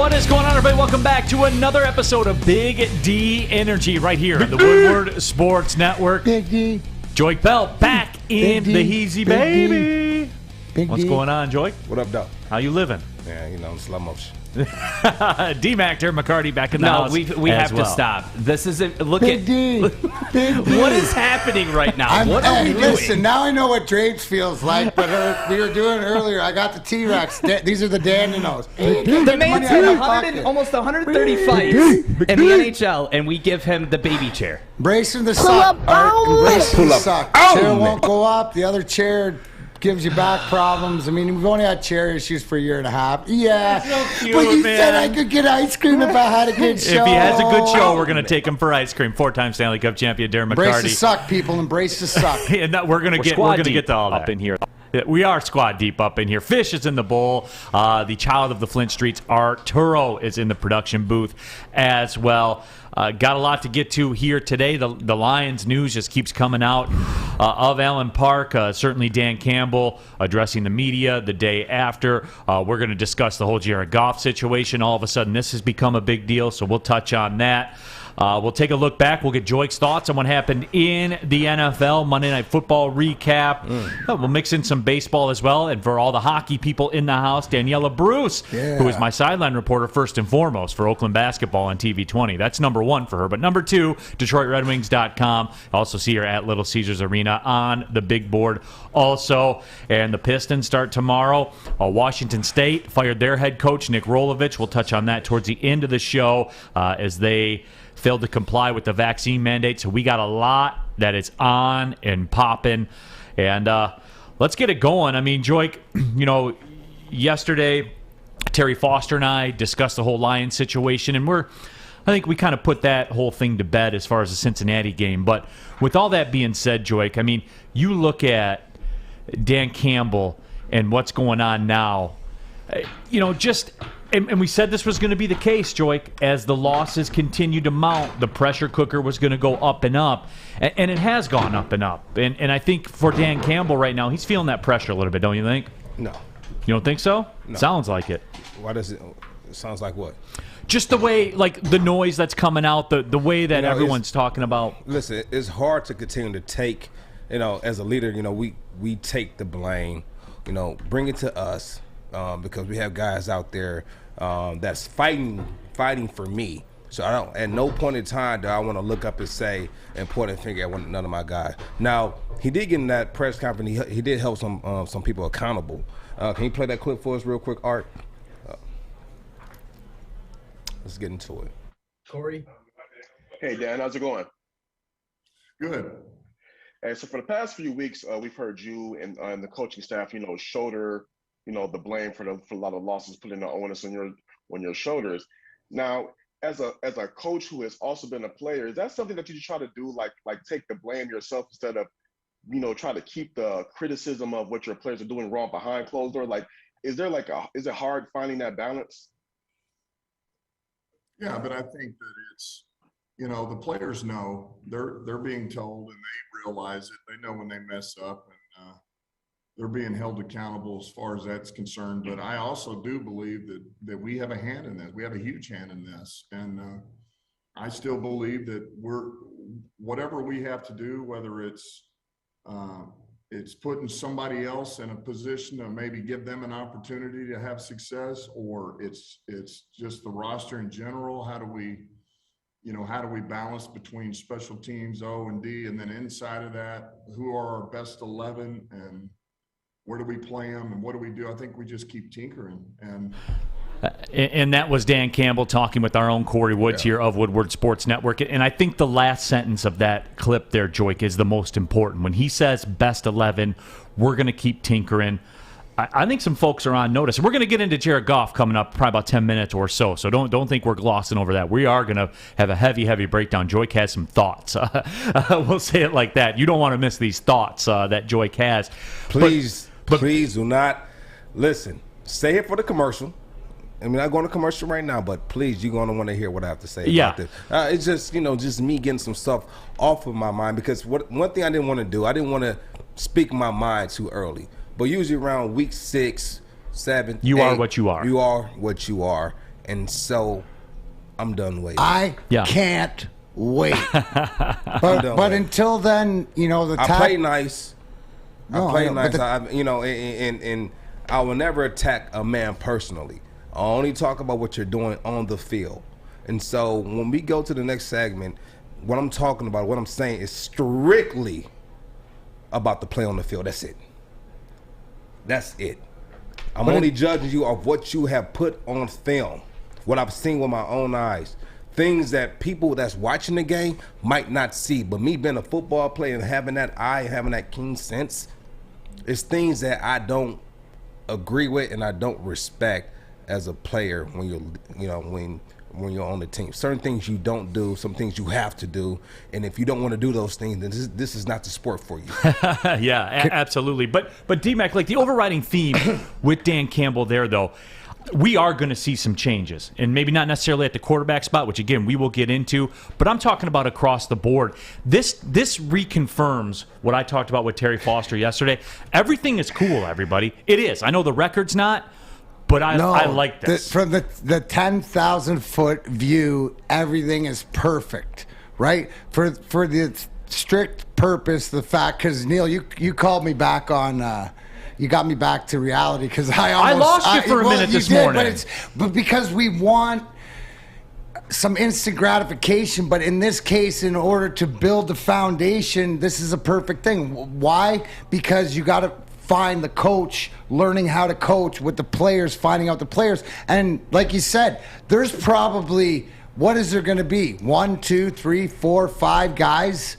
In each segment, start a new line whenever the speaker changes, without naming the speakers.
What is going on, everybody? Welcome back to another episode of Big D Energy right here on the Woodward Sports Network.
Big D.
Joique Bell back in the Heezy, baby. What's going on, Joique?
What up, Doc?
How you living?
Yeah, you know, slow motion.
D-Mac, Darren McCarty back in the house.
No, we have to stop. This isn't. Look
Big
at
D. Big D.
what is happening right now. What are we doing?
Listen, now I know what drapes feels like, but we were doing it earlier. I got the T-Rex. These are the Daniels.
The man's had almost 130 fights in the NHL, and we give him the baby chair.
Bracing the suck. Bracing the suck. Chair won't go up. The other chair gives you back problems. I mean, we've only had chair issues for a year and a half. Yeah.
So cute,
but you
man.
said I could get ice cream if I had a good show.
If he has a good show, we're going to take him for ice cream. 4-time Stanley Cup champion Darren McCarty.
Brace the suck, people. Embrace the suck.
And we're going to get to all that.
Up in here.
We are squad deep up in here. Fish is in the bowl. The child of the Flint Streets, Arturo, is in the production booth as well. Got a lot to get to here today. The Lions news just keeps coming out of Allen Park. Certainly Dan Campbell addressing the media the day after. We're going to discuss the whole Jared Goff situation. All of a sudden, this has become a big deal, so we'll touch on that. We'll take a look back. We'll get Joique's thoughts on what happened in the NFL, Monday Night Football recap. We'll mix in some baseball as well. And for all the hockey people in the house, Daniella Bruce, who is my sideline reporter first and foremost for Oakland basketball on TV 20. That's number one for her. But number two, DetroitRedWings.com. Also see her at Little Caesars Arena on the big board also. And the Pistons start tomorrow. Washington State fired their head coach, Nick Rolovich. We'll touch on that towards the end of the show as they failed to comply with the vaccine mandate. So we got a lot that is on and popping. And let's get it going. I mean, Joique, yesterday Terry Foster and I discussed the whole Lions situation, and I think we kind of put that whole thing to bed as far as the Cincinnati game. But with all that being said, Joique, I mean, you look at Dan Campbell and what's going on now, And we said this was going to be the case, Joique. As the losses continue to mount, the pressure cooker was going to go up and up. And it has gone up and up. And I think for Dan Campbell right now, he's feeling that pressure a little bit, don't you think?
No.
You don't think so?
No.
Sounds like it.
Why does it sounds like what?
Just the way, like the noise that's coming out, the way that everyone's talking about.
Listen, it's hard to continue to take, as a leader, we take the blame, bring it to us because we have guys out there that's fighting for me. So I don't. At no point in time do I want to look up and say and point a finger at none of my guys. Now he did get in that press conference. He did help some people accountable. Can you play that clip for us real quick, Art? Let's get into it.
Corey.
Hey Dan, how's it going?
Good.
Hey, so for the past few weeks, we've heard you and the coaching staff, shoulder the blame for a lot of losses, putting the onus on your shoulders. Now, as a coach who has also been a player, is that something that you try to do, like take the blame yourself instead of, try to keep the criticism of what your players are doing wrong behind closed door? Like, is it hard finding that balance?
Yeah, but I think that it's, the players know they're being told and they realize it. They know when they mess up and they're being held accountable as far as that's concerned. But I also do believe that we have a hand in this. We have a huge hand in this. And I still believe that whatever we have to do, whether it's putting somebody else in a position to maybe give them an opportunity to have success, or it's just the roster in general. How do we balance between special teams, O and D, and then inside of that, who are our best 11 and where do we play them and what do we do? I think we just keep tinkering.
And that was Dan Campbell talking with our own Corey Woods here of Woodward Sports Network. And I think the last sentence of that clip there, Joique, is the most important. When he says best 11, we're going to keep tinkering. I think some folks are on notice. We're going to get into Jared Goff coming up probably about 10 minutes or so. So don't think we're glossing over that. We are going to have a heavy breakdown. Joique has some thoughts. We'll say it like that. You don't want to miss these thoughts that Joique has.
Please do not listen. Stay here for the commercial. I mean, I'm going to commercial right now, but please, you're going to want to hear what I have to say about this. It's just, just me getting some stuff off of my mind because one thing I didn't want to do, I didn't want to speak my mind too early. But usually around week 6, 7,
you
8,
are what you are.
You are what you are. And so I'm done waiting.
I can't wait. but until then,
I play nice. I play nice. And I will never attack a man personally. I only talk about what you're doing on the field. And so when we go to the next segment, what I'm talking about, what I'm saying is strictly about the play on the field. That's it. That's it. I'm only judging you of what you have put on film, what I've seen with my own eyes. Things that people that's watching the game might not see. But me being a football player and having that eye, having that keen sense, it's things that I don't agree with and I don't respect as a player when you're, when you're on the team. Certain things you don't do, some things you have to do, and if you don't want to do those things, then this is not the sport for you.
Yeah, absolutely. But D-Mac, like the overriding theme with Dan Campbell there, though, we are going to see some changes, and maybe not necessarily at the quarterback spot, which again we will get into, but I'm talking about across the board. This reconfirms what I talked about with Terry Foster yesterday. Everything is cool, everybody. It is. I know the record's not, but I like this.
From the 10,000-foot view, everything is perfect, right? For the strict purpose, the fact, because Neal, you called me back on. You got me back to reality because I
lost you for a minute this morning.
But because we want some instant gratification, but in this case, in order to build the foundation, this is a perfect thing. Why? Because you got to find the coach, learning how to coach with the players, finding out the players. And like you said, there's probably, what is there going to be? 1, 2, 3, 4, 5 guys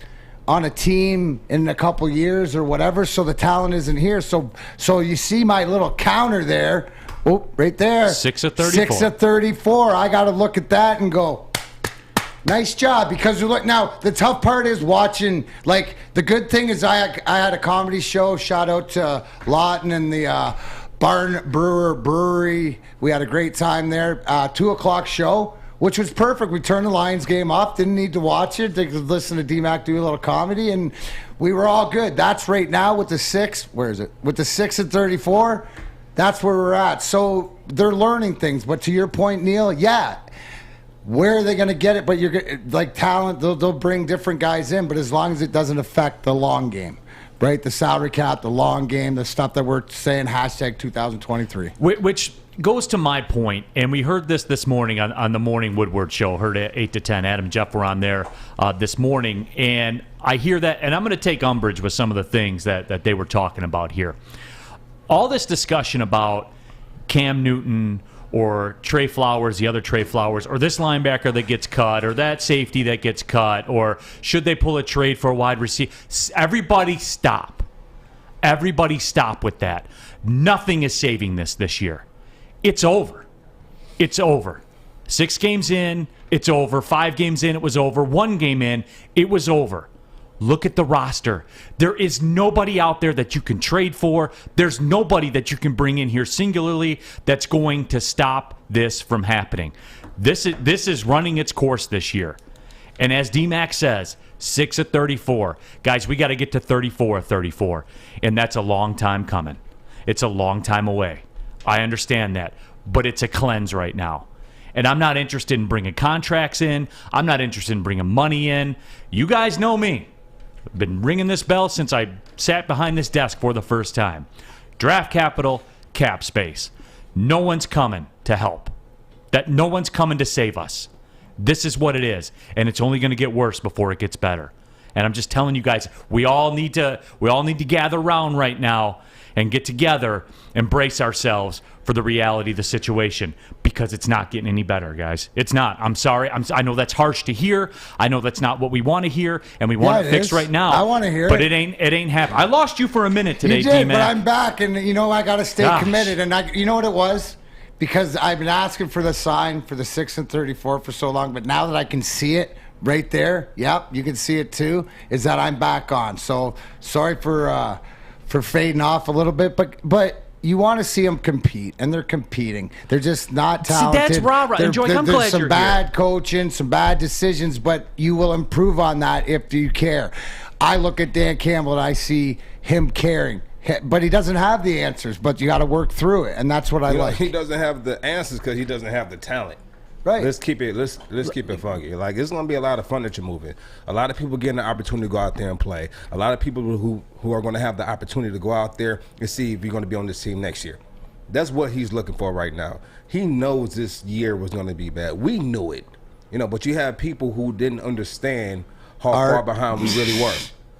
on a team in a couple years or whatever, so the talent isn't here. So you see my little counter there. Oh, right there.
6 of 34.
6 of 34. I got to look at that and go, nice job. Because you look now, the tough part is watching. Like the good thing is I had a comedy show. Shout out to Lawton and the Barn Brewery. We had a great time there. 2:00 show, which was perfect. We turned the Lions game off. Didn't need to watch it. They could listen to D-Mac do a little comedy, and we were all good. That's right now with the 6. Where is it? With the 6 at 34, that's where we're at. So they're learning things. But to your point, Neal, yeah, where are they going to get it? But you're like talent. They'll bring different guys in, but as long as it doesn't affect the long game. Right? The salary cap, the long game, the stuff that we're saying, hashtag 2023.
Which goes to my point, and we heard this morning on the morning Woodward show, heard it 8 to 10. Adam and Jeff were on there this morning, and I hear that, and I'm going to take umbrage with some of the things that they were talking about here. All this discussion about Cam Newton or Trey Flowers, the other Trey Flowers, or this linebacker that gets cut, or that safety that gets cut, or should they pull a trade for a wide receiver? Everybody stop. Everybody stop with that. Nothing is saving this year. It's over. It's over. 6 games in, it's over. 5 games in, it was over. 1 game in, it was over. Look at the roster. There is nobody out there that you can trade for. There's nobody that you can bring in here singularly that's going to stop this from happening. This is running its course this year. And as D-Mac says, 6 at 34. Guys, we got to get to 34 at 34. And that's a long time coming. It's a long time away. I understand that. But it's a cleanse right now. And I'm not interested in bringing contracts in. I'm not interested in bringing money in. You guys know me. I've been ringing this bell since I sat behind this desk for the first time. Draft capital, cap space. No one's coming to help. No one's coming to save us. This is what it is, and it's only going to get worse before it gets better. And I'm just telling you guys, we all need to gather around right now and get together, embrace ourselves for the reality of the situation, because it's not getting any better, guys. It's not. I'm sorry. I know that's harsh to hear. I know that's not what we want to hear, and we want it fixed right now.
I want to hear
but
it.
It ain't happening. I lost you for a minute today,
you did,
D-Man.
but I'm back, and I got to stay committed. And you know what it was? Because I've been asking for the sign for the 6 and 34 for so long, but now that I can see it right there, yep, you can see it too, is that I'm back on. So sorry for fading off a little bit, but you want to see them compete, and they're competing. They're just not talented.
See, that's rah-rah. And Joique, I'm glad
there's some bad coaching, some bad decisions, but you will improve on that if you care. I look at Dan Campbell and I see him caring. But he doesn't have the answers, but you got to work through it, and that's what I like.
He doesn't have the answers because he doesn't have the talent.
Right.
Let's keep it funky. Like, it's gonna be a lot of furniture moving. A lot of people getting the opportunity to go out there and play. A lot of people who are gonna have the opportunity to go out there and see if you're gonna be on this team next year. That's what he's looking for right now. He knows this year was gonna be bad. We knew it, but you have people who didn't understand how far behind we really were.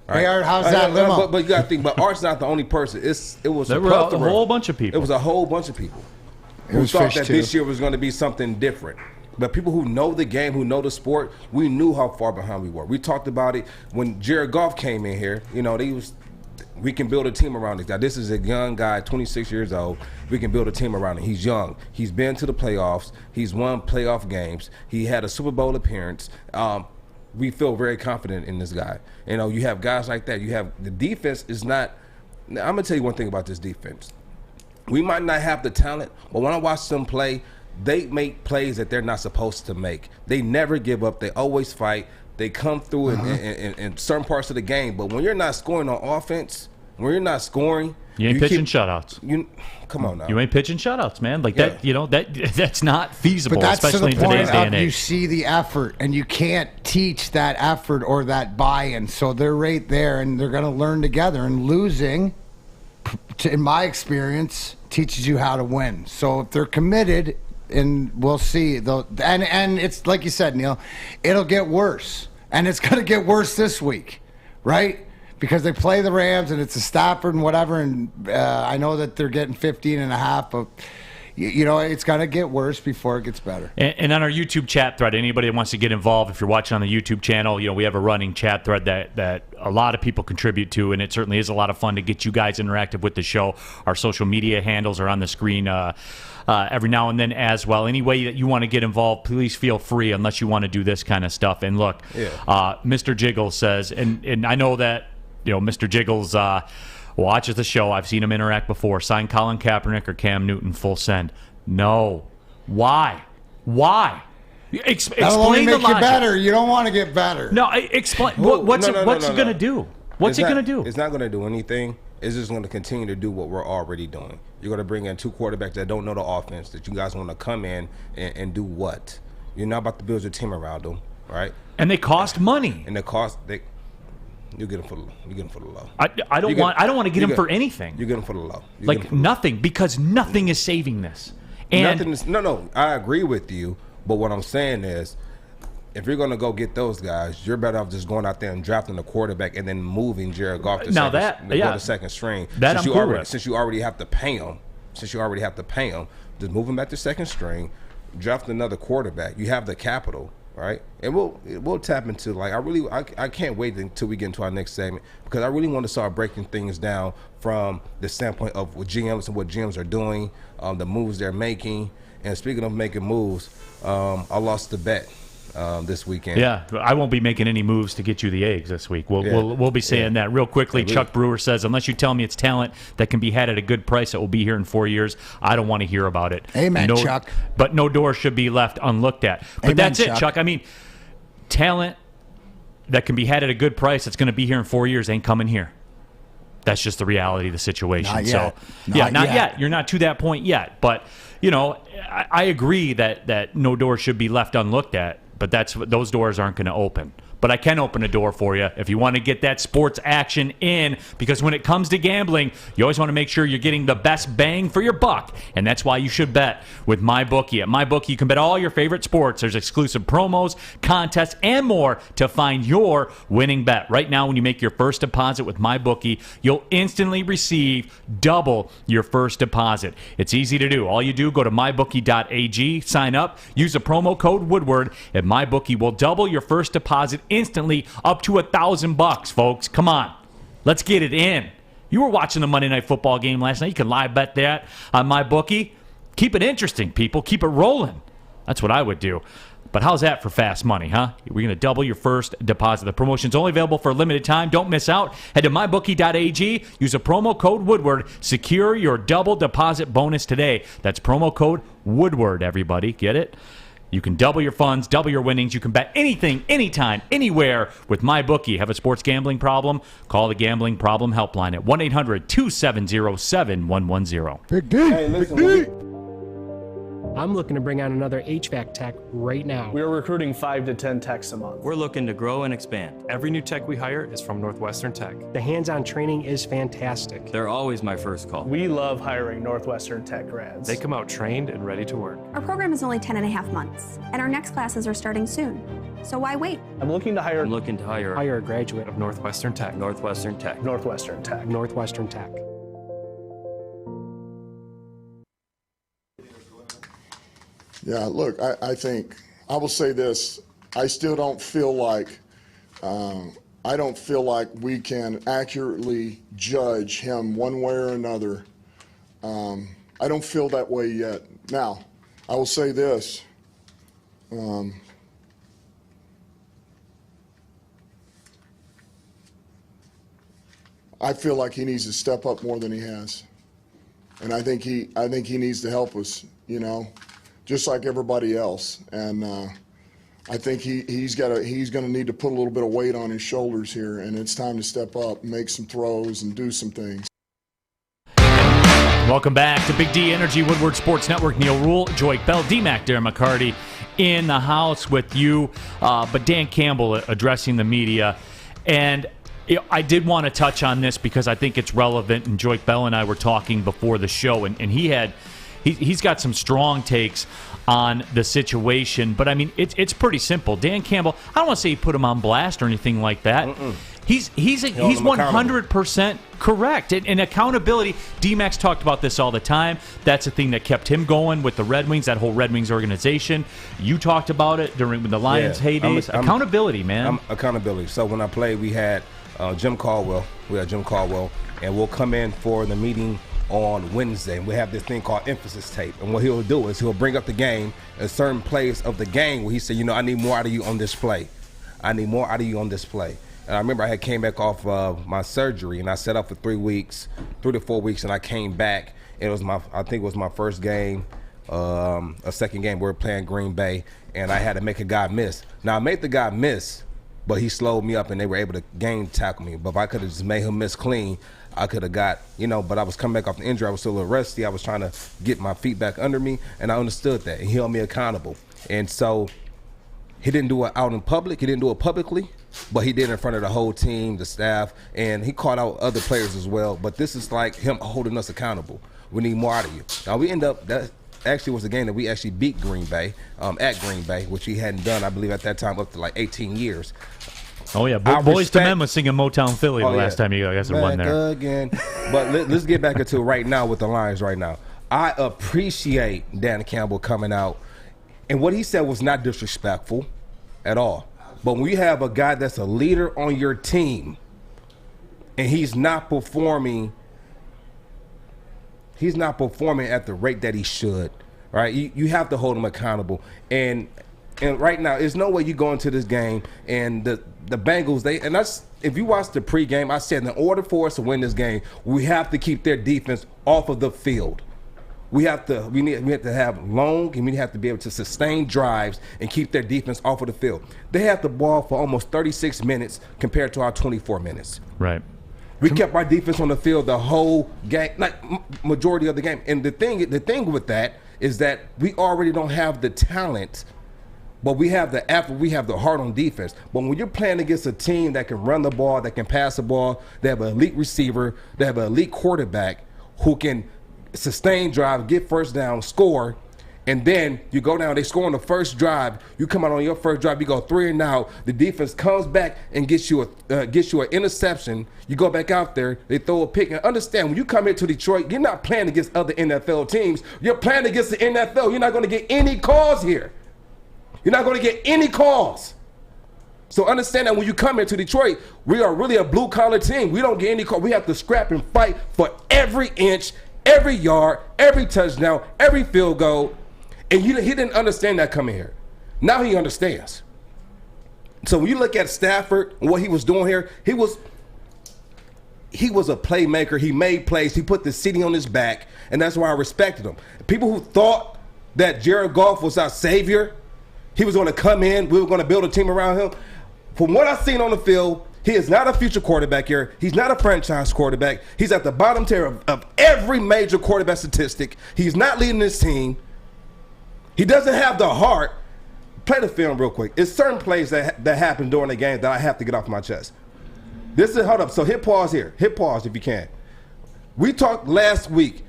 Right? Hey, Art, how's that limo?
But you gotta think. But Art's not the only person. It was
a whole bunch of people.
It was a whole bunch of people who thought that this year was going to be something different. But people who know the game, who know the sport, we knew how far behind we were. We talked about it when Jared Goff came in here. We can build a team around this guy. This is a young guy, 26 years old. We can build a team around him. He's young. He's been to the playoffs. He's won playoff games. He had a Super Bowl appearance. We feel very confident in this guy. You have guys like that. You have the defense is not. Now, I'm gonna tell you one thing about this defense. We might not have the talent, but when I watch them play, they make plays that they're not supposed to make. They never give up. They always fight. They come through in certain parts of the game. But when you're not scoring on offense, when you're not scoring,
you ain't pitching shutouts.
Come on now.
You ain't pitching shutouts, man. Like that, that's not feasible,
but that's
especially
to the
in today's
point
day and age.
You see the effort, and you can't teach that effort or that buy-in. So they're right there, and they're going to learn together. And losing, in my experience, teaches you how to win. So if they're committed, and we'll see. And it's like you said, Neal, it'll get worse. And it's going to get worse this week, right? Because they play the Rams, and it's a Stafford and whatever, and I know that they're getting 15.5, but it's going to get worse before it gets better.
And on our YouTube chat thread, anybody that wants to get involved, if you're watching on the YouTube channel, we have a running chat thread that a lot of people contribute to, and it certainly is a lot of fun to get you guys interactive with the show. Our social media handles are on the screen every now and then as well. Any way that you want to get involved, please feel free, unless you want to do this kind of stuff. And look, Mr. Jiggles says, and I know that Mr. Jiggles watches the show. I've seen him interact before. Sign Colin Kaepernick or Cam Newton full send. No. Why? Explain
That'll only make
the logic.
You better. You don't want to get better.
No, explain. What's it going to do? What's it going to do?
It's not going to do anything. It's just going to continue to do what we're already doing. You're going to bring in two quarterbacks that don't know the offense, that you guys want to come in and do what? You're not about to build your team around them, right?
And they cost money.
And you get them for the low.
I don't want to get them for anything.
You get them for the low.
Nothing, because nothing is saving this. And
no. I agree with you, but what I'm saying is, if you're going to go get those guys, you're better off just going out there and drafting a quarterback and then moving Jared Goff to second string.
That I'm cool with.
Since you already have to pay him, just move him back to second string, draft another quarterback. You have the capital. Right, and we'll tap into I can't wait until we get into our next segment, because I really want to start breaking things down from the standpoint of what GMs and what GMs are doing, the moves they're making. And speaking of making moves, I lost the bet this weekend.
Yeah, I won't be making any moves to get you the eggs this week. We'll be saying that real quickly. Chuck Brewer says, unless you tell me it's talent that can be had at a good price that will be here in 4 years, I don't want to hear about it.
Amen, Chuck.
But no door should be left unlooked at. But that's it, Chuck. I mean, talent that can be had at a good price that's going to be here in 4 years ain't coming here. That's just the reality of the situation.
Not yet.
Not yet. You're not to that point yet. But, I agree that no door should be left unlooked at. But those doors aren't going to open. But I can open a door for you if you want to get that sports action in, because when it comes to gambling, you always want to make sure you're getting the best bang for your buck, and that's why you should bet with MyBookie. At MyBookie, you can bet all your favorite sports. There's exclusive promos, contests, and more to find your winning bet. Right now, when you make your first deposit with MyBookie, you'll instantly receive double your first deposit. It's easy to do. All you do, go to mybookie.ag, sign up, use the promo code Woodward, and MyBookie will double your first deposit instantly up to $1,000, folks. Come on, let's get it in. You were watching the Monday Night Football game last night. You can live bet that on MyBookie. Keep it interesting, people. Keep it rolling. That's what I would do. But how's that for fast money, huh? We're going to double your first deposit. The promotion's only available for a limited time. Don't miss out. Head to mybookie.ag. Use a promo code Woodward. Secure your double deposit bonus today. That's promo code Woodward, everybody. Get it? You can double your funds, double your winnings. You can bet anything, anytime, anywhere with MyBookie. Have a sports gambling problem? Call the Gambling Problem Helpline at 1-800-270-7110.
Big D.
Hey, listen,
I'm looking to bring on another HVAC tech right now.
We're recruiting 5 to 10 techs a month.
We're looking to grow and expand.
Every new tech we hire is from Northwestern Tech.
The hands-on training is fantastic.
They're always my first call.
We love hiring Northwestern Tech grads.
They come out trained and ready to work.
Our program is only 10 and a half months, and our next classes are starting soon. So why wait?
I'm looking to hire
Hire a graduate
Of Northwestern Tech.
Northwestern Tech.
Northwestern Tech.
Northwestern Tech.
Yeah, look, I think I will say this. I still don't feel like we can accurately judge him one way or another. I don't feel that way yet. Now, I will say this. I feel like he needs to step up more than he has, and I think he needs to help us. Just like everybody else, and I think he's going to need to put a little bit of weight on his shoulders here, and it's time to step up, make some throws, and do some things.
Welcome back to Big D Energy Woodward Sports Network. Neal Ruhl, Joique Bell, D-Mac, Darren McCarty in the house with you, but Dan Campbell addressing the media, and I did want to touch on this because I think it's relevant, and Joique Bell and I were talking before the show, and he's got some strong takes on the situation, but I mean it's pretty simple. Dan Campbell, I don't want to say he put him on blast or anything like that. He's 100% correct. And accountability, D-Max talked about this all the time. That's the thing that kept him going with the Red Wings, that whole Red Wings organization. You talked about it during the Lions heydays. Accountability, man.
Accountability. So when I played, we had Jim Caldwell. And we'll come in for the meeting on Wednesday, and we have this thing called emphasis tape. And what he'll do is he'll bring up the game, a certain plays of the game where he said, I need more out of you on this play. And I remember I had came back off my surgery, and I set up for 3 to 4 weeks, and I came back. It was I think it was my first game, a second game. We were playing Green Bay, and I had to make a guy miss. Now I made the guy miss, but he slowed me up, and they were able to game tackle me. But if I could have just made him miss clean, I could have got, but I was coming back off the injury. I was still a little rusty. I was trying to get my feet back under me, and I understood that. And he held me accountable. And so he didn't do it out in public. He didn't do it publicly, but he did in front of the whole team, the staff, and he called out other players as well. But this is like him holding us accountable. We need more out of you. Now, that actually was the game that we actually beat Green Bay, at Green Bay, which he hadn't done, I believe, at that time up to like 18 years.
Oh, yeah. Boys to Men was singing Motown Philly the last time you guys had won there.
Again. But let's get back into it right now with the Lions right now. I appreciate Dan Campbell coming out. And what he said was not disrespectful at all. But when you have a guy that's a leader on your team and he's not performing at the rate that he should, right? You have to hold him accountable. And right now, there's no way you go into this game and the Bengals, if you watch the pregame, I said in order for us to win this game, we have to keep their defense off of the field. We have to have long, and we have to be able to sustain drives and keep their defense off of the field. They had the ball for almost 36 minutes compared to our 24 minutes.
Right.
We kept our defense on the field the whole game, like majority of the game. And the thing with that is that we already don't have the talent, but we have the effort, we have the heart on defense. But when you're playing against a team that can run the ball, that can pass the ball, they have an elite receiver, they have an elite quarterback who can sustain drive, get first down, score, and then you go down, they score on the first drive, you come out on your first drive, you go 3 and out, the defense comes back and gets you an interception, you go back out there, they throw a pick. And understand, when you come into Detroit, you're not playing against other NFL teams, you're playing against the NFL. You're not going to get any calls here. You're not going to get any calls. So understand that when you come into Detroit, we are really a blue-collar team. We don't get any calls. We have to scrap and fight for every inch, every yard, every touchdown, every field goal. And he didn't understand that coming here. Now he understands. So when you look at Stafford and what he was doing here, he was a playmaker. He made plays. He put the city on his back, and that's why I respected him. People who thought that Jared Goff was our savior, He was going to come in. We were going to build a team around him. From what I've seen on the field, he is not a future quarterback here. He's not a franchise quarterback. He's at the bottom tier of every major quarterback statistic. He's not leading his team. He doesn't have the heart. Play the film real quick. It's certain plays that happen during the game that I have to get off my chest. Hold up. So hit pause here. Hit pause if you can. We talked last week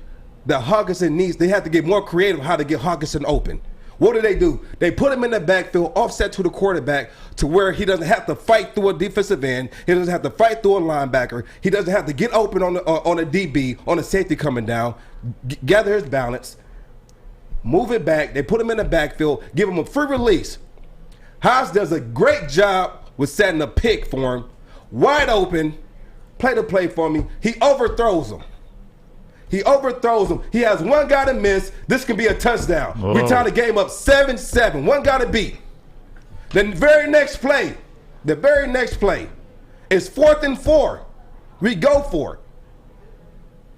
that Hawkinson they have to get more creative how to get Hawkinson open. What do? They put him in the backfield, offset to the quarterback, to where he doesn't have to fight through a defensive end. He doesn't have to fight through a linebacker. He doesn't have to get open on a DB, on a safety coming down, gather his balance, move it back. They put him in the backfield, give him a free release. Haas does a great job with setting a pick for him, wide open, play the play for me. He overthrows him. He has one guy to miss. This can be a touchdown.
Whoa.
We tie the game up 7-7. One guy to beat. The very next play is 4th and 4. We go for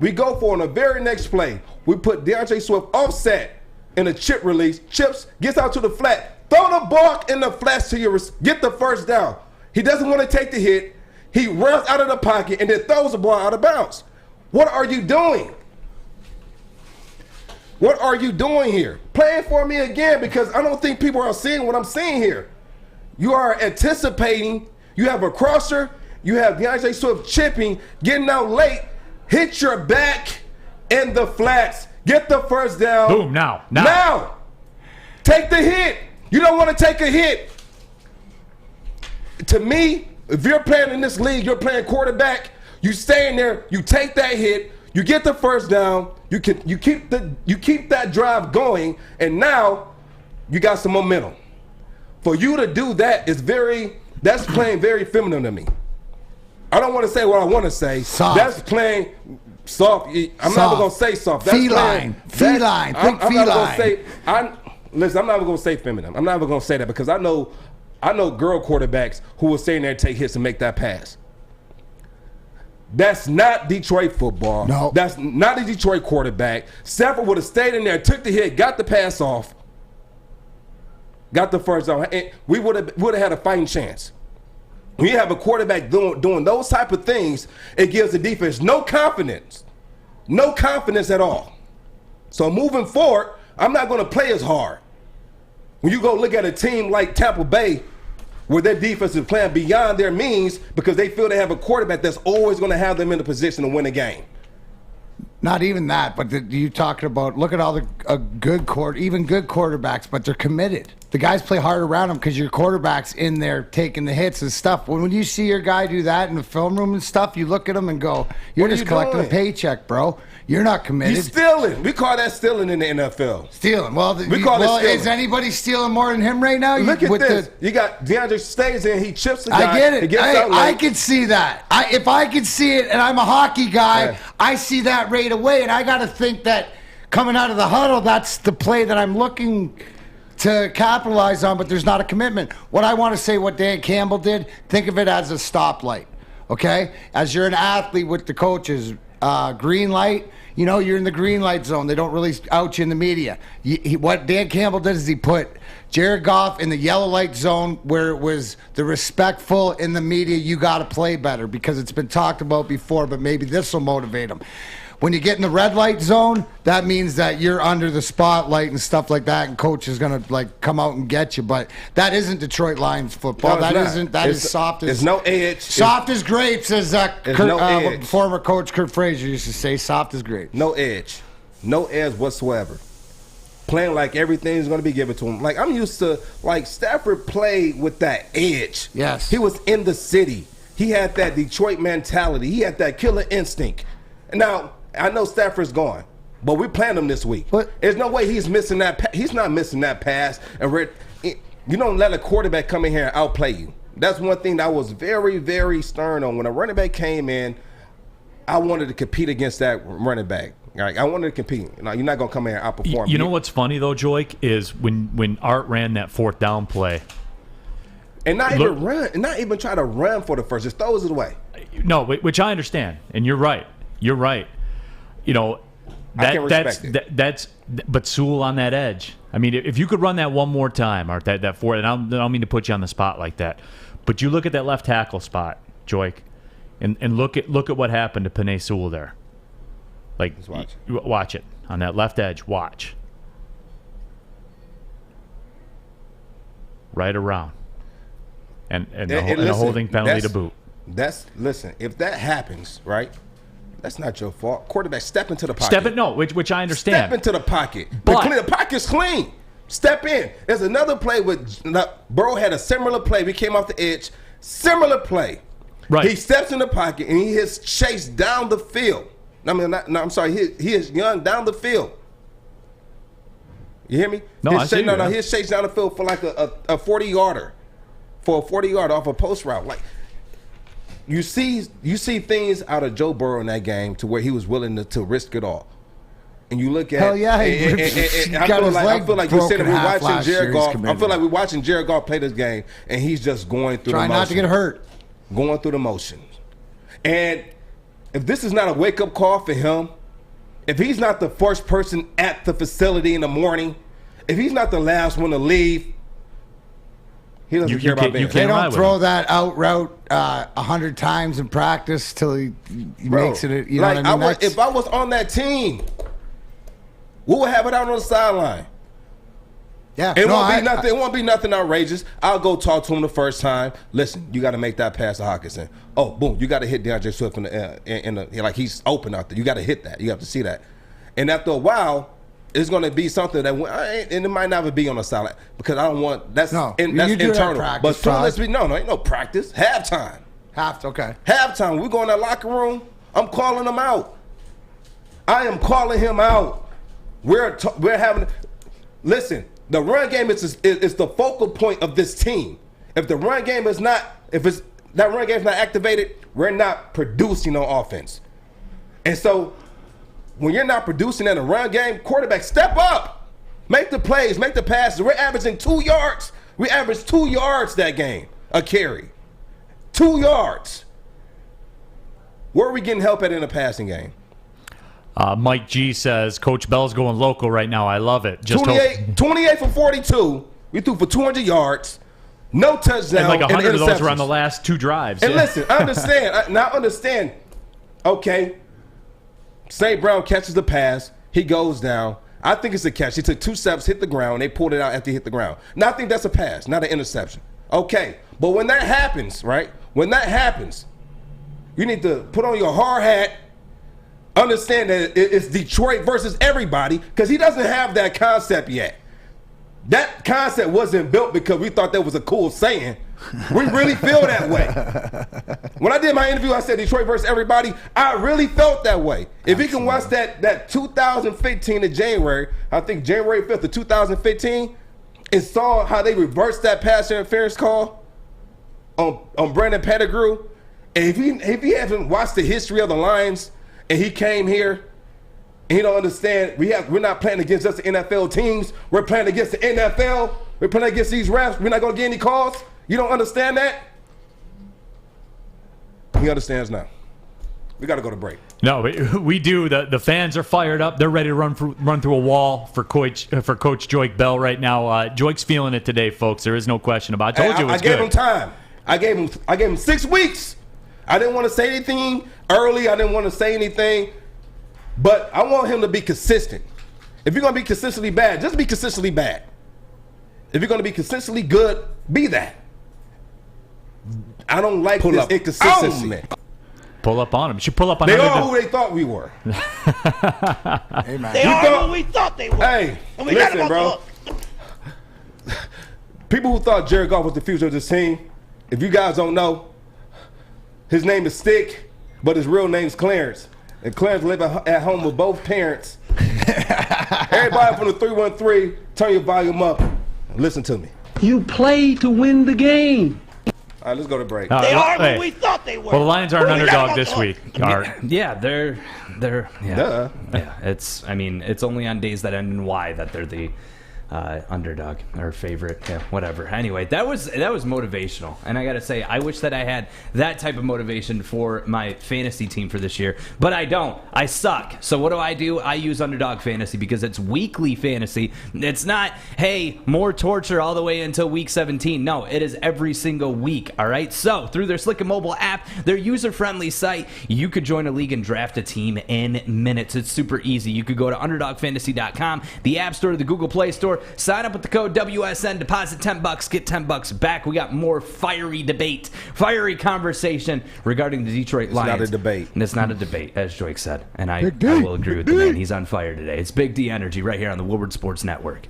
it. On the very next play. We put DeAndre Swift offset in a chip release. Chips, gets out to the flat. Throw the ball in the flats to get the first down. He doesn't want to take the hit. He runs out of the pocket and then throws the ball out of bounds. What are you doing? What are you doing here? Playing for me again, because I don't think people are seeing what I'm seeing here. You are anticipating. You have a crosser. You have DeAndre Swift chipping, getting out late. Hit your back in the flats. Get the first down.
Boom, now.
Take the hit. You don't want to take a hit. To me, if you're playing in this league, you're playing quarterback, you stay in there, you take that hit, you get the first down, you keep that drive going, and now you got some momentum. For you to do that that's playing very feminine to me. I don't want to say what I want to say.
Soft.
That's playing soft. I'm not going to say soft. That's
feline. Feline. Think
I'm
feline.
not going to say. Listen, I'm not even going to say feminine. I'm not even going to say that, because I know girl quarterbacks who will stay in there and take hits and make that pass. That's not Detroit football.
No.
That's not a Detroit quarterback. Stafford would have stayed in there, took the hit, got the pass off, got the first down, and we would have had a fighting chance. When you have a quarterback doing those type of things, it gives the defense no confidence at all. So moving forward, I'm not going to play as hard. When you go look at a team like Tampa Bay, where their defense is playing beyond their means because they feel they have a quarterback that's always going to have them in a position to win a game.
Not even that, but you talking about, look at all the good quarterbacks, but they're committed. The guys play hard around them because your quarterback's in there taking the hits and stuff. When you see your guy do that in the film room and stuff, you look at him and go, you're just collecting a paycheck, bro. You're not committed.
He's stealing. We call that stealing in the NFL.
Stealing. Well,
we call it stealing.
Is anybody stealing more than him right now?
Look at this. You got DeAndre stays in. He chips the guy.
I get it. I can see that. If I could see it, and I'm a hockey guy, I see that right away, and I got to think that coming out of the huddle, that's the play that I'm looking to capitalize on, but there's not a commitment. What I want to say, what Dan Campbell did, think of it as a stoplight, okay? As you're an athlete with the coaches, green light, you're in the green light zone. They don't really out you in the media. What Dan Campbell did is he put Jared Goff in the yellow light zone where it was the respectful in the media, you got to play better, because it's been talked about before, but maybe this will motivate him. When you get in the red light zone, that means that you're under the spotlight and stuff like that, and coach is going to come out and get you. But that isn't Detroit Lions football.
No,
that is soft as...
There's no edge.
Soft as grapes, as former coach Kurt Frazier used to say, soft as grapes.
No edge. No edge whatsoever. Playing like everything's going to be given to him. Like, I'm used to, Stafford played with that edge.
Yes.
He was in the city. He had that Detroit mentality. He had that killer instinct. Now, I know Stafford's gone, but we're playing him this week. There's no way he's missing that. He's not missing that pass. And you don't let a quarterback come in here and outplay you. That's one thing that I was very, very stern on. When a running back came in, I wanted to compete against that running back. Like, I wanted to compete. Now, you're not going to come in here and outperform me.
You know what's funny, though, Joique, is when Art ran that fourth down play.
And not even try to run for the first. Just throws it away.
No, which I understand. And you're right. You're right.
I can respect it.
But Sewell on that edge. I mean, if you could run that one more time, Art, that four, and I don't mean to put you on the spot like that, but you look at that left tackle spot, Joique, and look at what happened to Penei Sewell there. Like, watch it on that left edge. Watch. Right around, and a holding penalty to boot.
Listen. If that happens, right, that's not your fault. Quarterback, step into the pocket.
Which I understand.
Step into the pocket.
But
the pocket's clean. Step in. There's another play with Burrow had a similar play. We came off the edge. Similar play.
Right.
He steps in the pocket and he is chased down the field. I'm sorry. He is young down the field. You hear me?
No, I see you.
No, he's chased down the field for like a 40-yarder. For a 40-yarder off a post route. Like, you see things out of Joe Burrow in that game to where he was willing to risk it all. And you look at
hell yeah,
I feel like you said we're watching Jared Goff. I feel like we're watching Jared Goff play this game, and he's just going through the motions.
Trying not to get hurt.
Going through the motions. And if this is not a wake-up call for him, if he's not the first person at the facility in the morning, if he's not the last one to leave, he doesn't care about being.
They don't throw that out route 100 times in practice till he makes it. You know what I mean?
If I was on that team, we would have it out on the sideline.
Yeah,
it won't be nothing outrageous. I'll go talk to him the first time. Listen, you got to make that pass to Hockenson. Oh, boom, you got to hit DeAndre Swift in the like he's open out there. You got to hit that. You have to see that. And after a while, it's going to be something that and it might not even be on the sideline because I don't want that's internal.
Practice,
but soon as ain't no practice. Halftime.
Okay.
Halftime. We go in that locker room. I'm calling him out. I am calling him out. We're having. Listen. The run game is the focal point of this team. If the run game is not, that run game is not activated, we're not producing on offense. And so, when you're not producing in a run game, quarterback, step up, make the plays, make the passes. We're averaging 2 yards. We averaged 2 yards that game, a carry, 2 yards. Where are we getting help at in the passing game?
Mike G says, Coach Bell's going local right now. I love it.
28 for 42. We threw for 200 yards. No touchdown.
And like 100 of those were on the last 2 drives.
And listen, I understand. Okay. St. Brown catches the pass. He goes down. I think it's a catch. He took 2 steps, hit the ground. They pulled it out after he hit the ground. Now, I think that's a pass, not an interception. Okay. But when that happens, right? When that happens, you need to put on your hard hat. Understand that it's Detroit versus everybody because he doesn't have that concept yet. That concept wasn't built because we thought that was a cool saying. We really feel that way. When I did my interview, I said Detroit versus everybody. I really felt that way. If you can watch that 2015 in January, I think January 5th of 2015, and saw how they reversed that pass interference call on Brandon Pettigrew, and if he hasn't watched the history of the Lions, and he came here, and he don't understand. We're not playing against just the NFL teams. We're playing against the NFL. We're playing against these refs. We're not going to get any calls. You don't understand that? He understands now. We got to go to break.
No, we do. The fans are fired up. They're ready to run through a wall for Coach Joique Bell right now. Joique's feeling it today, folks. There is no question about it. I told you it was good.
I gave him time. I gave him 6 weeks. I didn't want to say anything early. I didn't want to say anything. But I want him to be consistent. If you're going to be consistently bad, just be consistently bad. If you're going to be consistently good, be that. I don't like this inconsistency.
Pull up on him. You should pull up on
They are who they thought we were.
Hey, man.
They are who we thought they were.
Hey,
and we
listen,
got
bro. People who thought Jared Goff was the future of this team, if you guys don't know, his name is Stick, but his real name is Clarence. And Clarence live at home with both parents. Everybody from the 313, turn your volume up and listen to me.
You play to win the game.
All right, let's go to break.
They are who we thought they were.
Well, the Lions are an underdog this week.
Yeah, they're
Duh.
yeah. It's only on days that end in Y that they're the underdog or favorite, whatever. Anyway, that was motivational, and I gotta say, I wish that I had that type of motivation for my fantasy team for this year, but I don't. I suck. So what do? I use Underdog Fantasy because it's weekly fantasy. It's not, hey, more torture all the way until week 17. No, it is every single week. All right. So through their slick and mobile app, their user-friendly site, you could join a league and draft a team in minutes. It's super easy. You could go to UnderdogFantasy.com, the App Store, the Google Play Store. Sign up with the code WSN, deposit $10, get $10 back. We got more fiery debate, fiery conversation regarding the Detroit Lions.
It's not a debate.
And it's not a debate, as Joique said. And I will agree with the man. He's on fire today. It's Big D Energy right here on the Woodward Sports Network.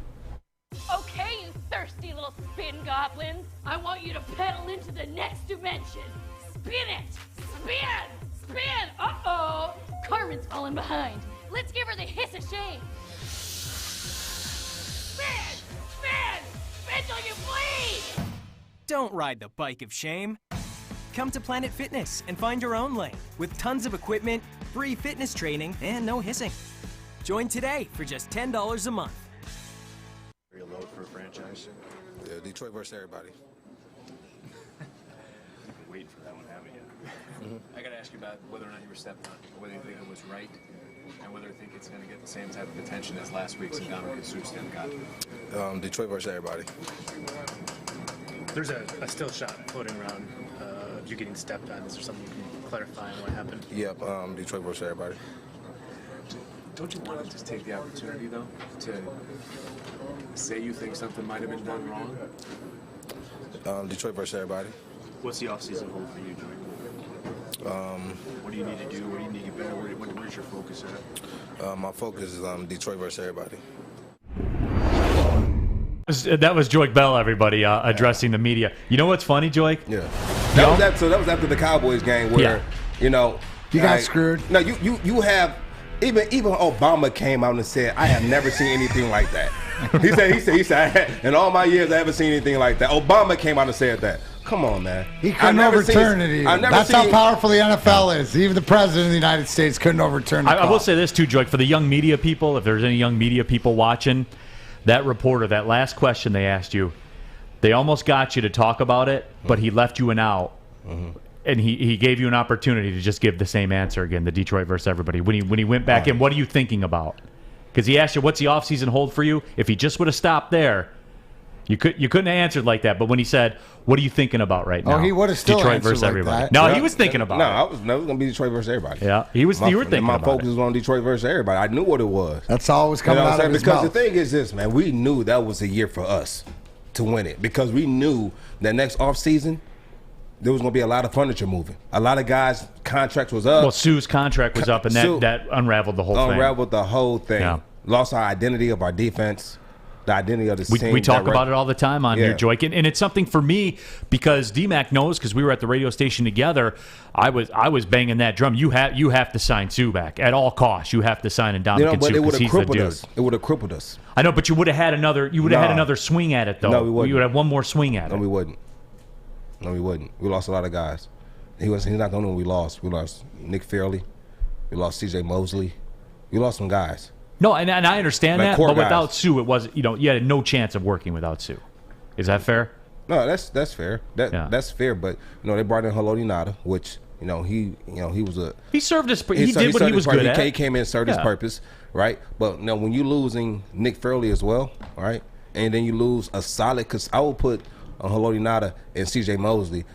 Okay, you thirsty little spin goblins. I want you to pedal into the next dimension. Spin it! Spin! Spin! Uh-oh! Carmen's falling behind. Let's give her the hiss of shame. Spin! Spin! Spin till you bleed!
Don't ride the bike of shame. Come to Planet Fitness and find your own lane with tons of equipment, free fitness training, and no hissing. Join today for just $10 a month.
Very low for a franchise.
Yeah, Detroit versus everybody.
You've been waiting for that one, haven't you? I got to ask you about whether or not you were stepped on, whether you think it was right, and whether you think it's going to get the same type of attention as last week's Ndamukong Suh got.
Detroit versus everybody.
There's a still shot floating around of you getting stepped on. Is there something you can clarify on what happened?
Yep, Detroit versus everybody.
Don't you want to just take the opportunity, though, to say you think something might have been done wrong?
Detroit versus everybody.
What's the offseason hold for you, Joique? What do you need to do? What do you need to get better? Where's your focus at?
My focus is Detroit versus everybody.
That was Joique Bell, everybody, addressing the media. You know what's funny, Joique?
Yeah. That was after the Cowboys game where, you
got screwed.
No, you have even Obama came out and said, I have never seen anything like that. He said, in all my years I haven't seen anything like that. Obama came out and said that. Come on, man.
He couldn't overturn it even. That's how powerful the NFL is. Even the president of the United States couldn't overturn it.
I will say this too, Joique, for the young media people, if there's any young media people watching, that reporter, that last question they asked you, they almost got you to talk about it, but he left you an out. And he gave you an opportunity to just give the same answer again, the Detroit versus everybody. When he went back in, what are you thinking about? Because he asked you, what's the offseason hold for you? If he just would have stopped there, you couldn't have answered like that. But when he said, what are you thinking about right now?
Oh, he would have still
Detroit
answered
versus
like
everybody.
that.
No, he was thinking about it.
No, I was never going to be Detroit versus everybody.
Yeah, you were thinking
my
about
focus
it.
was on Detroit versus everybody. I knew what it was.
That's always coming out of his
Because
mouth.
the thing is this, man, we knew that was a year for us to win it. Because we knew that next offseason, there was going to be a lot of furniture moving. A lot of guys' contracts was up.
Well, Suh's contract was up, and that unraveled the whole thing.
Unraveled the whole thing.
Yeah.
Lost our identity of our defense, the identity of the team.
We talk about it all the time on here, Joique, and it's something for me because D-Mac knows, because we were at the radio station together. I was banging that drum. You have to sign Suh back at all costs. You have to sign Ndamukong Suh because he's the dude.
It would have crippled us.
I know, but you would have had another. You would have had another swing at it, though.
No, we wouldn't.
You would have one more swing at it.
No, we wouldn't. No, we wouldn't. We lost a lot of guys. He's not the only one we lost. We lost Nick Fairley. We lost C.J. Mosley. We lost some guys.
No, and I understand that, but without
guys.
Suh, it was you had no chance of working without Suh. Is that fair?
No, that's fair. That's fair. But they brought in Haloti Ngata, which he was a
he served his he did what he was good at.
He came in and served his purpose, right? But when you losing Nick Fairley as well, right, and then you lose a solid, because I would put Haloti Ngata and C.J. Mosley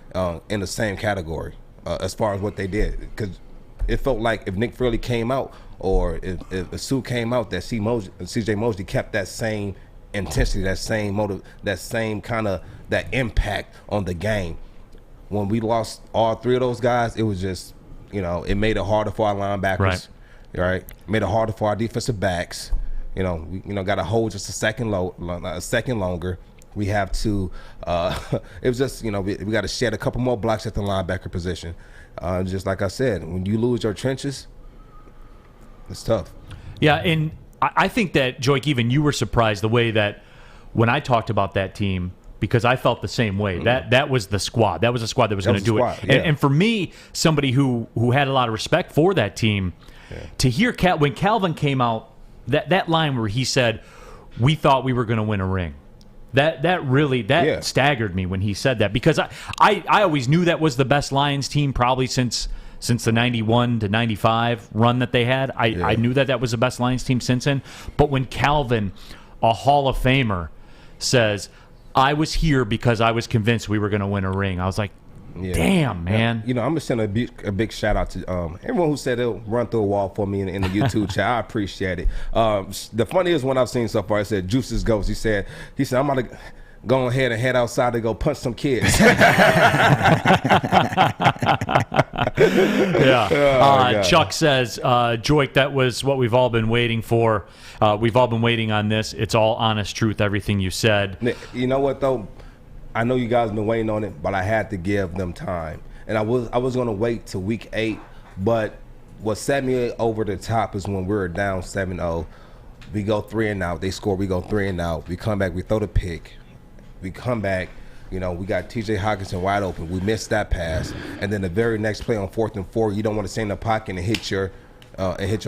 in the same category as far as what they did, because it felt like if Nick Fairley came out or if Suh came out, that C.J. Mosley kept that same intensity, that same motive, that same kind of that impact on the game. When we lost all three of those guys, it was just it made it harder for our linebackers, right? It made it harder for our defensive backs. We got to hold just a second longer. We have to. It was just we got to shed a couple more blocks at the linebacker position. Just like I said, when you lose your trenches, it's tough.
Yeah, and I think that, Joique, even you were surprised the way that when I talked about that team, because I felt the same way. That was the squad. That was a squad that was going to do it.
Yeah.
And for me, somebody who had a lot of respect for that team, to hear when Calvin came out, that line where he said, we thought we were going to win a ring. That really staggered me when he said that, because I always knew that was the best Lions team probably since the 91 to 95 run that they had. I knew that was the best Lions team since then. But when Calvin, a Hall of Famer, says, I was here because I was convinced we were going to win a ring, I was like, damn, man.
I'm going to send a big shout out to everyone who said they'll run through a wall for me in the YouTube chat. I appreciate it. The funniest one I've seen so far, I said, Juice's Ghost. He said, I'm going to go ahead and head outside to go punch some kids.
Chuck says, Joique, that was what we've all been waiting for. We've all been waiting on this. It's all honest truth, everything you said.
You know what, though? I know you guys have been waiting on it, but I had to give them time. And I was going to wait till week 8, but what set me over the top is when we were down 7-0. We go 3-and-out. They score. We go 3-and-out. We come back. We throw the pick. We come back. We got T.J. Hockenson wide open. We missed that pass. And then the very next play on 4th and 4, you don't want to stay in the pocket and hit your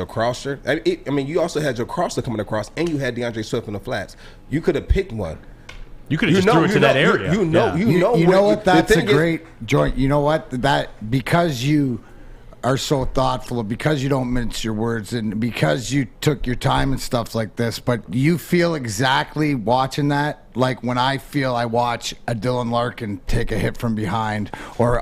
crosser. You also had your crosser coming across, and you had DeAndre Swift in the flats. You could have picked one.
You could have just threw it to that area.
You know what? That's a great joint. You know what? That because you are so thoughtful, because you don't mince your words, and because you took your time and stuff like this, but you feel exactly watching that like when I feel I watch a Dylan Larkin take a hit from behind, or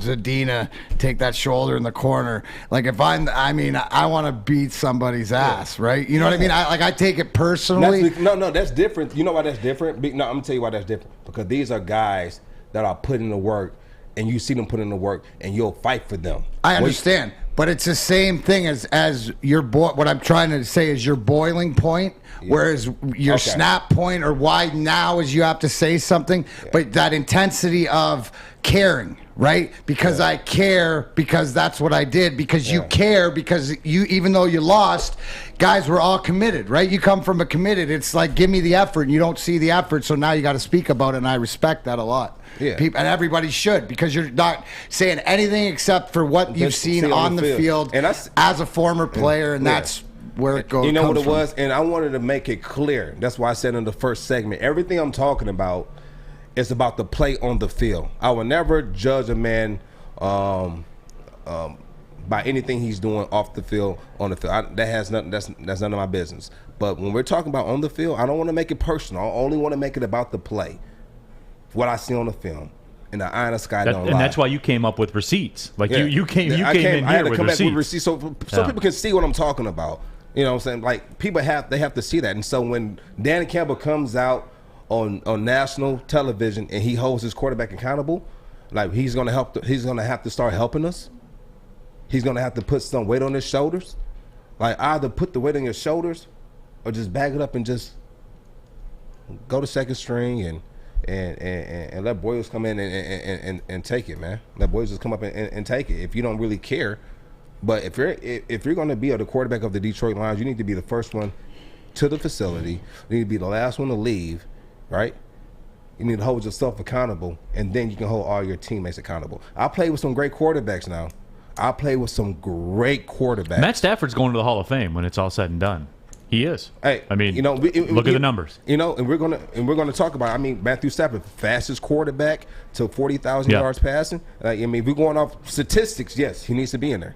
Zadina take that shoulder in the corner. Like if I want to beat somebody's ass, right? You know what I mean? I take it personally.
That's different. You know why that's different? No, I'm gonna tell you why that's different. Because these are guys that are putting the work, and you see them put in the work, and you'll fight for them.
I understand, but it's the same thing as your what I'm trying to say is your boiling point, whereas your snap point, or why now is you have to say something, but that intensity of caring, right? Because I care, because that's what I did, because you care, because you, even though you lost, guys were all committed, right? You come from a committed, it's like, give me the effort, and you don't see the effort, so now you got to speak about it, and I respect that a lot. Yeah. People, and everybody should, because you're not saying anything except for what you've seen on the field and as a former player, and that's where it goes.
You know what it was? And I wanted to make it clear. That's why I said in the first segment, everything I'm talking about is about the play on the field. I will never judge a man by anything he's doing off the field, on the field. That's none of my business. But when we're talking about on the field, I don't want to make it personal. I only want to make it about the play. What I see on the film, and the eye in the sky don't lie.
And that's why you came up with receipts. Like you came in here with receipts.
So people can see what I'm talking about. You know what I'm saying? Like people have to see that. And so when Danny Campbell comes out on national television and he holds his quarterback accountable, like he's gonna have to start helping us. He's gonna have to put some weight on his shoulders. Like either put the weight on your shoulders or just bag it up and just go to second string and let Boyles come in and take it, man. Let Boyles just come up and take it if you don't really care. But if you're going to be the quarterback of the Detroit Lions, you need to be the first one to the facility. You need to be the last one to leave, right? You need to hold yourself accountable, and then you can hold all your teammates accountable. I play with some great quarterbacks now. Matt
Stafford's going to the Hall of Fame when it's all said and done. He is.
Hey,
I mean, look at the numbers.
And we're gonna talk about. I mean, Matthew Stafford, fastest quarterback to 40,000 yards passing. If we're going off statistics, yes, he needs to be in there.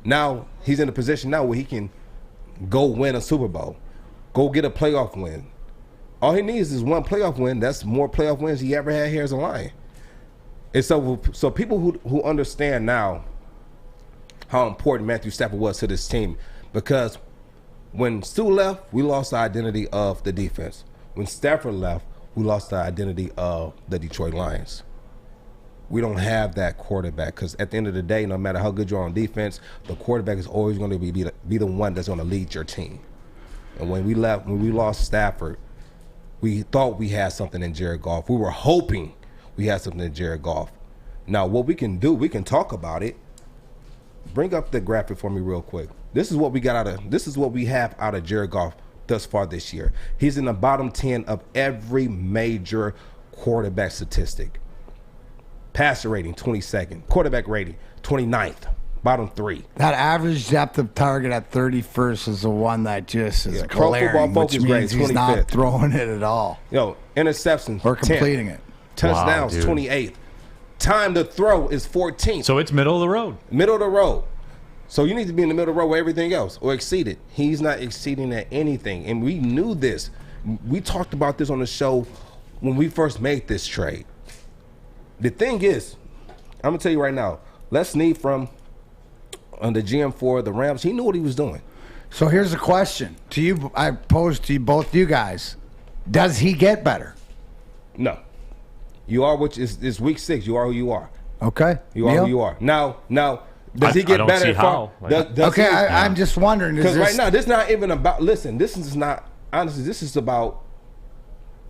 Now he's in a position now where he can go win a Super Bowl, go get a playoff win. All he needs is one playoff win. That's more playoff wins he ever had here as a Lion. And so people who understand now how important Matthew Stafford was to this team, because when Stu left, we lost the identity of the defense. When Stafford left, we lost the identity of the Detroit Lions. We don't have that quarterback, because at the end of the day, no matter how good you are on defense, the quarterback is always going to be the one that's going to lead your team. And when we lost Stafford, we thought we had something in Jared Goff. We were hoping we had something in Jared Goff. Now, what we can do, we can talk about it. Bring up the graphic for me real quick. This is what we have out of Jared Goff thus far this year. He's in the bottom 10 of every major quarterback statistic. Passer rating, 22nd. Quarterback rating, 29th. bottom 3.
That average depth of target at 31st is the one that just is
Pro
glaring,
Football Focus
which
grade
means he's not
25th.
throwing it at all.
Interceptions
or completing
10th.
it.
Touchdowns
Wow, dude.
28th. Time to throw is 14th.
So it's middle of the road.
Middle of the road. So you need to be in the middle of the road with everything else or exceed it. He's not exceeding at anything. And we knew this. We talked about this on the show when we first made this trade. The thing is, I'm going to tell you right now, Les Snead from the GM for the Rams, he knew what he was doing.
So here's a question to you. I pose to you, both you guys. Does he get better?
No. You are which is week 6. You are who you are.
Okay.
You are
Neal?
who you are. Now, does he get
I don't
better?
see how.
Okay, I'm just wondering.
Because right now, this is not even about. Listen, this is not. Honestly, this is about.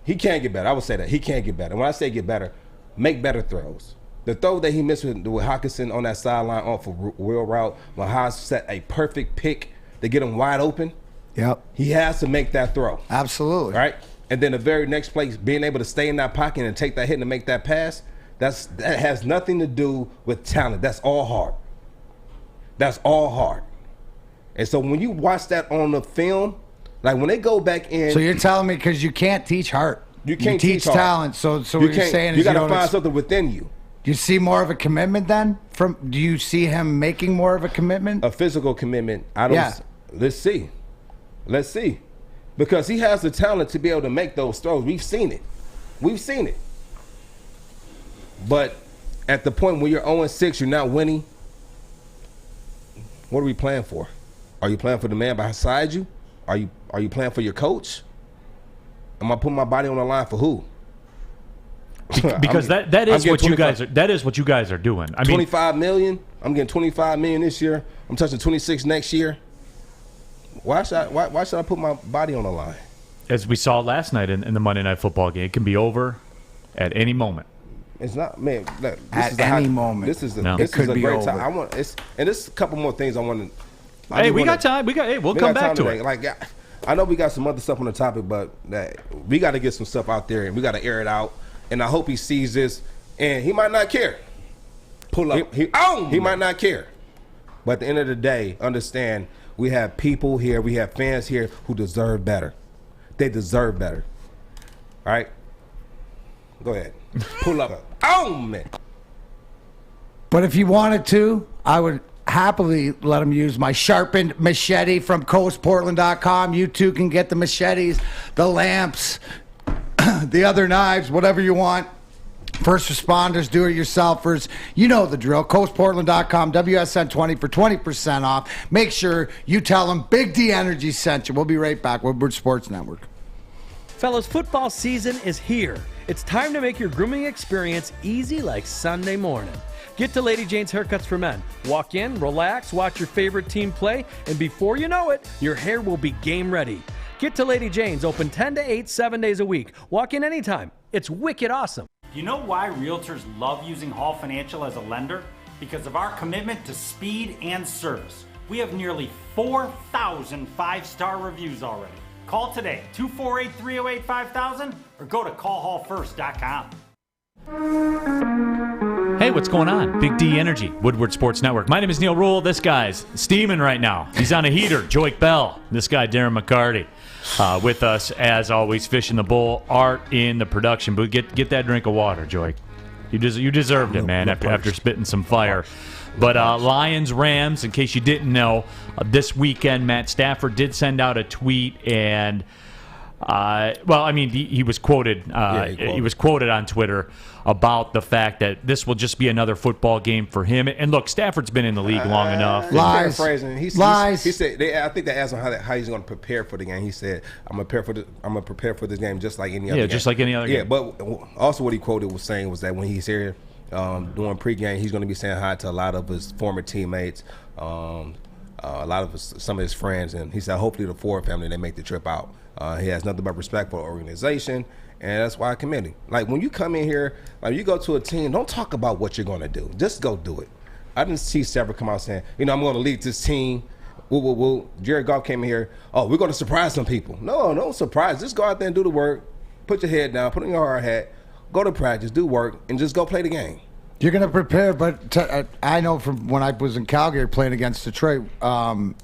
He can't get better. I would say that he can't get better. When I say get better, make better throws. The throw that he missed with Hawkinson on that sideline off a wheel route, when Haas set a perfect pick to get him wide open.
Yep.
He has to make that throw.
Absolutely.
Right. And then the very next play, being able to stay in that pocket and take that hit and make that pass. That has nothing to do with talent. That's all hard. That's all hard. And so when you watch that on the film, like when they go back in.
So you're telling me because you can't teach heart.
You can't
teach
heart.
talent. So what you're saying is
you got to
don't
find something within you.
Do you see more of a commitment then? Do you see him making more of a commitment?
A physical commitment. I don't.
Yeah.
Let's see. Because he has the talent to be able to make those throws. We've seen it. But at the point when you're 0-6, you're not winning. What are we playing for? Are you playing for the man beside you? Are you playing for your coach? Am I putting my body on the line for who?
Because that is what you guys are. That is what you guys are doing. I mean,
$25 million. I'm getting $25 million this year. I'm touching 26 next year. Why should I put my body on the line?
As we saw last night in the Monday Night Football game, it can be over at any moment.
It's not, man. Look,
At any moment.
This is a
It could be
great
over.
time. And there's a couple more things I want to.
Hey, we got time. We'll come back to it.
Like, I know we got some other stuff on the topic, but we got to get some stuff out there and we got to air it out. And I hope he sees this, and he might not care.
Pull up.
He might not care. But at the end of the day, understand we have people here, we have fans here who deserve better. They deserve better. All right? Go ahead. Pull up. Man.
But if you wanted to, I would happily let him use my sharpened machete from coastportland.com. You too can get the machetes, the lamps, the other knives, whatever you want. First responders, do-it-yourselfers, you know the drill. coastportland.com, WSN20 for 20% off. Make sure you tell them Big D Energy sent you. We'll be right back. Woodward Sports Network.
Fellas, football season is here. It's time to make your grooming experience easy like Sunday morning. Get to Lady Jane's Haircuts for Men. Walk in, relax, watch your favorite team play, and before you know it, your hair will be game ready. Get to Lady Jane's, open 10 to 8, 7 days a week. Walk in anytime. It's wicked awesome.
You know why realtors love using Hall Financial as a lender? Because of our commitment to speed and service. We have nearly 4,000 five-star reviews already. Call today, 248-308-5000, or go to callhallfirst.com.
Hey, what's going on? Big D Energy, Woodward Sports Network. My name is Neal Ruhl. This guy's steaming right now. He's on a heater. Joique Bell. This guy, Darren McCarty, with us as always. Fishing the bull. Art in the production booth. Get that drink of water, Joique. You deserved it, man. After spitting some fire. But Lions, Rams. In case you didn't know, this weekend Matt Stafford did send out a tweet and. He was quoted. He was quoted on Twitter about the fact that this will just be another football game for him. And look, Stafford's been in the league long enough.
Lies. Lies.
He said. I think they asked him how he's going to prepare for the game. He said, "I'm going to prepare for this game just like any other game."
Yeah, just like any other game.
Yeah, but also what he quoted was saying was that when he's here doing pregame, he's going to be saying hi to a lot of his former teammates, some of his friends, and he said hopefully the Ford family they make the trip out. He has nothing but respect for the organization, and that's why I commend him. Like, when you come in here, like, you go to a team, don't talk about what you're going to do. Just go do it. I didn't see Stafford come out saying, I'm going to lead this team. Jared Goff came in here, we're going to surprise some people. No surprise. Just go out there and do the work. Put your head down. Put on your hard hat. Go to practice. Do work. And just go play the game.
You're going to prepare, but I know from when I was in Calgary playing against Detroit and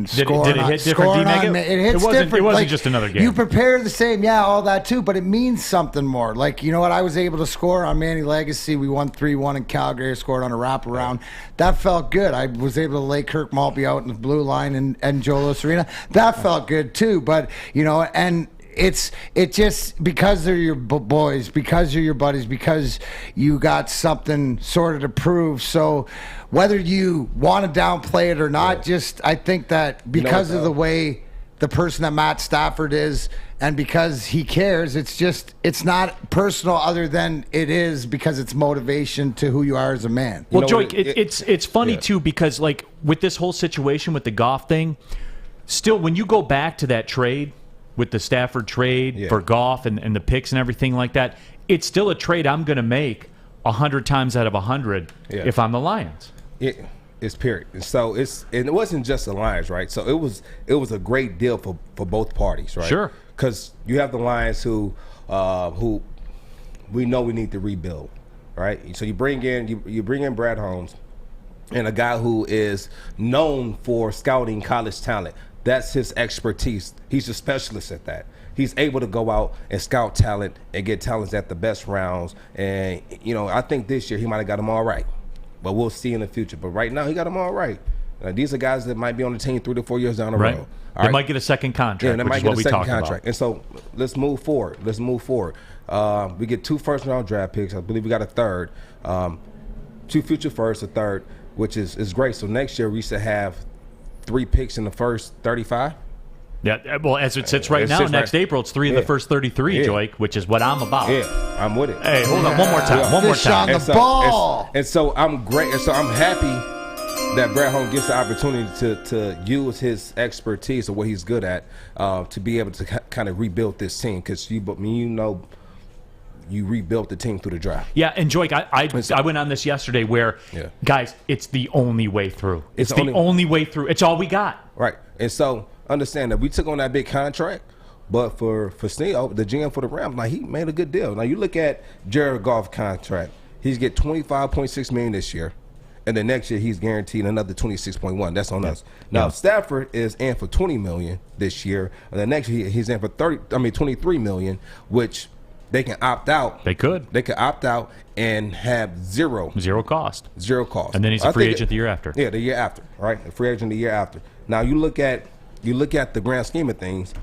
scoring.
Did it hit different, D-Meg?
It hits different.
It wasn't just another game.
You prepare the same, all that too, but it means something more. Like, you know what? I was able to score on Manny Legacy. We won 3-1 in Calgary. I scored on a wraparound. That felt good. I was able to lay Kirk Maltby out in the blue line and Joe Arena. That felt good too. But, and it just because they're your boys, because you're your buddies, because you got something sort of to prove. So whether you want to downplay it or not, I think that because of the way the person that Matt Stafford is, and because he cares, it's not personal other than it is because it's motivation to who you are as a man.
Well, Joique, it's funny too because like with this whole situation with the Goff thing, still when you go back to that trade, with the Stafford trade for Goff and the picks and everything like that, it's still a trade I'm going to make 100 times out of 100 if I'm the Lions.
It's period. So it wasn't just the Lions, right? So it was a great deal for both parties, right?
Sure.
Because you have the Lions who we know we need to rebuild, right? So you bring in Brad Holmes and a guy who is known for scouting college talent. That's his expertise. He's a specialist at that. He's able to go out and scout talent and get talents at the best rounds. And, I think this year he might have got them all right. But we'll see in the future. But right now he got them all right. These are guys that might be on the team 3 to 4 years down the road.
They might get a second contract,
they
which
might
is
get
what
a
we
second
talked
contract.
about.
And so let's move forward. We get 2 first-round draft picks. I believe we got a third. 2 future firsts, a third, which is great. So next year we should have 3 picks in the first 35.
Yeah, well, as it sits right now, next April, it's 3 of the first 33, Joique, which is what I'm about.
Yeah, I'm with it.
Hey, hold on, one more time. One more time.
On the ball.
And so I'm great. And so I'm happy that Brad Holmes gets the opportunity to use his expertise or what he's good at to be able to kind of rebuild this team. Because you rebuilt the team through the draft.
Yeah, and Joique, I went on this yesterday where, guys, it's the only way through. It's the only way through. It's all we got.
Right. And so understand that we took on that big contract, but for Sneal, the GM for the Rams, he made a good deal. Now you look at Jared Goff contract. He's get $25.6 million this year. And then next year he's guaranteed another 26.1. That's on us. Now Stafford is in for $20 million this year. And then next year he's in for $23 million, which they can opt out.
They could.
They could opt out and have zero
cost.
Zero cost.
And then he's a free agent the year after.
Yeah, the year after, right? A free agent the year after. Now you look at the grand scheme of things.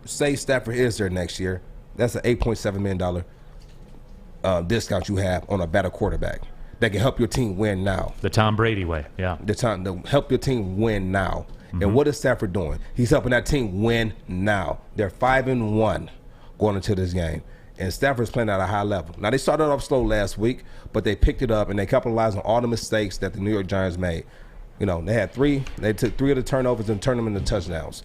Say Stafford is there next year. That's an $8.7 million discount you have on a better quarterback that can help your team win now.
The Tom Brady way, yeah.
To help your team win now. Mm-hmm. And what is Stafford doing? He's helping that team win now. They're 5-1 going into this game. And Stafford's playing at a high level. Now, they started off slow last week, but they picked it up, and they capitalized on all the mistakes that the New York Giants made. They took 3 of the turnovers and turned them into touchdowns.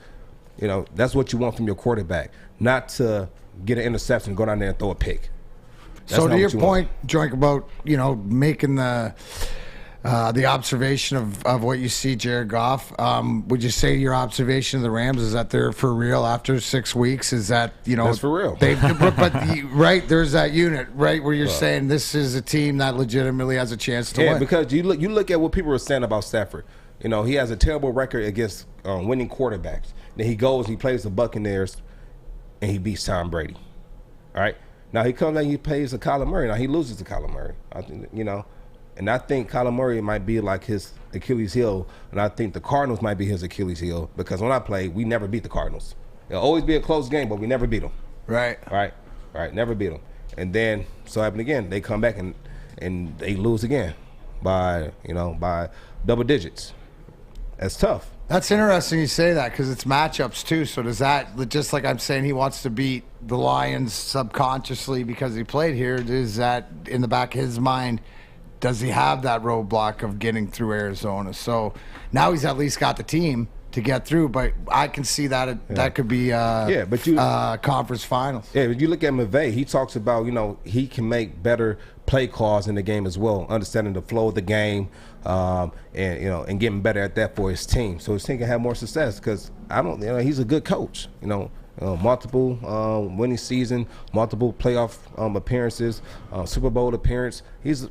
That's what you want from your quarterback, not to get an interception and go down there and throw a pick.
So to your point, Joique, about, making the observation of what you see Jared Goff, would you say your observation of the Rams is that they're for real after 6 weeks? Is that,
that's for real.
Right, there's that unit, right, where you're saying this is a team that legitimately has a chance to win.
Yeah, because you look at what people are saying about Stafford. He has a terrible record against winning quarterbacks. Then he goes, he plays the Buccaneers, and he beats Tom Brady. All right? Now he comes and he plays to Kyler Murray. Now he loses to Kyler Murray. I think, and I think Kyler Murray might be like his Achilles heel, and I think the Cardinals might be his Achilles heel because when I played, we never beat the Cardinals. It'll always be a close game, but we never beat them.
Right.
Never beat them. And then, so happened again, they come back and they lose again by double digits. That's tough.
That's interesting you say that because it's matchups too. So does that, just like I'm saying he wants to beat the Lions subconsciously because he played here, is that in the back of his mind, does he have that roadblock of getting through Arizona? So now he's at least got the team to get through, but I can see that that could be conference finals.
Yeah, but you look at McVay, he talks about, he can make better play calls in the game as well, understanding the flow of the game, and getting better at that for his team. So his team can have more success because he's a good coach. multiple winning season, multiple playoff appearances, Super Bowl appearance. He's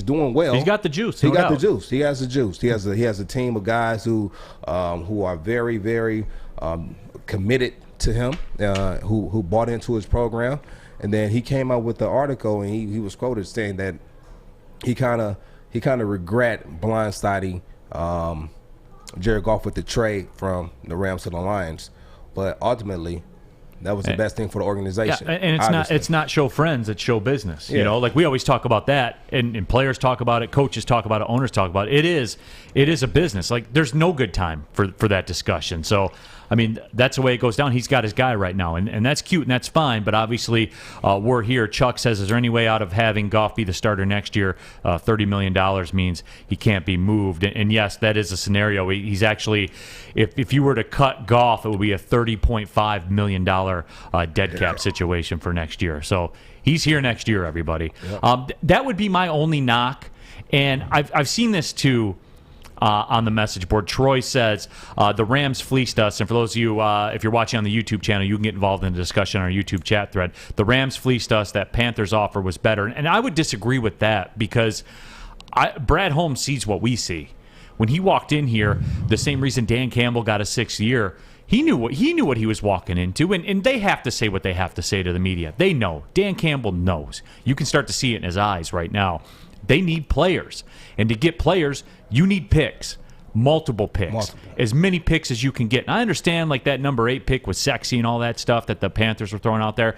doing well.
He's got the juice.
He got the juice. He has the juice. He has a team of guys who are very, very committed to him, who bought into his program. And then he came out with the article, and he was quoted saying that he kind of regret blindsiding Jared Goff with the trade from the Rams to the Lions, but ultimately that was the best thing for the organization.
Yeah, and it's not show friends, it's show business.
Yeah.
You know, like we always talk about that, and players talk about it, coaches talk about it, owners talk about it. It is a business. Like there's no good time for that discussion. So I mean, that's the way it goes down. He's got his guy right now, and that's cute and that's fine. But obviously, we're here. Chuck says, is there any way out of having Goff be the starter next year? $30 million means he can't be moved. And yes, that is a scenario. He's actually, if you were to cut Goff, it would be a $30.5 million dead cap situation for next year. So he's here next year, everybody. Yep. That would be my only knock. And I've seen this too. On the message board, Troy says the Rams fleeced us. And for those of you, if you're watching on the YouTube channel, you can get involved in the discussion on our YouTube chat thread. The Rams fleeced us. That Panthers offer was better. And I would disagree with that because Brad Holmes sees what we see. When he walked in here, the same reason Dan Campbell got a 6th year, he knew what he was walking into. And they have to say what they have to say to the media. They know. Dan Campbell knows. You can start to see it in his eyes right now. They need players. And to get players, you need picks. Multiple picks. As many picks as you can get. And I understand like that number 8 pick was sexy and all that stuff that the Panthers were throwing out there.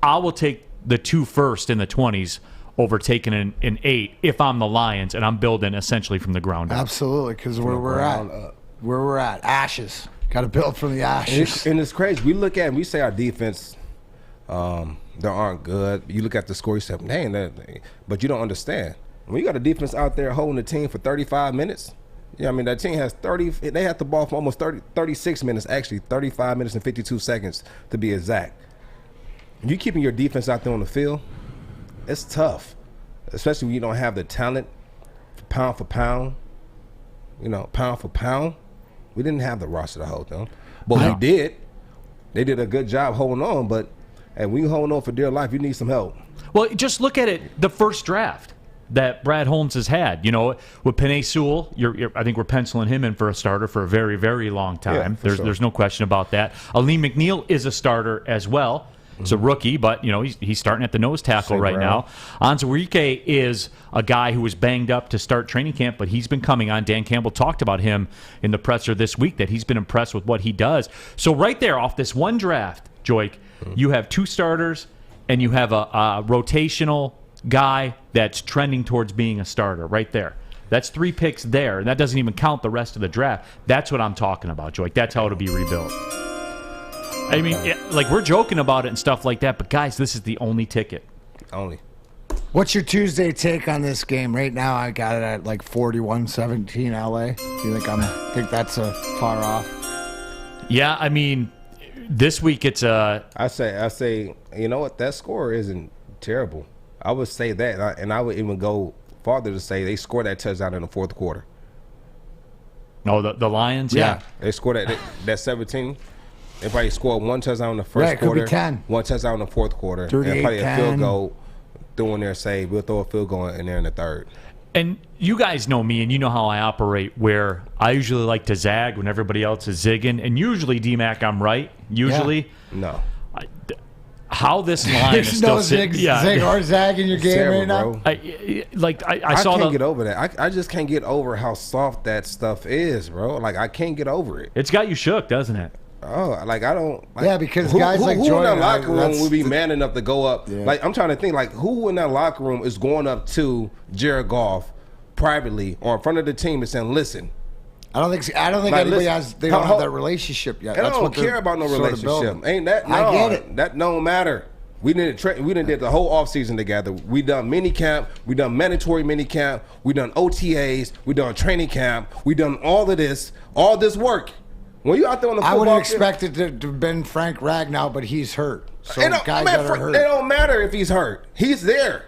I will take the 2 first in the 20s over taking an 8 if I'm the Lions and I'm building essentially from the ground up.
Absolutely, because where we're at, ashes. Got to build from the ashes.
And it's crazy. We look at it and we say our defense they aren't good. You look at the score, you say, dang, but you don't understand. When you got a defense out there holding the team for 35 minutes, that team has 30, they had the ball for almost 36 minutes, actually 35 minutes and 52 seconds to be exact. You keeping your defense out there on the field, it's tough, especially when you don't have the talent pound for pound, pound for pound. We didn't have the roster to hold them, but we did. They did a good job holding on, but and when you hold on for dear life, you need some help.
Well, just look at it, the first draft that Brad Holmes has had. With Penei Sewell, I think we're penciling him in for a starter for a very, very long time.
Yeah,
There's no question about that. Aleem McNeil is a starter as well. It's a rookie, but he's starting at the nose tackle right now. Joique is a guy who was banged up to start training camp, but he's been coming on. Dan Campbell talked about him in the presser this week, that he's been impressed with what he does. So right there, off this one draft, Joique, you have 2 starters, and you have a rotational guy that's trending towards being a starter right there. That's 3 picks there, and that doesn't even count the rest of the draft. That's what I'm talking about, Joique. That's how it'll be rebuilt. I mean, we're joking about it and stuff like that, but guys, this is the only ticket.
Only.
What's your Tuesday take on this game? Right now, I got it at 41-17 LA. Do you think that's far off?
Yeah, I mean, this week it's
I say, you know what? That score isn't terrible. I would say that, and I would even go farther to say they scored that touchdown in the 4th quarter.
Oh, the Lions? Yeah.
They scored that 17. They probably scored 1 touchdown in the first quarter.
Could be 10.
1 touchdown in the 4th quarter. And probably a field goal through in there, say, we'll throw a field goal in there in the 3rd.
And you guys know me, and you know how I operate, where I usually like to zag when everybody else is zigging. And usually, D-Mac, I'm right. Usually.
Yeah. No.
How this line is still sitting.
Zig or zag in your game
terrible,
right now?
Bro.
I saw
can't get over that. I just can't get over how soft that stuff is, bro. I can't get over it.
It's got you shook, doesn't it?
Oh, I don't.
Because guys like
who
Jordan,
in that locker room would be man enough to go up?
Yeah.
I'm trying to think, who in that locker room is going up to Jared Goff privately or in front of the team and saying, listen.
I don't think anybody has. They don't have that relationship yet.
And I don't care about no relationship. Ain't that? No,
I get it.
That don't matter. We didn't did the whole offseason together. We done mini camp. We done mandatory mini camp. We done OTAs. We done training camp. We done all this work. When you out there on the football
I would have expected to have been Frank Ragnow, but he's hurt. So guys that are hurt.
It don't matter if he's hurt. He's there.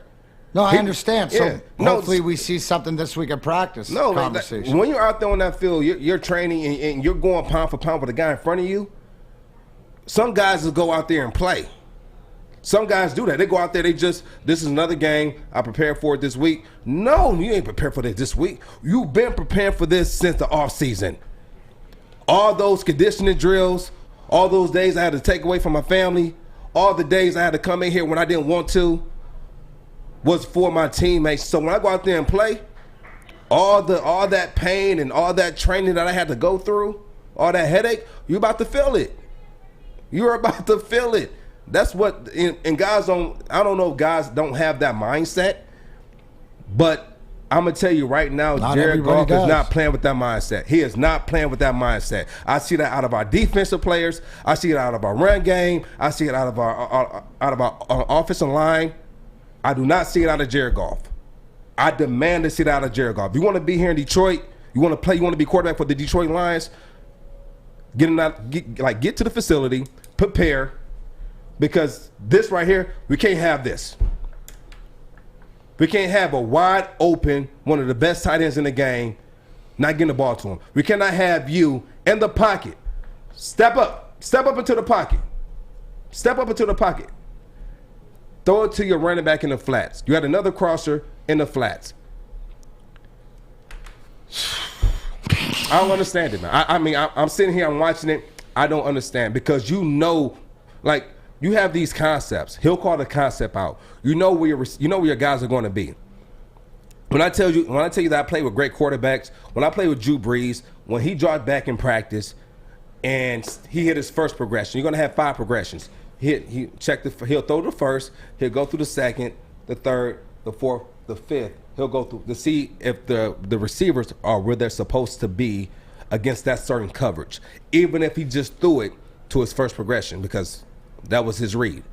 No, I understand. So hopefully we see something this week at practice.
No,
conversation.
When you're out there on that field, you're training and you're going pound for pound with the guy in front of you. Some guys will go out there and play. Some guys do that. They go out there, this is another game. I prepared for it this week. No, you ain't prepared for this week. You've been preparing for this since the offseason. All those conditioning drills, all those days I had to take away from my family, all the days I had to come in here when I didn't want to, was for my teammates. So when I go out there and play, all that pain and all that training that I had to go through, all that headache, you're about to feel it. You're about to feel it. That's what, and guys I don't know if guys don't have that mindset, but I'm going to tell you right now, Jared Goff is not playing with that mindset. He is not playing with that mindset. I see that out of our defensive players. I see it out of our run game. I see it out of our offensive line. I do not see it out of Jared Goff. I demand to see it out of Jared Goff. If you want to be here in Detroit, you want to play, you want to be quarterback for the Detroit Lions, get to the facility, prepare, because this right here, we can't have this. We can't have a wide open, one of the best tight ends in the game, not getting the ball to him. We cannot have you in the pocket. Step up into the pocket. Step up into the pocket. Throw it to your running back in the flats. You had another crosser in the flats. I don't understand it, man. I mean, I'm sitting here, I'm watching it. I don't understand, because like, you have these concepts. He'll call the concept out. You know where your guys are going to be. When I tell you that I play with great quarterbacks, when I play with Drew Brees, when he dropped back in practice and he hit his first progression, you're going to have 5 progressions. He'll throw the first, he'll go through the second, the third, the fourth, the fifth. He'll go through to see if the receivers are where they're supposed to be against that certain coverage, even if he just threw it to his first progression, because that was his read.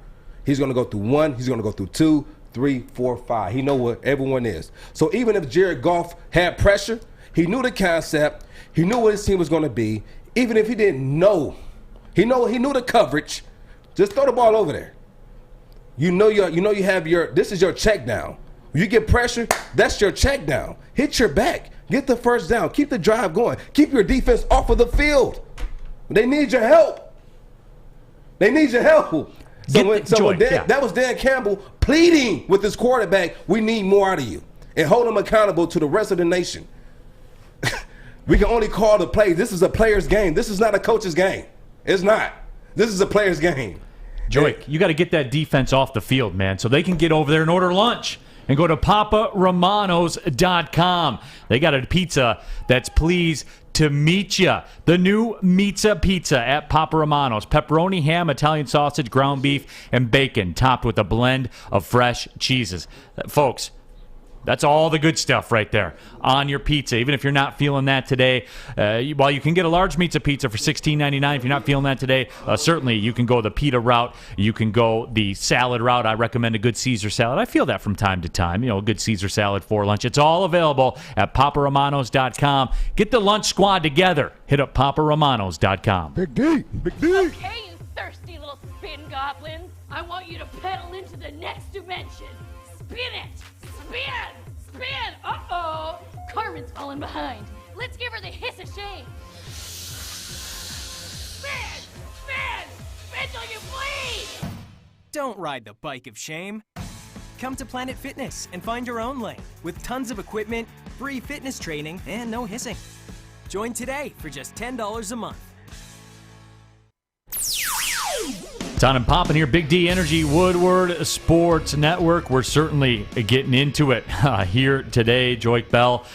He's going to go through 1, he's going to go through 2, 3, 4, 5. He know what everyone is. So even if Jared Goff had pressure, he knew the concept, he knew what his team was going to be. Even if he didn't know, he knew the coverage. Just throw the ball over there. You have this is your check down. When you get pressure, that's your check down. Hit your back. Get the first down. Keep the drive going. Keep your defense off of the field. They need your help. They need your help. That was Dan Campbell pleading with his quarterback, we need more out of you, and hold him accountable to the rest of the nation. We can only call the play. This is a player's game. This is not a coach's game. It's not. This is a player's game.
Joique, you got to get that defense off the field, man, so they can get over there and order lunch. And go to paparomanos.com. They got a pizza that's pleased to meet you. The new Meatza Pizza at Papa Romano's. Pepperoni, ham, Italian sausage, ground beef, and bacon, topped with a blend of fresh cheeses. Folks, that's all the good stuff right there on your pizza. Even if you're not feeling that today, while you can get a large Meatza Pizza for $16.99, if you're not feeling that today, certainly you can go the pita route. You can go the salad route. I recommend a good Caesar salad. I feel that from time to time. You know, a good Caesar salad for lunch. It's all available at paparomanos.com. Get the lunch squad together. Hit up paparomanos.com.
Big D. Big D.
Okay, you thirsty little spin goblins. I want you to pedal into the next dimension. Spin it! Spin! Spin! Uh-oh! Carmen's falling behind. Let's give her the hiss of shame. Spin! Spin! Spin till you bleed!
Don't ride the bike of shame. Come to Planet Fitness and find your own lane with tons of equipment, free fitness training, and no hissing. Join today for just $10 a month.
It's on and popping here. Big D Energy, Woodward Sports Network. We're certainly getting into it here today. Joique Bell.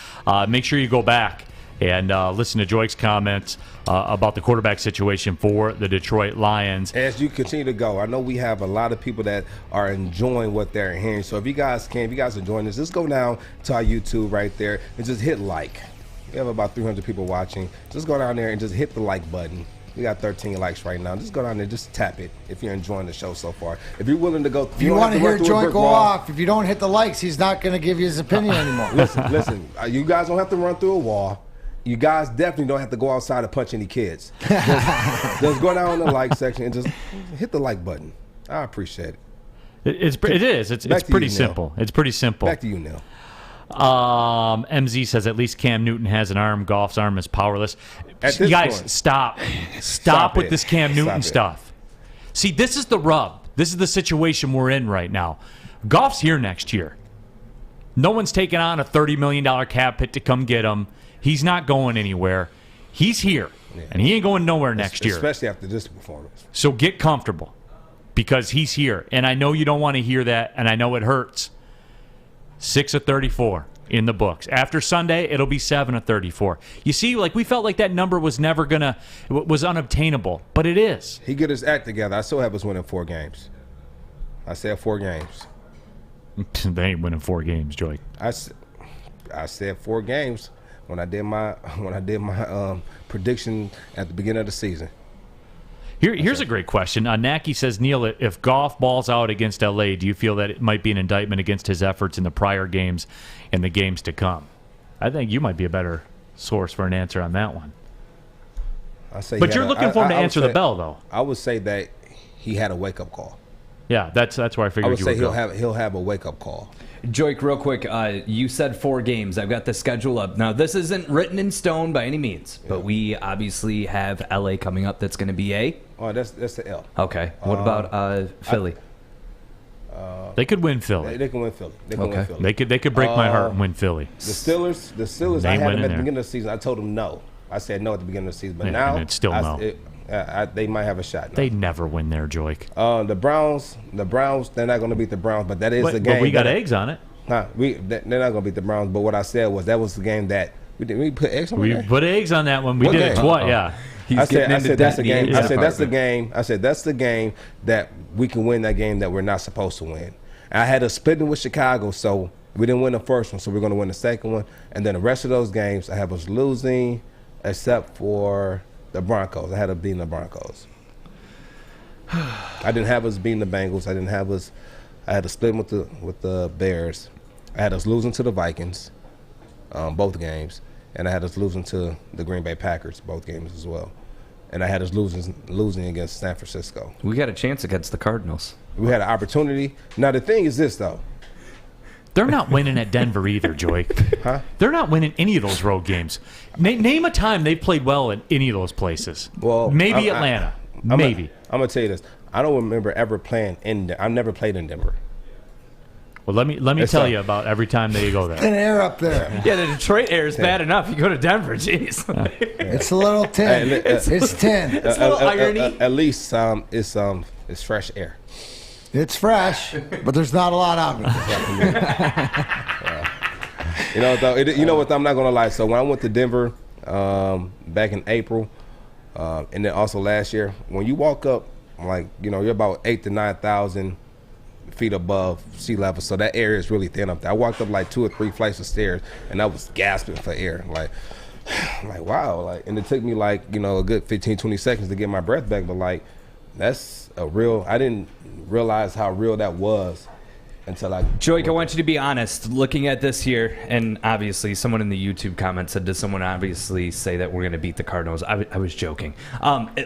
Make sure you go back and listen to Joique's comments about the quarterback situation for the Detroit Lions.
As you continue to go, I know we have a lot of people that are enjoying what they're hearing. So if you guys are enjoying this, just go down to our YouTube right there and just hit like. We have about 300 people watching. Just go down there and just hit the like button. We got 13 likes right now. Just go down there, just tap it if you're enjoying the show so far. If you're willing to go,
if you want to hear Joique go off, if you don't hit the likes, he's not going to give you his opinion anymore.
Listen, you guys don't have to run through a wall. You guys definitely don't have to go outside and punch any kids. Just go down in the like section and just hit the like button. I appreciate it.
It's pretty simple. It's pretty simple.
Back to you, Neal.
MZ says at least Cam Newton has an arm. Goff's arm is powerless. You guys, stop with this Cam Newton stuff. See, this is the rub. This is the situation we're in right now. Goff's here next year. No one's taking on a $30 million cap hit to come get him. He's not going anywhere. He's here, and he ain't going nowhere next year.
Especially after this performance.
So get comfortable because he's here. And I know you don't want to hear that, and I know it hurts. 6 of 34 in the books. After Sunday, it'll be 7 of 34. You see, like we felt like that number was never was unobtainable, but it is.
He get his act together. I still have us winning 4 games. I said 4 games.
They ain't winning 4 games, Joique.
I said 4 games when I did my prediction at the beginning of the season.
Here's a great question. Naki says, Neal, if Goff balls out against LA, do you feel that it might be an indictment against his efforts in the prior games and the games to come? I think you might be a better source for an answer on that one. But you're looking for him to answer the bell, though.
I would say that he had a wake-up call.
Yeah, that's where I figured
I would
you
say
would
he'll have a wake-up call.
Joique, real quick, you said 4 games. I've got the schedule up. Now, this isn't written in stone by any means, but we obviously have LA coming up. That's going to be A.
Oh, that's the L.
Okay. What about Philly?
They could win Philly.
They can win Philly. Win Philly.
They could break my heart and win Philly.
The Steelers. I had them at the beginning of the season. I told them no. I said no at the beginning of the season, but now
it's still no.
They might have a shot. Now.
They never win there, Joique.
The Browns. They're not going to beat the Browns, but that is the game.
But we got eggs on it.
They're not going to beat the Browns. But what I said was that was the game that we put eggs on.
We put eggs on that one. We did it twice. Yeah.
I said that's the game. I said that's the game. I said that's the game that we can win. That game that we're not supposed to win. I had a splitting with Chicago, so we didn't win the first one, so we're going to win the second one. And then the rest of those games, I have us losing, except for the Broncos. I had us beating the Broncos. I didn't have us beating the Bengals. I had a split with the Bears. I had us losing to the Vikings, both games, and I had us losing to the Green Bay Packers, both games as well. And I had us losing against San Francisco.
We got a chance against the Cardinals.
We had an opportunity. Now the thing is this though.
They're not winning at Denver either, Joique.
Huh?
They're not winning any of those road games. Name a time they've played well in any of those places.
Well,
maybe Atlanta. Maybe.
I'm gonna tell you this. I don't remember ever playing in. I've never played in Denver.
Well, let me tell you about every time they go there.
Thin air up there.
Yeah, the Detroit air is bad enough. You go to Denver, jeez.
It's a little tin. It's tin.
It's a little irony.
At least it's fresh air.
It's fresh, but there's not a lot of it.
You know, though. You know what? I'm not gonna lie. So when I went to Denver back in April, and then also last year, when you walk up, like you're about 8,000 to 9,000 feet above sea level, so that area is really thin up there. I walked up like 2 or 3 flights of stairs, and I was gasping for air. I'm like wow, and it took me a good 15, 20 seconds to get my breath back. But that's a real. I didn't realize how real that was until
Joique, I want you to be honest. Looking at this here, and obviously someone in the YouTube comments said, does someone obviously say that we're going to beat the Cardinals? I was joking.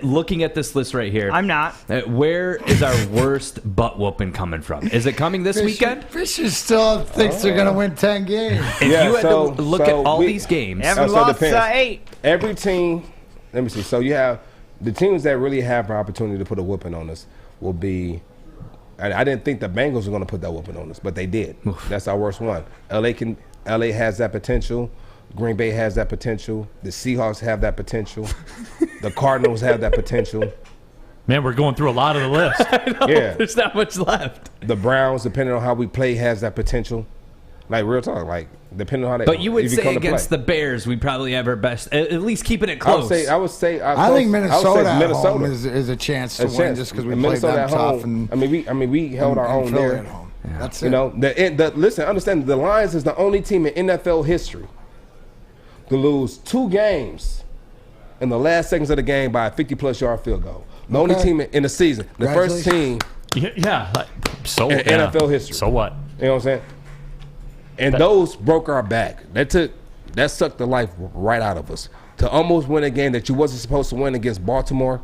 Looking at this list right here.
I'm not.
Where is our worst butt whooping coming from? Is it coming this weekend?
Fisher still thinks they're going to win 10 games.
If you had to look at all these games.
Haven't lost 8.
Every team, let me see. So you have the teams that really have an opportunity to put a whooping on us will be. I didn't think the Bengals were going to put that whooping on us, but they did. That's our worst one. LA has that potential. Green Bay has that potential. The Seahawks have that potential. The Cardinals have that potential.
Man, we're going through a lot of the list.
I know, yeah, there's not much left.
The Browns, depending on how we play, has that potential. Real talk, depending on how they.
But you would say against the Bears, we probably have our best, at least keeping it close.
I would say.
I think Minnesota at home is a chance to win just because we played them tough. And
we held our own there.
Yeah. That's it.
Listen, understand, the Lions is the only team in NFL history to lose 2 games in the last seconds of the game by a 50-plus yard field goal. The only team in the season. The first team.
Yeah. So
in NFL history.
So what?
You know what I'm saying? And those broke our back. That sucked the life right out of us. To almost win a game that you wasn't supposed to win against Baltimore,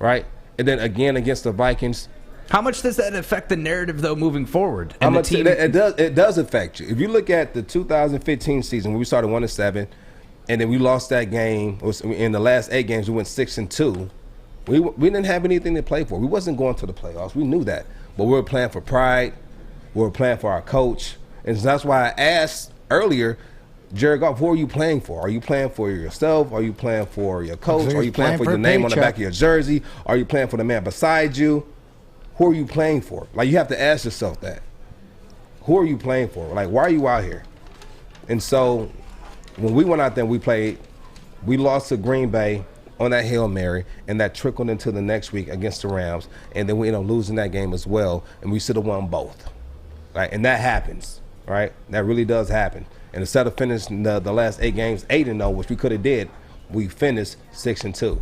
right? And then again against the Vikings.
How much does that affect the narrative, though, moving forward?
And it does affect you. If you look at the 2015 season, when we started 1-7, and then we lost that game. In the last 8 games, we went 6-2. We didn't have anything to play for. We wasn't going to the playoffs. We knew that. But we were playing for pride. We were playing for our coach. And that's why I asked earlier, Jared Goff, who are you playing for? Are you playing for yourself? Are you playing for your coach? Are you playing for your name on the back of your jersey? Are you playing for the man beside you? Who are you playing for? Like, you have to ask yourself that. Who are you playing for? Like, why are you out here? And so when we went out there and we played, we lost to Green Bay on that Hail Mary, and that trickled into the next week against the Rams, and then we ended up losing that game as well, and we should have won both. Right? And that happens, right? That really does happen. And instead of finishing the last 8 games 8-0, which we could have did, we finished 6-2, you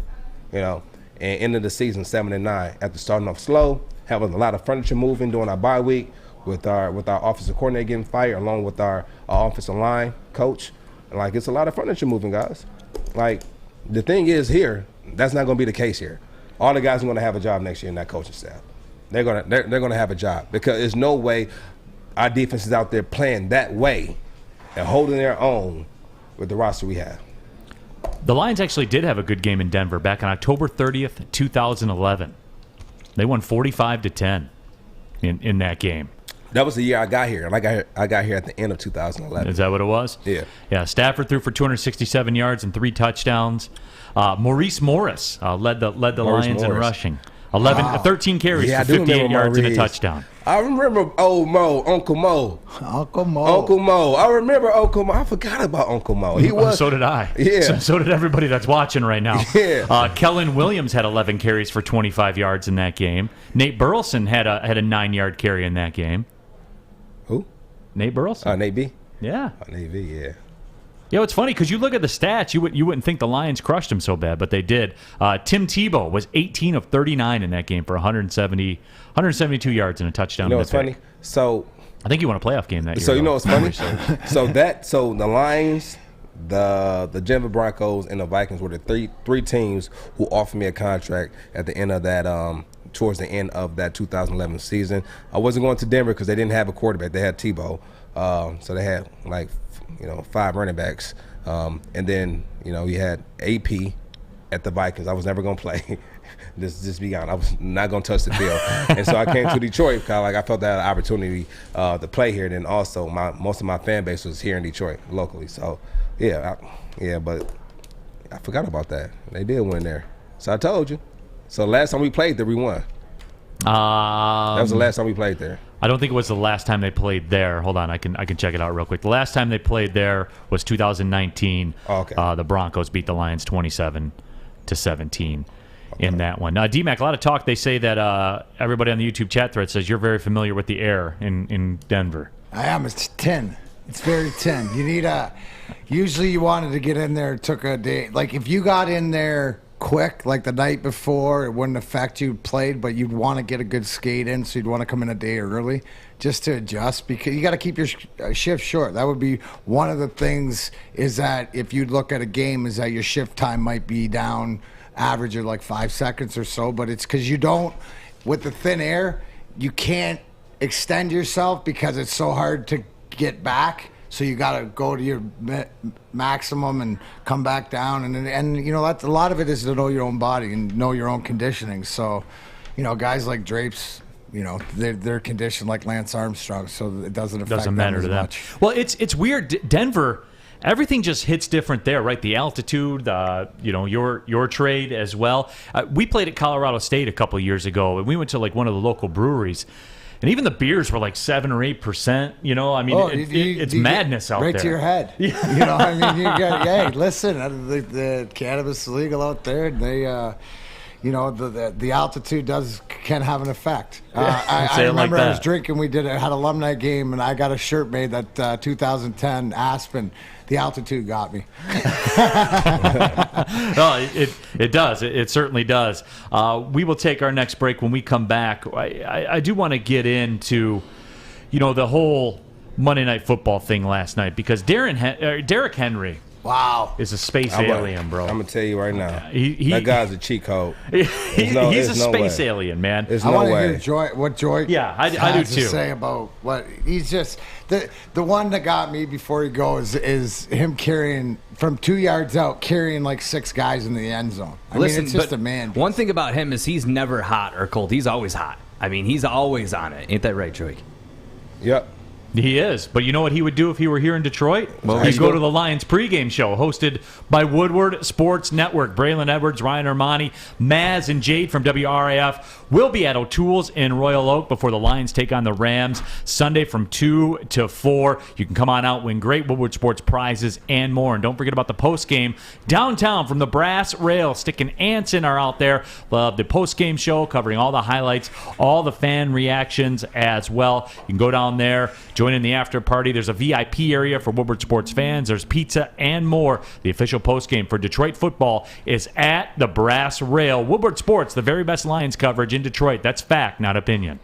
know, and ended the season 7-9 after starting off slow, having a lot of furniture moving during our bye week with our offensive coordinator getting fired, along with our offensive line coach. And like, it's a lot of furniture moving, guys. Like, the thing is here, that's not going to be the case here. All the guys are going to have a job next year in that coaching staff. They're going to have a job, because there's no way our defense is out there playing that way and holding their own with the roster we have.
The Lions actually did have a good game in Denver back on October 30th, 2011. They won 45-10 in that game.
That was the year I got here. I got here at the end of 2011.
Is that what it was?
Yeah.
Yeah, Stafford threw for 267 yards and 3 touchdowns. Maurice Morris led the Lions in rushing. 13 carries for 58 yards and a touchdown.
I remember old Mo, Uncle Mo.
Uncle Mo.
I remember Uncle Mo. I forgot about Uncle Mo. He was.
So did I.
Yeah.
So did everybody that's watching right now.
Yeah.
Kellen Williams had 11 carries for 25 yards in that game. Nate Burleson had a 9-yard carry in that game.
Who?
Nate Burleson.
Nate B?
Yeah.
Nate B, yeah.
Yeah, it's funny because you look at the stats, you wouldn't think the Lions crushed him so bad, but they did. Tim Tebow was 18 of 39 in that game for 172 yards and a touchdown.
You know what's funny? So
I think he won a playoff game that year.
So you know what's funny? so the Lions, the Denver Broncos, and the Vikings were the three teams who offered me a contract at the end of that towards the end of that 2011 season. I wasn't going to Denver because they didn't have a quarterback. They had Tebow, so they had 5 running backs, and then you had AP at the Vikings. I was never gonna play. Just be honest, I was not gonna touch the field, and so I came to Detroit because I felt that opportunity to play here. Then also most of my fan base was here in Detroit locally. So but I forgot about that. They did win there, so I told you. So last time we played there, we won. That was the last time we played there.
I don't think it was the last time they played there. Hold on, I can check it out real quick. The last time they played there was 2019.
Okay.
The Broncos beat the Lions 27-17 in that one. D-Mac, a lot of talk. They say that everybody on the YouTube chat thread says you're very familiar with the air in Denver.
I am. It's 10. It's very 10. You need usually you wanted to get in there. It took a day. Like if you got in there quick, like the night before, it wouldn't affect you played, but you'd want to get a good skate in, so you'd want to come in a day early just to adjust, because you got to keep your shift short. That would be one of the things, is that if you look at a game, is that your shift time might be down average of like 5 seconds or so, but it's because you don't, with the thin air, you can't extend yourself because it's so hard to get back. So you got to go to your maximum and come back down, and that's a lot of it is to know your own body and know your own conditioning. So, guys like Drapes, they're conditioned like Lance Armstrong, so it doesn't matter to them much.
Well, it's weird. Denver, everything just hits different there, right? The altitude, your trade as well. We played at Colorado State a couple of years ago, and we went to like one of the local breweries. And even the beers were like 7 or 8%. It's madness out there.
Right to your head. You hey, listen, the cannabis is legal out there. And they, the altitude can have an effect. I remember I was drinking. We had an alumni game, and I got a shirt made that 2010 Aspen. The altitude got me.
No, it does. It certainly does. We will take our next break. When we come back, I do want to get into, the whole Monday Night Football thing last night, because Derrick Henry.
Wow.
Is a space alien, bro.
I'm going to tell you right now.
That
guy's a cheat code.
He's a space alien, man.
There's
I
no
want
way.
to hear what Joique
I do too.
say about what he's just. The one that got me before he goes is him carrying from 2 yards out, carrying like 6 guys in the end zone. I mean, it's just a man.
One thing about him is he's never hot or cold. He's always hot. I mean, he's always on it. Ain't that right, Joique?
Yep.
He is, but you know what he would do if he were here in Detroit?
Well,
He'd go to the Lions pregame show hosted by Woodward Sports Network. Braylon Edwards, Ryan Armani, Maz, and Jade from WRAF will be at O'Toole's in Royal Oak before the Lions take on the Rams Sunday from 2 to 4. You can come on out, win great Woodward Sports prizes and more. And don't forget about the postgame downtown from the Brass Rail. Stick and Anson are out there. Love the postgame show covering all the highlights, all the fan reactions as well. You can go down there, join in the after party. There's a VIP area for Woodward Sports fans. There's pizza and more. The official postgame for Detroit football is at the Brass Rail. Woodward Sports, the very best Lions coverage in Detroit. That's fact, not opinion.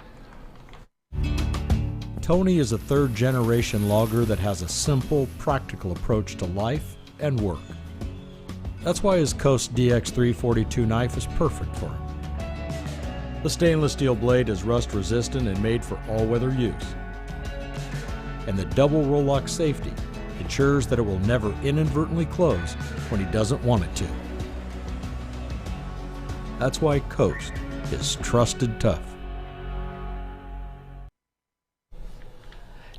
Tony is a third-generation logger that has a simple, practical approach to life and work. That's why his Coast DX342 knife is perfect for him. The stainless steel blade is rust-resistant and made for all-weather use. And the double roll-lock safety ensures that it will never inadvertently close when he doesn't want it to. That's why Coast is trusted tough.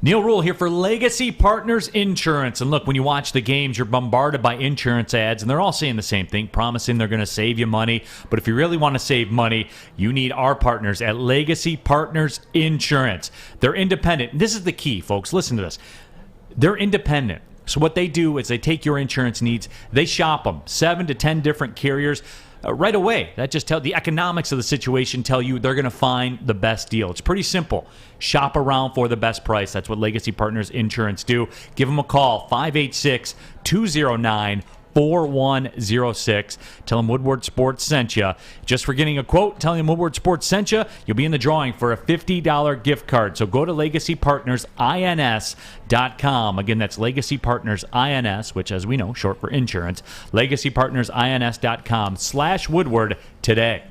Neal Ruhl here for Legacy Partners Insurance. And look, when you watch the games, you're bombarded by insurance ads, and they're all saying the same thing, promising they're going to save you money. But if you really want to save money, you need our partners at Legacy Partners Insurance. They're independent. This is the key, folks. Listen to this. They're independent. So what they do is they take your insurance needs, they shop them, 7 to 10 different carriers. Right away. That just tells the economics of the situation tell you they're going to find the best deal. It's pretty simple. Shop around for the best price. That's what Legacy Partners Insurance do. Give them a call, 586-209-4106. Tell them Woodward Sports sent you. Just for getting a quote, telling them Woodward Sports sent you, you'll be in the drawing for a $50 gift card. So go to LegacyPartnersINS.com. Again, that's LegacyPartnersINS, which, as we know, short for insurance. LegacyPartnersINS.com/Woodward today.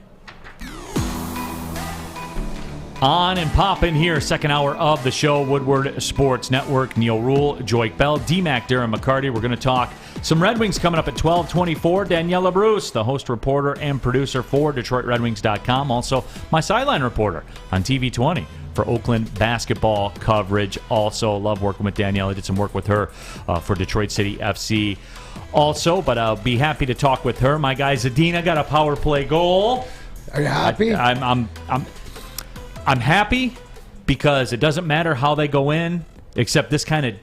On and poppin' here, second hour of the show, Woodward Sports Network. Neal Ruhl, Joique Bell, D-Mac, Darren McCarty. We're going to talk some Red Wings coming up at 12:24. Daniella Bruce, the host, reporter, and producer for DetroitRedWings.com. Also, my sideline reporter on TV20 for Oakland basketball coverage. Also, love working with Daniella. Did some work with her for Detroit City FC also, but I'll be happy to talk with her. My guy Zadina got a power play goal.
Are you happy?
I'm happy because it doesn't matter how they go in, except this kind of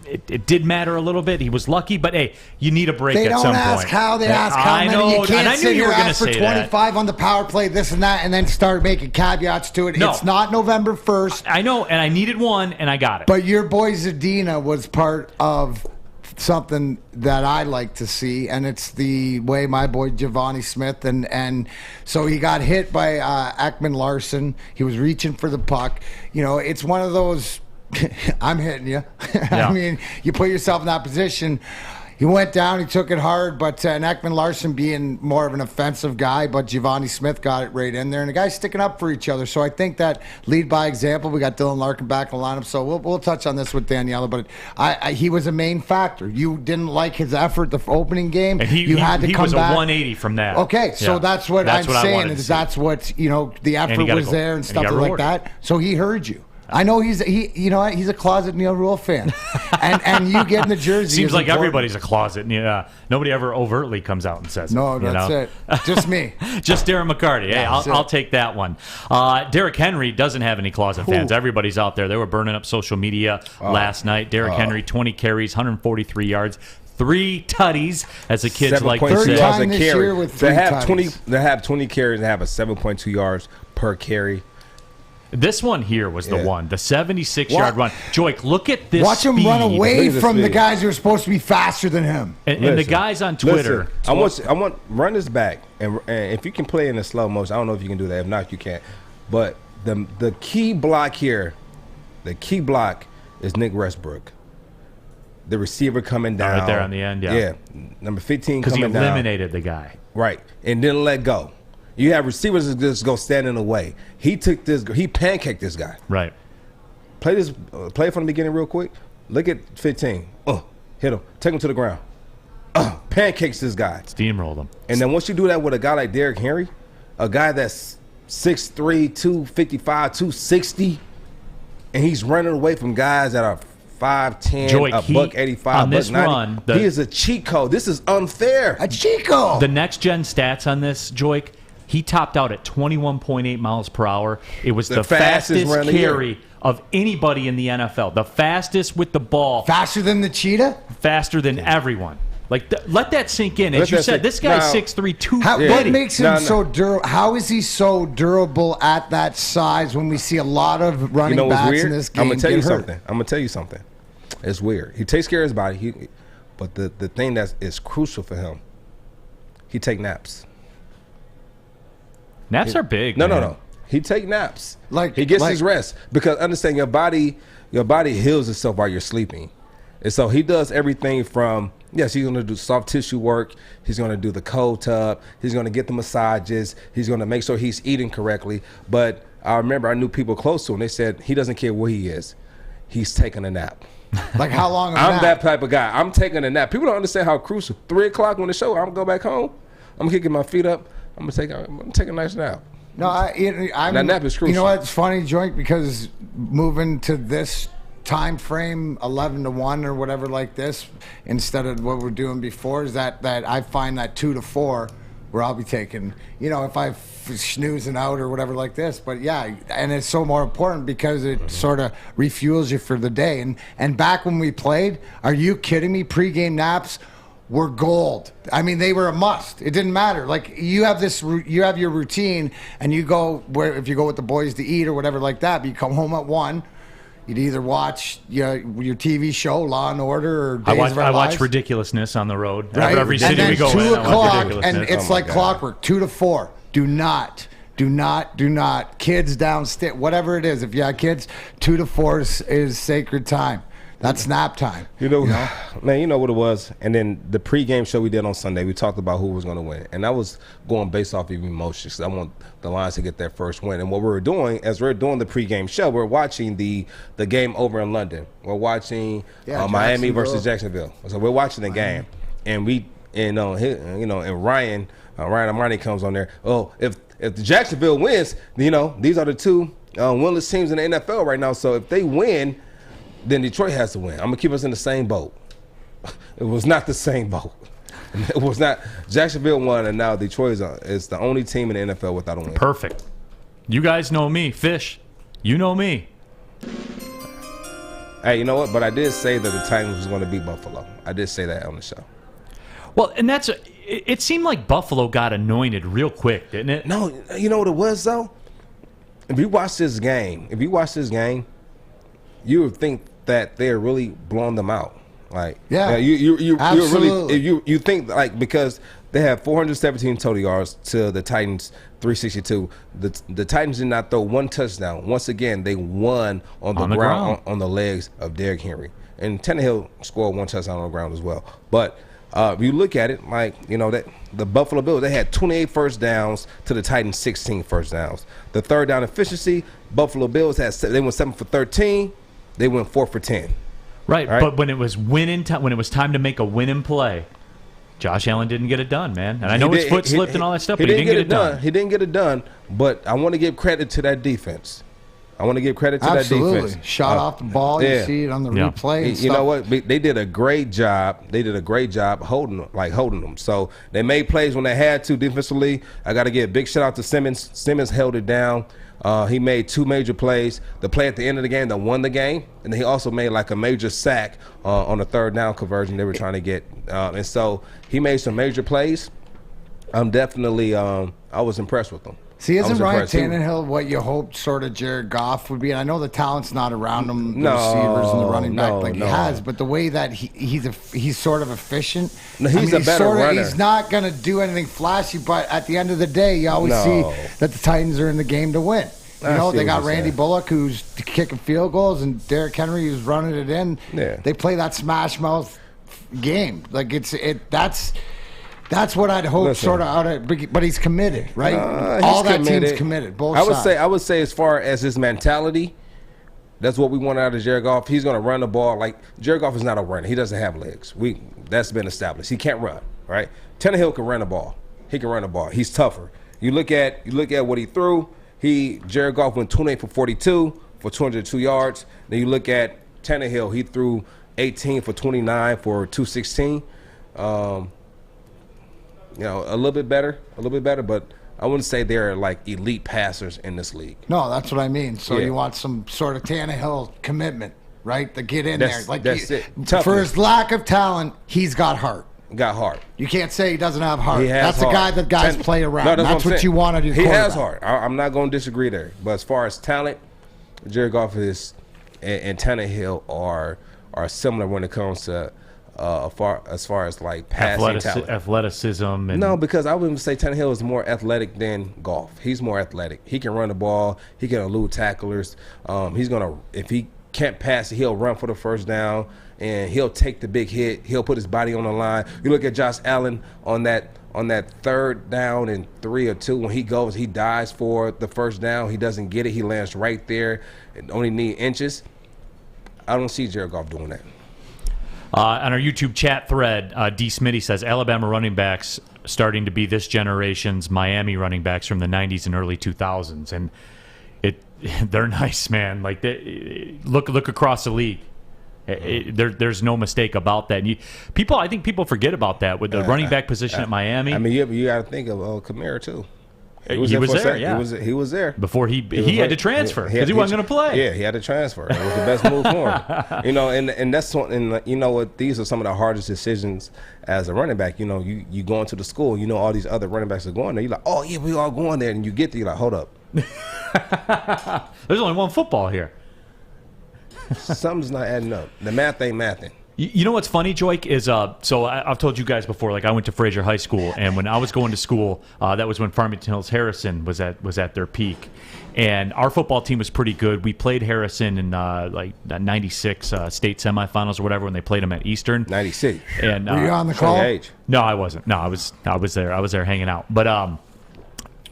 it did matter a little bit. He was lucky, but hey, you need a break at some point.
They don't ask how, they ask how many.
Know,
you can't
and I knew
sit
you
here
were going to
ask for
say
25
that.
on the power play, this and that, and then start making caveats to it.
No.
It's not November 1st.
I know, and I needed one, and I got it.
But your boy Zadina was part of something that I like to see, and it's the way my boy Giovanni Smith, and so he got hit by Ekman Larson. He was reaching for the puck. You know, it's one of those, I'm hitting you.
Yeah.
I mean, you put yourself in that position. He went down, he took it hard, but and Ekman Larson being more of an offensive guy, but Giovanni Smith got it right in there, and the guys sticking up for each other. So I think that lead by example. We got Dylan Larkin back in the lineup, so we'll touch on this with Daniella, but he was a main factor. You didn't like his effort the opening game.
And
you had to come
was
back.
a 180 from that.
Okay, so that's what I'm saying. Is that's what, you know, the effort was there and stuff like that. So he heard you. I know he's a closet Neal Ruhl fan, and you get in the jersey.
Seems like everybody's a closet. Yeah, nobody ever overtly comes out and says
no.
It,
That's it. Just me.
Just Darren McCarty. Hey, I'll take that one. Derrick Henry doesn't have any closet fans. Everybody's out there. They were burning up social media last night. Derrick Henry, 20 carries, 143 yards. 3 tutties, as the kids like to say.
They have 20 carries and have a 7.2 yards per carry.
This one here was the one, the 76-yard run. Joique, look at this.
Watch him run away from the guys who are supposed to be faster than him.
And the guys on Twitter.
I want run this back, and if you can play in the slow motion, I don't know if you can do that. If not, you can't. But the key block here, is Nick Westbrook. The receiver coming down.
Right there on the end,
yeah. Number 15 coming down.
Because he eliminated the guy.
Right, and didn't let go. You have receivers that just go stand in the way. He pancaked this guy.
Right.
Play it from the beginning real quick. Look at 15. Hit him. Take him to the ground. Pancakes this guy.
Steamrolled him.
And then once you do that with a guy like Derrick Henry, a guy that's 6'3", 255, 260, and he's running away from guys that are 5'10",
Joique,
$185,
on this
$190.
run,
He is a cheat code. This is unfair.
A cheat code.
The next gen stats on this, Joique, he topped out at 21.8 miles per hour. It was the fastest
run of the
carry
year.
of anybody in the NFL. The fastest with the ball.
Faster than the cheetah?
Faster than everyone. Like, let that sink in. As
Let
you
that
said,
sink-
this guy's
Now-
6'3", 250.
What makes him so durable? How is he so durable at that size when we see a lot of running
You know what's
backs
weird?
in this game
I'm gonna tell you
get hurt?
something. I'm gonna tell you something. It's weird. He takes care of his body. But the thing that is crucial for him, he take naps.
Naps are big.
No. He take naps.
Like
he gets his rest because understand your body heals itself while you're sleeping, and so he does everything from he's going to do soft tissue work. He's going to do the cold tub. He's going to get the massages. He's going to make sure he's eating correctly. But I remember I knew people close to him. They said he doesn't care where he is. He's taking a nap.
Like how long?
I'm that type of guy. I'm taking a nap. People don't understand how crucial. 3 o'clock when the show, I'm gonna go back home. I'm kicking my feet up. I'm gonna take a nice nap.
No, I'm.
That nap is crucial.
You know what? It's funny, Joique, because moving to this time frame, 11 to 1 or whatever like this, instead of what we're doing before, is that I find that 2 to 4, where I'll be taking, if I'm snoozing out or whatever like this. But yeah, and it's so more important because it sort of refuels you for the day. And back when we played, are you kidding me? Pre-game naps were gold. I mean, they were a must. It didn't matter. Like you have your routine, and you go if you go with the boys to eat or whatever like that. But you come home at 1. You'd either watch your TV show, Law and Order, or Days of Our
I watch
Lives.
Ridiculousness on the road.
Right?
Every
And
city
then
we go
2
in, I watch
o'clock,
Ridiculousness.
and it's like clockwork. 2 to 4. Do not. Kids downstairs, whatever it is. If you have kids, 2 to 4 is sacred time. That's nap time.
Man, you know what it was. And then the pregame show we did on Sunday, we talked about who was going to win, and that was going based off of emotions. I want the Lions to get their first win. And what we were doing, as we're doing the pregame show, we're watching the game over in London. We're watching Miami versus Jacksonville. So we're watching the game, and and Ryan Armani comes on there. Oh, if the Jacksonville wins, these are the 2 winless teams in the NFL right now. So if they win, then Detroit has to win. I'm going to keep us in the same boat. It was not the same boat. It was not. Jacksonville won, and now Detroit is the only team in the NFL without a win.
Perfect. You guys know me. Fish, you know me.
Hey, you know what? But I did say that the Titans was going to beat Buffalo. I did say that on the show.
Well, and it seemed like Buffalo got anointed real quick, didn't it?
No, you know what it was, though? If you watch this game, you would think that they're really blowing them out. Like, you
absolutely.
You think like because they have 417 total yards to the Titans 362. The Titans did not throw 1 touchdown. Once again, they won on the ground. On the legs of Derrick Henry, and Tannehill scored 1 touchdown on the ground as well. But if you look at it, that the Buffalo Bills, they had 28 first downs to the Titans 16 first downs. The third down efficiency, Buffalo Bills they went 7 for 13. They went 4 for 10.
Right, but when it was when it was time to make a winning play, Josh Allen didn't get it done, man. And I know his foot slipped and all that stuff, but he didn't get it done.
He didn't get it done, but I want to give credit to that defense. That defense.
Shot off the ball. You see it on the replay. And
you know what? They did a great job. Holding them. So they made plays when they had to defensively. I got to give a big shout out to Simmons. Simmons held it down. He made 2 major plays. The play at the end of the game that won the game, and he also made like a major sack on the 3rd down conversion they were trying to get. And so he made some major plays. I'm definitely I was impressed with him.
See, isn't Ryan Tannehill what you hoped sort of Jared Goff would be? And I know the talent's not around him, the receivers and the running back he has, but the way that he's sort of efficient.
No, he's a better runner.
He's not going to do anything flashy, but at the end of the day, you always see that the Titans are in the game to win. They got Randy Bullock, who's kicking field goals, and Derrick Henry, who's running it in. Yeah. They play that smash mouth game. Like that's what I'd hope sort of out of, but he's committed, right? All that team's committed. Both sides.
I would say as far as his mentality, That's what we want out of Jared Goff. He's going to run the ball. Like, Jared Goff is not a runner. He doesn't have legs. That's been established. He can't run, right? Tannehill can run the ball. He can run the ball. He's tougher. You look at what he threw. Jared Goff went 28 for 42 for 202 yards. Then you look at Tannehill. He threw 18 for 29 for 216. A little bit better, but I wouldn't say they're like elite passers in this league.
No, that's what I mean. So you want some sort of Tannehill commitment, right? To get in there. Like
that's it.
For his lack of talent, he's got heart.
Got heart.
You can't say he doesn't have heart.
That's
the guy that guys play around.
No,
that's what you want to do.
He has heart. I'm not going to disagree there. But as far as talent, Jared Goff and Tannehill are similar when it comes to as far as like passing talent.
Athleticism. And
no, because I wouldn't say Tannehill is more athletic than Goff. He's more athletic. He can run the ball. He can elude tacklers. If he can't pass it, he'll run for the first down, and he'll take the big hit. He'll put his body on the line. You look at Josh Allen on that third down and 3 or 2, when he goes, he dives for the first down. He doesn't get it. He lands right there and only need inches. I don't see Jared Goff doing that.
On our YouTube chat thread, D. Smitty says Alabama running backs starting to be this generation's Miami running backs from the 90s and early 2000s, and they're nice, man. Like look across the league. There's no mistake about that. And I think people forget about that with the running back position at Miami.
I mean, you got to think of Kamara too.
He was there. Yeah,
he was there
before he had to transfer because he wasn't going to play.
Yeah, he had to transfer. It was the best move for him. And that's and you know what? These are some of the hardest decisions as a running back. You go into the school. All these other running backs are going there. You're like, oh yeah, we all going there, and you get there. You're like, hold up.
There's only one football here.
Something's not adding up. The math ain't mathing.
You know what's funny, Joique, is so I've told you guys before, like I went to Fraser High School, and when I was going to school, that was when Farmington Hills Harrison was at their peak. And our football team was pretty good. We played Harrison in like 96 state semifinals or whatever when they played them at Eastern.
96.
And were you on the call?
No, I wasn't. No, I was there. I was there hanging out. But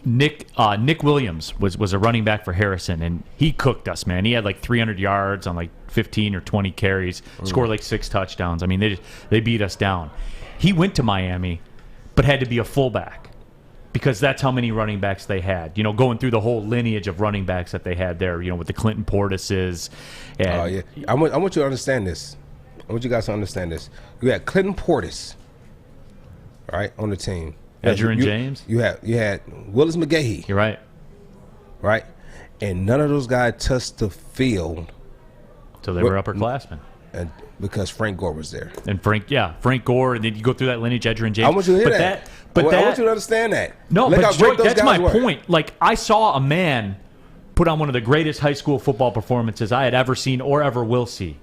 Nick Williams was a running back for Harrison, and he cooked us, man. He had like 300 yards on like 15 or 20 carries, scored like 6 touchdowns. I mean, they beat us down. He went to Miami, but had to be a fullback because that's how many running backs they had. Going through the whole lineage of running backs that they had there. With the Clinton Portises. And,
yeah, I want you to understand this. I want you guys to understand this. You had Clinton Portis, right, on the team.
Edgerrin James.
You had Willis McGahee.
You're right.
Right? And none of those guys touched the field.
So they were upperclassmen.
And because Frank Gore was there.
And Frank Gore, and then you go through that lineage, Edgerrin James.
I want you to hear that. I want you to understand that.
No, but Joique, that's my point. Like, I saw a man put on one of the greatest high school football performances I had ever seen or ever will see.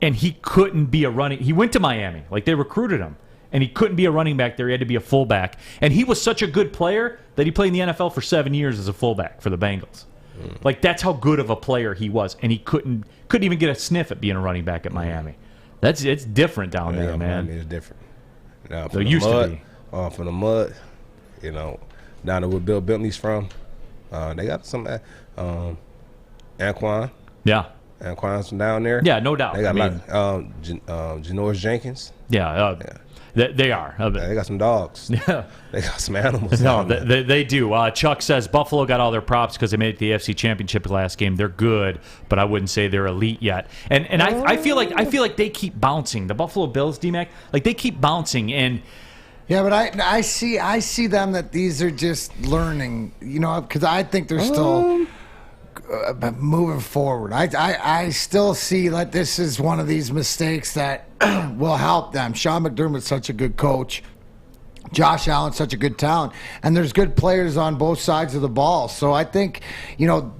And he couldn't be a running. He went to Miami. Like, they recruited him. And he couldn't be a running back there. He had to be a fullback. And he was such a good player that he played in the NFL for 7 years as a fullback for the Bengals. Like, that's how good of a player he was. And he couldn't even get a sniff at being a running back at Miami. It's different down there, man.
It's different. Now,
it used to be.
From the mud, down to where Bill Bentley's from, they got some Anquan.
Yeah.
Anquan's from down there.
Yeah, no doubt.
They got Janoris Jenkins.
Yeah. They are.
They got some dogs.
Yeah.
They got some animals.
No, they do. Chuck says Buffalo got all their props because they made it to the AFC Championship last game. They're good, but I wouldn't say they're elite yet. And I feel like they keep bouncing. The Buffalo Bills, D-Mac, like they keep bouncing. And
yeah, but I see them that these are just learning. Because I think they're still moving forward. I still see like this is one of these mistakes that will help them. Sean McDermott's such a good coach. Josh Allen's such a good talent. And there's good players on both sides of the ball. So I think,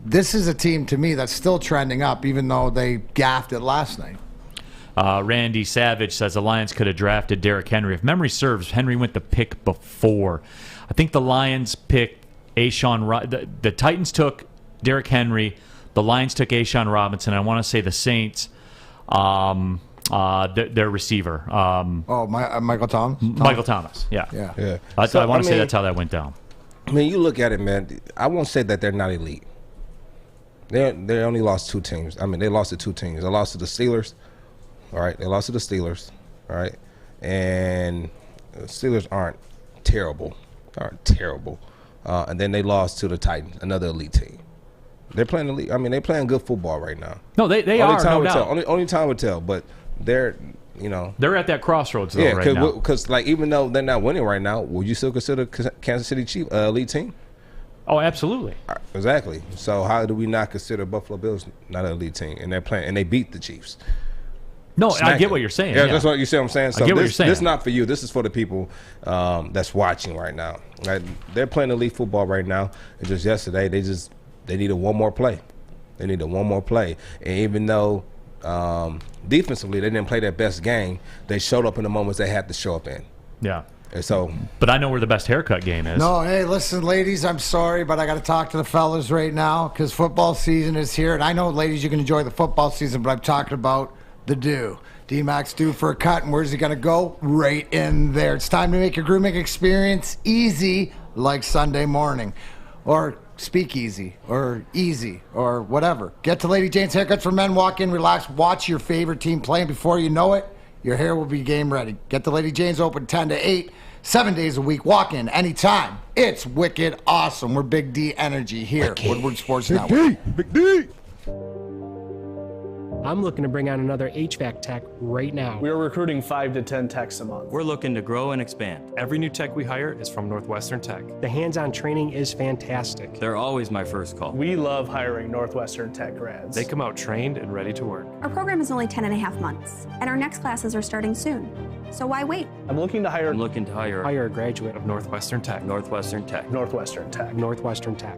this is a team to me that's still trending up, even though they gaffed it last night.
Randy Savage says the Lions could have drafted Derrick Henry. If memory serves, Henry went the pick before. I think the Lions picked the Titans took Derrick Henry. The Lions took Ashawn Robinson. I want to say the Saints, their receiver.
Michael Thomas?
Michael Thomas, yeah. I want to say that's how that went down.
I mean, you look at it, man. I won't say that they're not elite. They only lost 2 teams. I mean, they lost to 2 teams. They lost to the Steelers. All right, they lost to the Steelers. All right, and the Steelers aren't terrible. And then they lost to the Titans, another elite team. They're playing elite. I mean, they're playing good football right now.
No, they are. No doubt.
Only time will tell. But they're,
they're at that crossroads though right now.
Because like even though they're not winning right now, would you still consider Kansas City Chiefs elite team?
Oh, absolutely.
Exactly. So how do we not consider Buffalo Bills not an elite team? And they're playing, and they beat the Chiefs.
No, I get what you're saying.
Yeah, that's what you see. What I'm saying. So
I get what you're saying.
This is not for you. This is for the people that's watching right now. Right? They're playing elite football right now. And just yesterday, they needed one more play. They needed one more play. And even though defensively they didn't play their best game, they showed up in the moments they had to show up in.
Yeah.
And so,
but I know where the best haircut game is.
No, hey, listen, ladies, I'm sorry, but I got to talk to the fellas right now because football season is here. And I know, ladies, you can enjoy the football season, but I'm talking about the due. D-Mac's due for a cut, and where's he going to go? Right in there. It's time to make your grooming experience easy like Sunday morning. Or speakeasy, or easy, or whatever. Get to Lady Jane's Haircuts for Men. Walk in, relax, watch your favorite team play, and before you know it, your hair will be game ready. Get to Lady Jane's open 10 to 8, 7 days a week. Walk in anytime. It's wicked awesome. We're Big D Energy here. Woodward Sports Network.
Big D.
I'm looking to bring on another HVAC tech right now.
We are recruiting 5 to 10 techs a month.
We're looking to grow and expand.
Every new tech we hire is from Northwestern Tech.
The hands-on training is fantastic.
They're always my first call.
We love hiring Northwestern Tech grads.
They come out trained and ready to work.
Our program is only 10.5 months, and our next classes are starting soon. So why wait?
I'm looking to hire
Hire a graduate
of Northwestern Tech.
Northwestern Tech.
Northwestern Tech.
Northwestern Tech.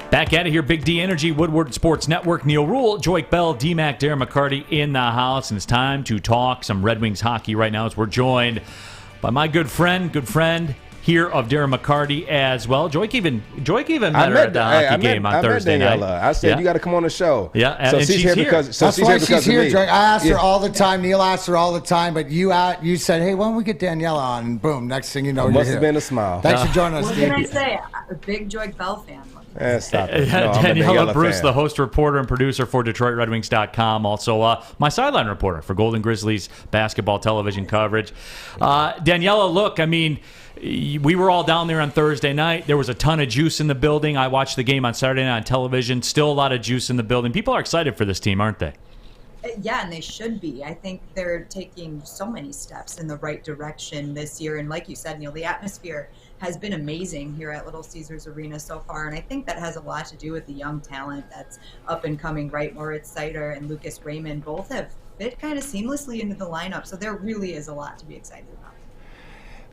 Back at it here, Big D Energy, Woodward Sports Network. Neal Ruhl, Joique Bell, D-Mac, Darren McCarty in the house, and it's time to talk some Red Wings hockey right now as we're joined by my good friend here of Darren McCarty as well. Joique even met her at the hockey game on Thursday night.
I said, you got to come on the show.
Yeah,
so
and
she's here because
That's why she's here, Joique. I asked her
Yeah.
all the time. Neil asked her all the time, but you said, hey, why don't we get Daniella on? And boom, next thing you know, you're
Must
here.
have been a smile.
Thanks for joining us,
What
Steve.
can I say? I'm a big Joique Bell fan.
Stop it. No, I'm a
Daniella Bruce,
fan.
the host, reporter, and producer for DetroitRedWings.com. Also, my sideline reporter for Golden Grizzlies basketball television coverage. Daniella, look, I mean, we were all down there on Thursday night. There was a ton of juice in the building. I watched the game on Saturday night on television. Still a lot of juice in the building. People are excited for this team, aren't they?
Yeah, and they should be. I think they're taking so many steps in the right direction this year. And like you said, Neil, the atmosphere has been amazing here at Little Caesars Arena so far. And I think that has a lot to do with the young talent that's up and coming, right? Moritz Seider and Lucas Raymond both have fit kind of seamlessly into the lineup. So there really is a lot to be excited about.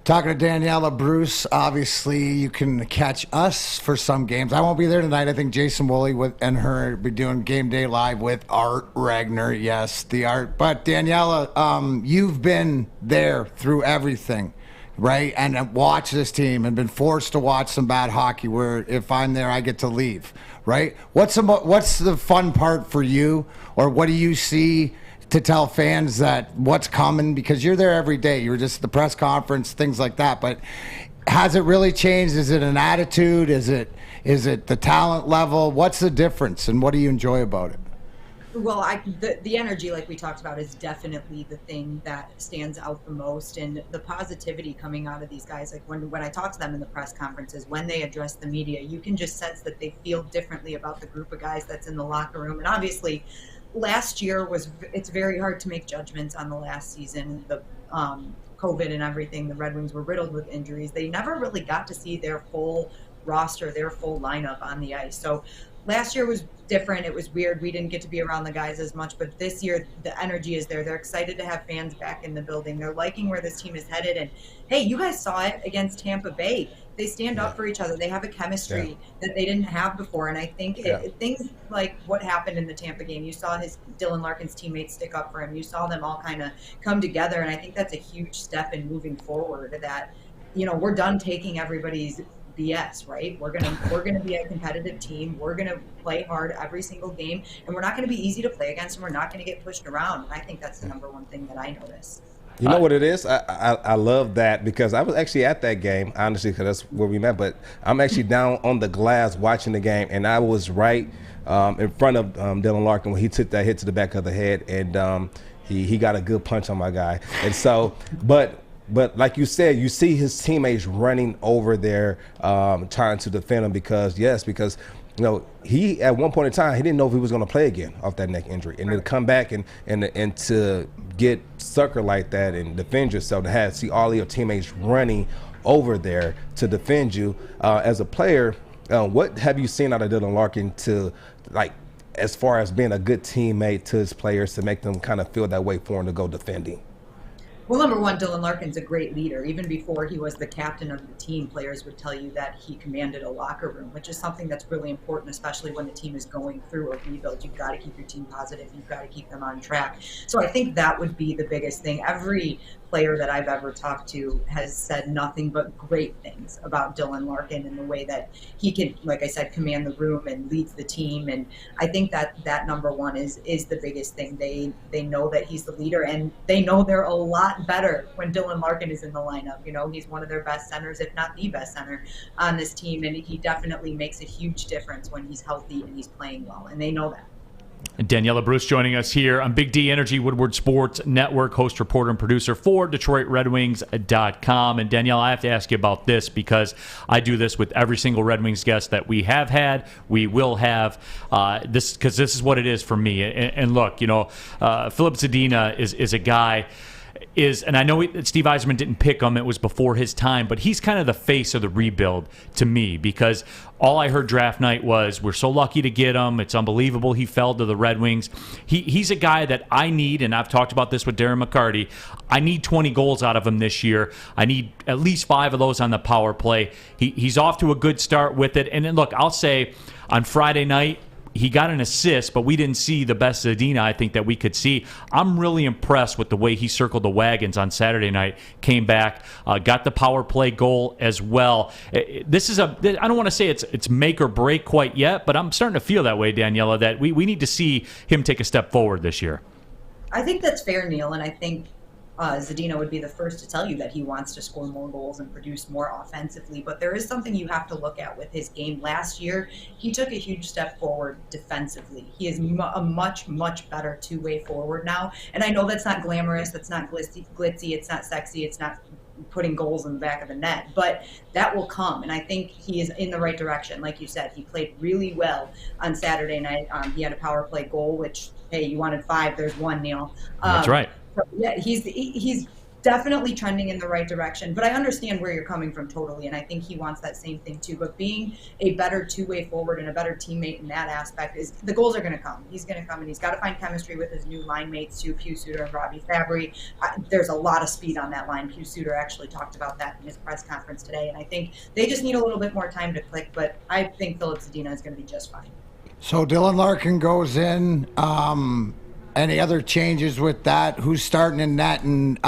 Talking to Daniella Bruce, obviously you can catch us for some games. I won't be there tonight. I think Jason Woolley and her will be doing Game Day Live with Art Ragnar. Yes, the Art. But Daniella, you've been there through everything, right? And watch this team and been forced to watch some bad hockey where if I'm there, I get to leave, right? What's the fun part for you, or what do you see to tell fans that what's coming, because you're there every day, you're just at the press conference, things like that, but has it really changed? Is it an attitude? Is it the talent level? What's the difference, and what do you enjoy about it?
Well, the energy, like we talked about, is definitely the thing that stands out the most, and the positivity coming out of these guys. Like when I talk to them in the press conferences, when they address the media, you can just sense that they feel differently about the group of guys that's in the locker room. And obviously, last year it's very hard to make judgments on the last season. The COVID and everything, the Red Wings were riddled with injuries. They never really got to see their full roster, their full lineup on the ice. So last year was different. It was weird. We didn't get to be around the guys as much, but this year the energy is there. They're excited to have fans back in the building. They're liking where this team is headed. And hey, you guys saw it against Tampa Bay. They stand up for each other. They have a chemistry that they didn't have before. And I think things like what happened in the Tampa game, you saw Dylan Larkin's teammates stick up for him. You saw them all kind of come together. And I think that's a huge step in moving forward, that, we're done taking everybody's BS, right? We're gonna be a competitive team. We're gonna play hard every single game, and we're not gonna be easy to play against, and we're not gonna get pushed around. And I think that's the number one thing that I notice.
You know what it is? I love that because I was actually at that game, honestly, because that's where we met. But I'm actually down on the glass watching the game, and I was right in front of Dylan Larkin when he took that hit to the back of the head, and he got a good punch on my guy. And so, but like you said, you see his teammates running over there trying to defend him because he at one point in time he didn't know if he was going to play again off that neck injury, and to come back and to get suckered like that and defend yourself, to see all your teammates running over there to defend you as a player. What have you seen out of Dylan Larkin to as far as being a good teammate to his players to make them kind of feel that way for him to go defending?
Well, number one, Dylan Larkin's a great leader. Even before he was the captain of the team, players would tell you that he commanded a locker room, which is something that's really important, especially when the team is going through a rebuild. You've got to keep your team positive. You've got to keep them on track. So I think that would be the biggest thing. Every player that I've ever talked to has said nothing but great things about Dylan Larkin and the way that he can, like I said, command the room and leads the team. And I think that number one is the biggest thing. They know that he's the leader, and they know they're a lot better when Dylan Larkin is in the lineup. You know, he's one of their best centers, if not the best center on this team, and he definitely makes a huge difference when he's healthy and he's playing well, and they know that.
And Daniella Bruce joining us here on Big D Energy Woodward Sports Network, host, reporter, and producer for DetroitRedWings.com. And Danielle, I have to ask you about this because I do this with every single Red Wings guest that we have had, we will have, because this is what it is for me. And look, Filip Zadina is a guy. And I know Steve Yzerman didn't pick him. It was before his time. But he's kind of the face of the rebuild to me because all I heard draft night was, we're so lucky to get him. It's unbelievable he fell to the Red Wings. He's a guy that I need, and I've talked about this with Darren McCarty, I need 20 goals out of him this year. I need at least 5 of those on the power play. He's off to a good start with it. And then, look, I'll say on Friday night, he got an assist, but we didn't see the best Zadina I think that we could see. I'm really impressed with the way he circled the wagons on Saturday night, came back, got the power play goal as well. This is I don't want to say it's make or break quite yet, but I'm starting to feel that way, Daniella, that we need to see him take a step forward this year.
I think that's fair, Neal, and I think Zadina would be the first to tell you that he wants to score more goals and produce more offensively. But there is something you have to look at with his game. Last year, he took a huge step forward defensively. He is a much, much better two-way forward now. And I know that's not glamorous, that's not glitzy, it's not sexy, it's not putting goals in the back of the net, but that will come. And I think he is in the right direction. Like you said, he played really well on Saturday night. He had a power play goal, which, hey, you wanted 5, there's 1, Neal.
That's right.
Yeah, he's definitely trending in the right direction, but I understand where you're coming from totally, and I think he wants that same thing too. But being a better two-way forward and a better teammate in that aspect is the goals are going to come. He's going to come, and he's got to find chemistry with his new line mates too, Pius Suter and Robbie Fabry. There's a lot of speed on that line. Pius Suter actually talked about that in his press conference today, and I think they just need a little bit more time to click. But I think Filip Zadina is going to be just fine.
So Dylan Larkin goes in. Any other changes with that? Who's starting in net? And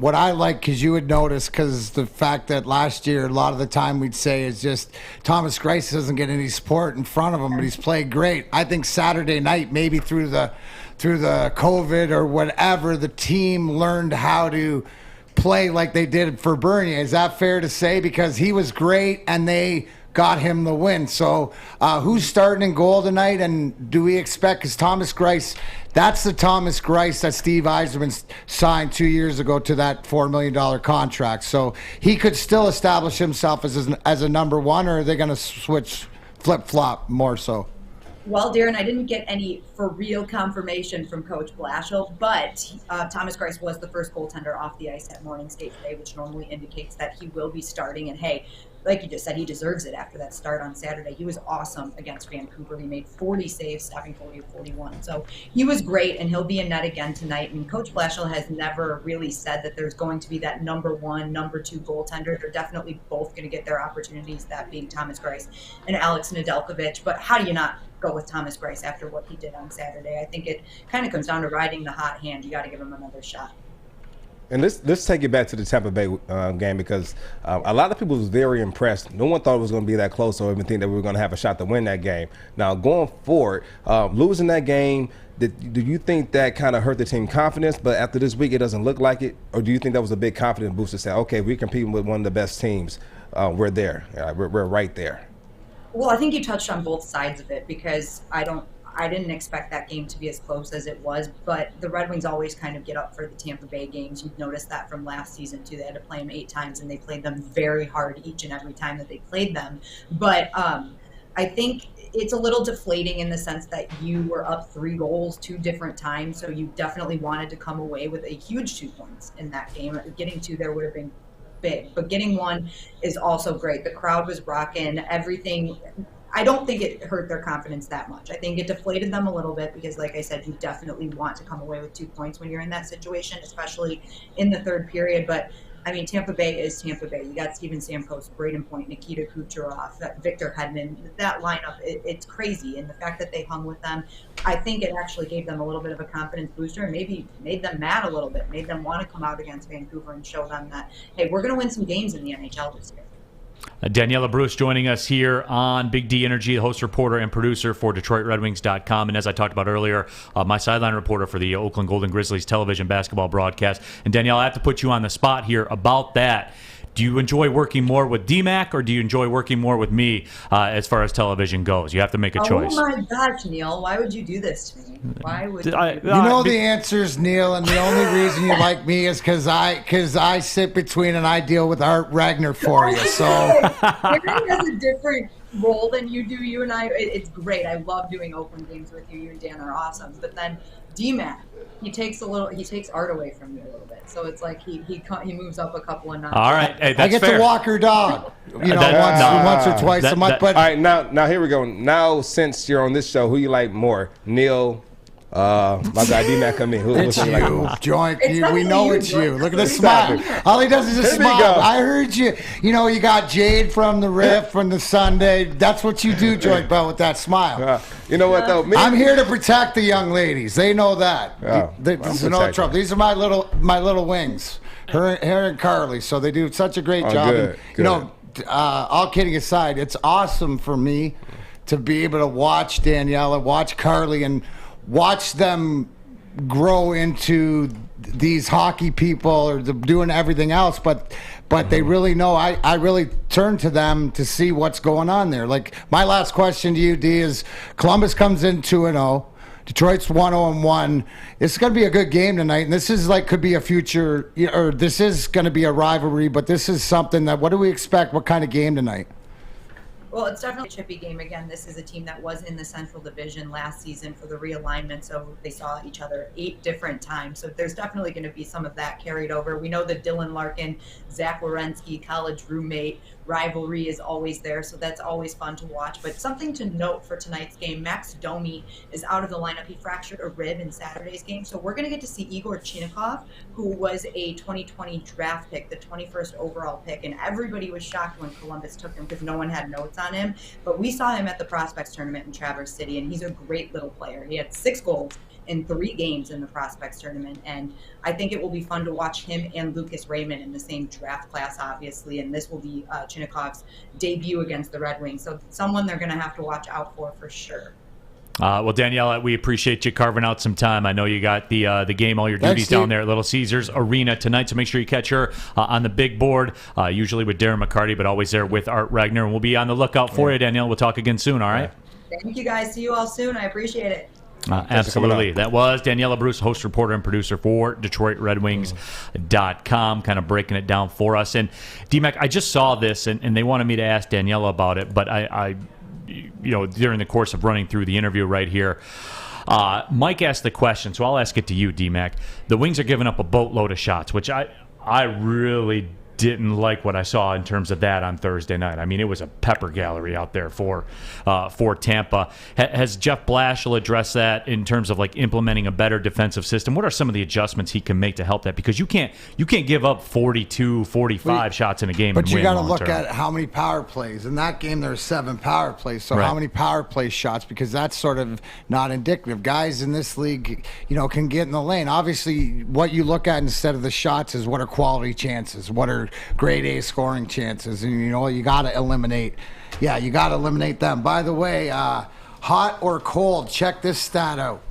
what I like, because you would notice, because the fact that last year, a lot of the time we'd say is just Thomas Greiss doesn't get any support in front of him, but he's played great. I think Saturday night, maybe through the COVID or whatever, the team learned how to play like they did for Bernier. Is that fair to say? Because he was great and they got him the win. So who's starting in goal tonight? And do we expect, because Thomas Greiss, that's the Thomas Greiss that Steve Yzerman signed 2 years ago to that $4 million contract. So he could still establish himself as a number one, or are they going to switch flip-flop more so?
Well, Darren, I didn't get any for real confirmation from Coach Blashill, but Thomas Greiss was the first goaltender off the ice at morning skate today, which normally indicates that he will be starting. And hey, like you just said, he deserves it after that start on Saturday. He was awesome against Vancouver. He made 40 saves, stopping 40 of 41. So he was great, and he'll be in net again tonight. And Coach Blashill has never really said that there's going to be that number one, number two goaltender. They're definitely both going to get their opportunities, that being Thomas Greiss and Alex Nedeljkovic. But how do you not go with Thomas Greiss after what he did on Saturday? I think it kind of comes down to riding the hot hand. You got to give him another shot.
And let's take it back to the Tampa Bay game, because a lot of people was very impressed. No one thought it was going to be that close or even think that we were going to have a shot to win that game. Now, going forward, losing that game, do you think that kind of hurt the team confidence? But after this week, it doesn't look like it? Or do you think that was a big confidence boost to say, okay, we're competing with one of the best teams. We're there. We're right there.
Well, I think you touched on both sides of it, because I didn't expect that game to be as close as it was, but the Red Wings always kind of get up for the Tampa Bay games. You've noticed that from last season too. They had to play them 8 times, and they played them very hard each and every time that they played them. But I think it's a little deflating in the sense that you were up 3 goals 2 different times, so you definitely wanted to come away with a huge 2 points in that game. Getting 2 there would have been big, but getting 1 is also great. The crowd was rocking, everything. I don't think it hurt their confidence that much. I think it deflated them a little bit because, like I said, you definitely want to come away with 2 points when you're in that situation, especially in the third period. But, I mean, Tampa Bay is Tampa Bay. You got Steven Stamkos, Braden Point, Nikita Kucherov, Victor Hedman. That lineup, it's crazy. And the fact that they hung with them, I think it actually gave them a little bit of a confidence booster and maybe made them mad a little bit, made them want to come out against Vancouver and show them that, hey, we're going to win some games in the NHL this year.
Daniella Bruce joining us here on Big D Energy, the host, reporter, and producer for DetroitRedWings.com. And as I talked about earlier, my sideline reporter for the Oakland Golden Grizzlies television basketball broadcast. And Danielle, I have to put you on the spot here about that. Do you enjoy working more with DMAC, or do you enjoy working more with me as far as television goes? You have to make a choice.
Oh my gosh, Neal, why would you do this to me? Why would you?
You know the answer is Neal, and the only reason you like me is because I sit between and I deal with Art Ragnar for you. So
Aaron has a different role than you do. You and I, it's great. I love doing Oakland games with you. You and Dan are awesome. But then DMAC, he takes Art away from you a little bit. So it's like he moves up a couple of notches.
All right, hey, that's
I get
fair.
to walk her dog, once or twice a month. But
all right, now here we go. Now, since you're on this show, who you like more, Neal? My guy D-Mac come in.
It's you,
like
Joique. We know it's you. Look at the smile. All he does is just smile. I heard you. You know, you got Jade from the Riff from the Sunday. That's what you do, Joique Bell, with that smile.
You know what though?
I'm here to protect the young ladies. They know that. There's no trouble. These are my little wings. Her and Carly. So they do such a great job.
Good,
and, you know, all kidding aside, it's awesome for me to be able to watch Daniella, watch Carly, and watch them grow into these hockey people or doing everything else, but they really know. I really turn to them to see what's going on there. Like, my last question to you, D, is Columbus comes in 2-0. Detroit's 1-0-1. It's going to be a good game tonight, and this is could be a future, or this is going to be a rivalry, but this is something that, what do we expect? What kind of game tonight?
Well, it's definitely a chippy game. Again, this is a team that was in the Central Division last season for the realignment, so they saw each other 8 different times. So there's definitely going to be some of that carried over. We know that Dylan Larkin, Zach Werenski, college roommate, rivalry is always there, so that's always fun to watch. But something to note for tonight's game, Max Domi is out of the lineup. He fractured a rib in Saturday's game, so we're going to get to see Igor Chinnikov, who was a 2020 draft pick, the 21st overall pick, and everybody was shocked when Columbus took him because no one had notes on him. But we saw him at the Prospects Tournament in Traverse City, and he's a great little player. He had 6 goals in 3 games in the Prospects Tournament, and I think it will be fun to watch him and Lucas Raymond in the same draft class, obviously, and this will be Chinnikov's debut against the Red Wings, so someone they're going to have to watch out for sure.
Well, Daniella, we appreciate you carving out some time. I know you got the game, all your duties down there at Little Caesars Arena tonight, so make sure you catch her on the big board, usually with Darren McCarty, but always there with Art Ragnar, and we'll be on the lookout for you, Danielle. We'll talk again soon, all right?
Thank you, guys. See you all soon. I appreciate it.
Absolutely. That was Daniella Bruce, host, reporter, and producer for DetroitRedWings.com, kind of breaking it down for us. And, D-Mac, I just saw this, and they wanted me to ask Daniella about it, but I during the course of running through the interview right here, Mike asked the question, so I'll ask it to you, D-Mac. The Wings are giving up a boatload of shots, which I really didn't like what I saw in terms of that on Thursday night. I mean, it was a pepper gallery out there for Tampa. Has Jeff Blashill addressed that in terms of like implementing a better defensive system? What are some of the adjustments he can make to help that? Because you can't give up 42, 45 shots in a game.
But you
got
to look at how many power plays. In that game, there were 7 power plays. So how many power play shots? Because that's sort of not indicative. Guys in this league, can get in the lane. Obviously, what you look at instead of the shots is what are quality chances, what are grade A scoring chances, and you got to eliminate. Yeah, you got to eliminate them. By the way, hot or cold? Check this stat out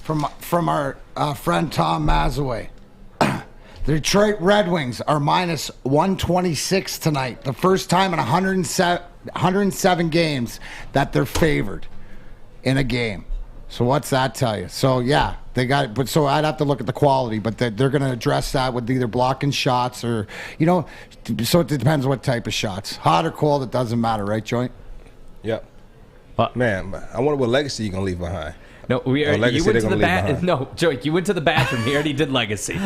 from our friend Tom Mazaway. The Detroit Red Wings are minus 126 tonight. The first time in 107 games that they're favored in a game. So what's that tell you? So yeah, they got it. But so I'd have to look at the quality, but they're going to address that with either blocking shots or, so it depends what type of shots. Hot or cold, it doesn't matter, right, Joique?
Yep. Man, I wonder what legacy you're going to leave behind.
No, you went to the bathroom. No, Joique, you went to the bathroom. He already did legacy.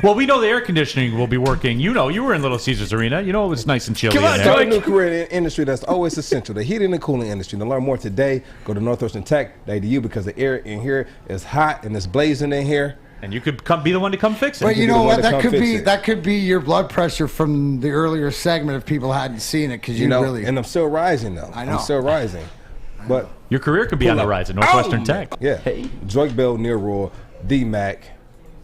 Well, we know the air conditioning will be working. You were in Little Caesars Arena. It was nice and chilly.
Come on, Joique. New career in the industry that's always essential. The heating and cooling industry. To learn more today, go to Northwestern Tech. They do you because the air in here is hot and it's blazing in here.
And you could be the one to come fix it.
But you know what? That could be your blood pressure from the earlier segment if people hadn't seen it because really.
And I'm still rising though. I know. I'm still rising. But
your career could be on the rise at Northwestern Tech.
Yeah. Hey. Joique Bell, Neal Ruhl, D-Mac.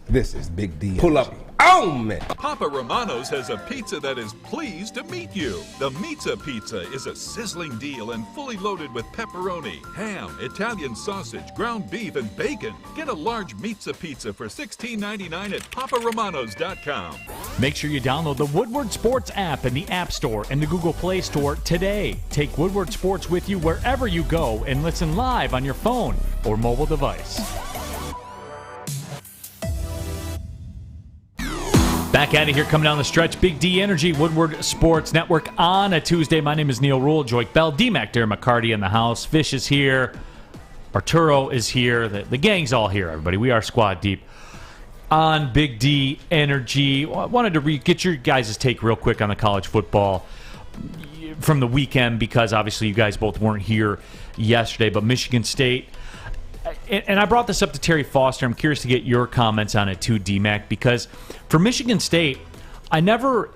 This is Big D. Pull up. Oh, man.
Papa Romano's has a pizza that is pleased to meet you. The Pizza Pizza is a sizzling deal and fully loaded with pepperoni, ham, Italian sausage, ground beef, and bacon. Get a large Pizza Pizza for $16.99 at paparomanos.com.
Make sure you download the Woodward Sports app in the App Store and the Google Play Store today. Take Woodward Sports with you wherever you go and listen live on your phone or mobile device. Back at it here, coming down the stretch. Big D Energy, Woodward Sports Network on a Tuesday. My name is Neal Ruhl, Joique Bell, D-Mac, Darren McCarty in the house. Fish is here. Arturo is here. The gang's all here, everybody. We are squad deep on Big D Energy. I wanted to get your guys' take real quick on the college football from the weekend because obviously you guys both weren't here yesterday, but Michigan State. And I brought this up to Terry Foster. I'm curious to get your comments on it too, D-Mac, because for Michigan State, I never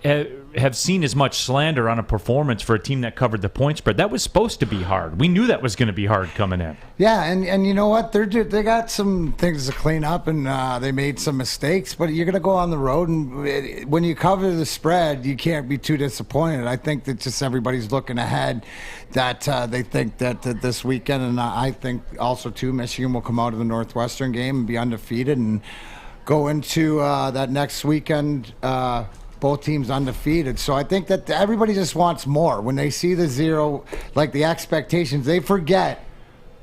have seen as much slander on a performance for a team that covered the point spread. That was supposed to be hard. We knew that was going to be hard coming in.
Yeah, and you know what? They got some things to clean up, and they made some mistakes, but you're going to go on the road, and when you cover the spread, you can't be too disappointed. I think that just everybody's looking ahead, that they think that this weekend, and I think also, too, Michigan will come out of the Northwestern game and be undefeated and go into that next weekend both teams undefeated. So I think that everybody just wants more. When they see the zero, like the expectations, they forget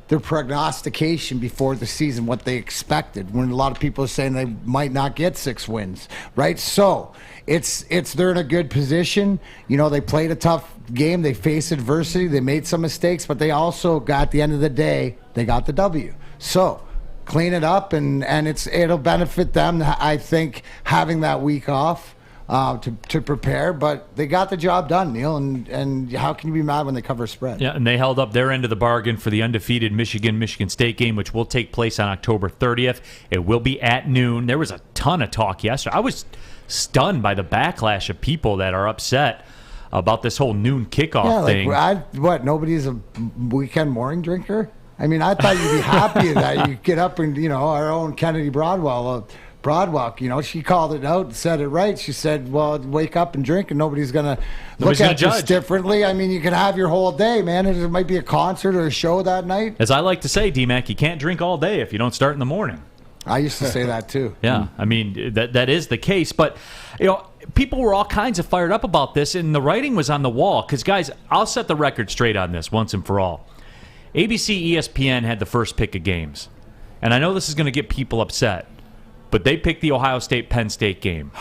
their prognostication before the season, what they expected, when a lot of people are saying they might not get 6 wins, right? So they're in a good position. They played a tough game. They faced adversity. They made some mistakes, but they also got, at the end of the day, they got the W. So clean it up, and it'll benefit them, I think, having that week off to prepare. But they got the job done, Neal, and how can you be mad when they cover a spread?
Yeah, and they held up their end of the bargain for the undefeated Michigan State game, which will take place on October 30th. It will be at noon. There was a ton of talk yesterday. I was stunned by the backlash of people that are upset about this whole noon kickoff thing.
Nobody's a weekend morning drinker? I mean, I thought you'd be happy that you get up and, our own Kennedy Broadwell, she called it out and said it right. She said, well, wake up and drink and nobody's going to look at you differently. I mean, you can have your whole day, man. It might be a concert or a show that night.
As I like to say, D-Mac, you can't drink all day if you don't start in the morning.
I used to say that too.
Yeah, I mean, that is the case. But, people were all kinds of fired up about this, and the writing was on the wall. Because, guys, I'll set the record straight on this once and for all. ABC, ESPN had the first pick of games. And I know this is going to get people upset, but they picked the Ohio State-Penn State game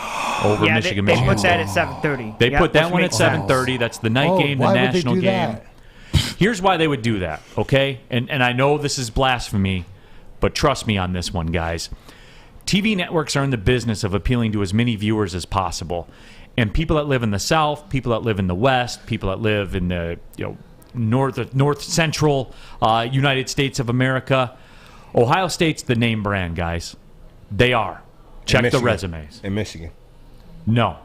over Michigan.
They put that at 7:30.
They put that one at 7:30. That's the night game, the national game.
That?
Here's why they would do that, okay? And I know this is blasphemy, but trust me on this one, guys. TV networks are in the business of appealing to as many viewers as possible. And people that live in the South, people that live in the West, people that live in the north central United States of America, Ohio State's the name brand, guys. They are. Check the resumes.
In Michigan.
No.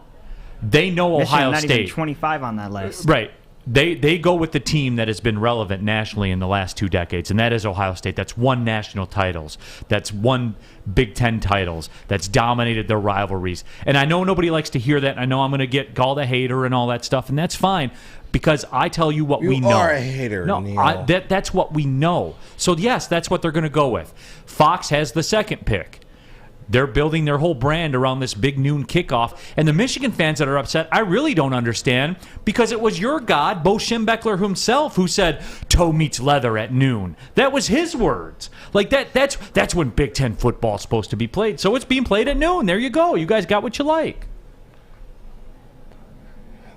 They know
Michigan,
Ohio
not
State.
even 25 on that list.
Right. They go with the team that has been relevant nationally in the last 2 decades, and that is Ohio State. That's won national titles. That's won Big Ten titles. That's dominated their rivalries. And I know nobody likes to hear that. I know I'm going to get called a hater and all that stuff, and that's fine because I tell you what we know.
You are a hater,
No,
Neal.
that's what we know. So, yes, that's what they're going to go with. Fox has the second pick. They're building their whole brand around this big noon kickoff. And the Michigan fans that are upset, I really don't understand because it was your god, Bo Schembechler himself, who said, toe meets leather at noon. That was his words. Like, that's when Big Ten football is supposed to be played. So it's being played at noon. There you go. You guys got what you like.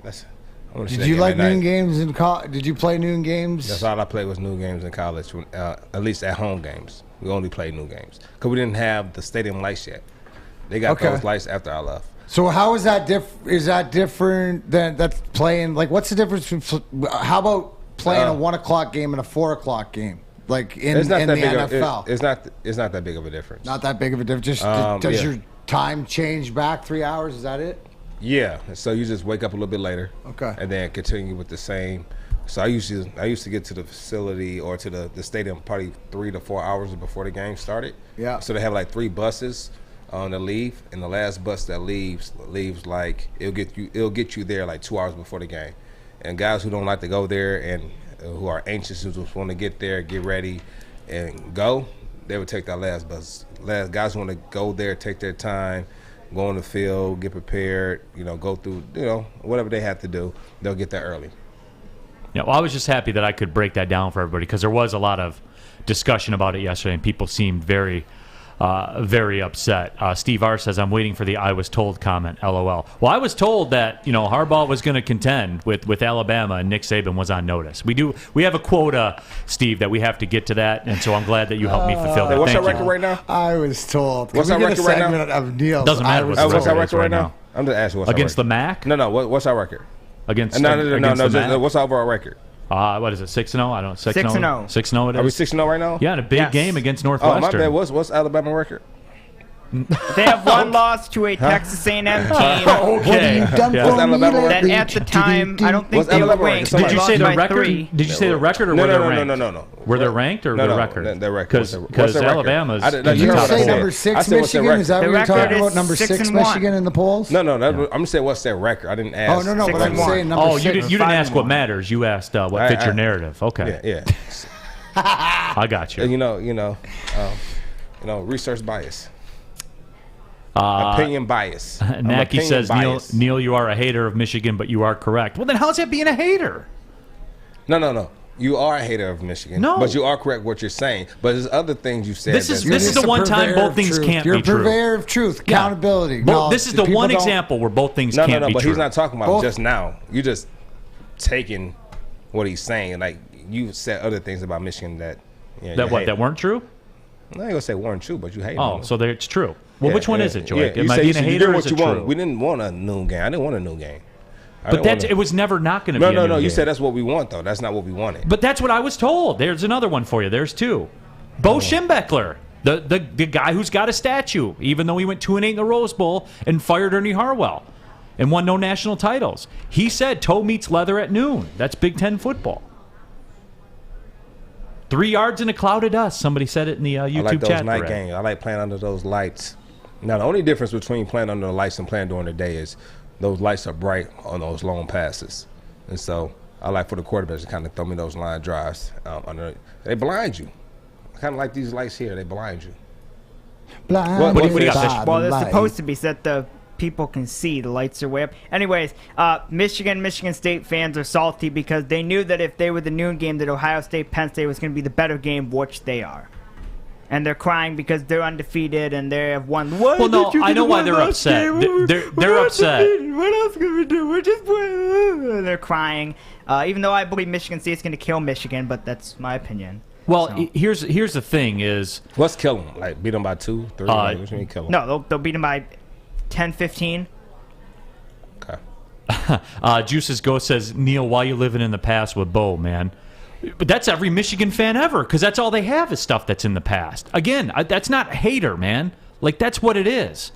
Did you like noon games in college? Did you play noon games?
That's all I played was noon games in college, at least at home games. We only played noon games because we didn't have the stadium lights yet. They got those lights after I left.
So how is that is that different than that's playing? Like, what's the difference? How about playing a 1 o'clock game and a 4 o'clock game? Like in the NFL,
it's not that big of a difference.
Not that big of a difference. Just does your time change back 3 hours? Is that it?
Yeah. So you just wake up a little bit later.
Okay.
And then continue with the same. So I used to get to the facility or to the stadium probably 3 to 4 hours before the game started.
Yeah.
So they have like 3 buses that leave, and the last bus that leaves like it'll get you there like 2 hours before the game. And guys who don't like to go there and who are anxious, who just want to get there, get ready, and go, they would take that last bus. Guys who want to go there, take their time, go on the field, get prepared, go through, whatever they have to do, they'll get there early.
Yeah, well, I was just happy that I could break that down for everybody because there was a lot of discussion about it yesterday, and people seemed very upset. Steve R says, I'm waiting for the I was told comment, LOL. Well, I was told that, Harbaugh was going to contend with Alabama and Nick Saban was on notice. We have a quota, Steve, that we have to get to that, and so I'm glad that you helped me fulfill that.
What's
Thank
our
you.
record right now?
I was told.
What's our record right now?
Of Neal's.
Doesn't matter
what's our record right now? I'm just asking what's
against
our
the
record.
MAC?
No, what's our record?
Against
No,
the MAC?
what's our overall record?
What is it, 6-0? I don't know. 6-0.
6-0.
6-0 it is.
Are we 6-0 right now?
Yeah, in a big game against Northwestern.
Oh, my bad. What's Alabama record?
They have one loss to a Texas A&M team.
Okay.
That at the time, I don't think they were ranked.
Did you say the record? Did you say the record or were they ranked?
No.
Were they ranked or the record?
Their record.
Because Alabama's.
Did you say number 6 Michigan? Is that what you're talking about? Number 6 Michigan in the polls?
No. I'm just saying what's their record. I didn't ask.
Oh, no. But I'm saying number 6.
You didn't ask what matters. You asked what fits your narrative. Okay.
Yeah.
I got you.
Research bias. Opinion bias.
Naki says, Neal, you are a hater of Michigan, but you are correct. Well, then how's that being a hater?
No. You are a hater of Michigan.
No.
But you are correct what you're saying. But there's other things you said.
This is the one time both things can't be true.
You're a purveyor of truth, accountability.
This is the one example where both things can't be true.
No, but he's not talking about just now. You're just taking what he's saying. Like, you said other things about Michigan that
weren't true?
I ain't gonna say weren't true, but you hate them.
Oh, so it's true. Well, which one is it, Joique? Am I being a hater
you did
or
what
is
you
it
want.
true?
We didn't want a noon game. I didn't want a noon game.
But it was never not going to be a noon game.
No. You said that's what we want, though. That's not what we wanted.
But that's what I was told. There's another one for you. There's two. Bo Schembechler, the guy who's got a statue, even though he went 2-8 in the Rose Bowl and fired Ernie Harwell and won no national titles. He said toe meets leather at noon. That's Big Ten football. 3 yards in a cloud of dust. Somebody said it in the YouTube
I like those
chat.
Night games. I like playing under those lights. Now, the only difference between playing under the lights and playing during the day is those lights are bright on those long passes. And so I like for the quarterbacks to kind of throw me those line drives. They blind you. Kind of like these lights here. They blind you.
Blind.
What do you got?
Well, they're supposed to be so that the people can see. The lights are way up. Anyways, Michigan State fans are salty because they knew that if they were the noon game, that Ohio State, Penn State was going to be the better game, which they are. And they're crying because they're undefeated and they have won.
Well, no, I know why they're upset. They're upset.
What else can we do? We're just playing. They're crying. Even though I believe Michigan State's going to kill Michigan, but that's my opinion.
Well, here's the thing is...
What's kill them? Like beat them by 2, 3? What do you mean kill them?
No, they'll beat them by 10, 15.
Okay.
Juices Ghost says, Neal, why you living in the past with Bo, man? But that's every Michigan fan ever, because that's all they have is stuff that's in the past. Again, that's not hater, man. Like, that's what it is.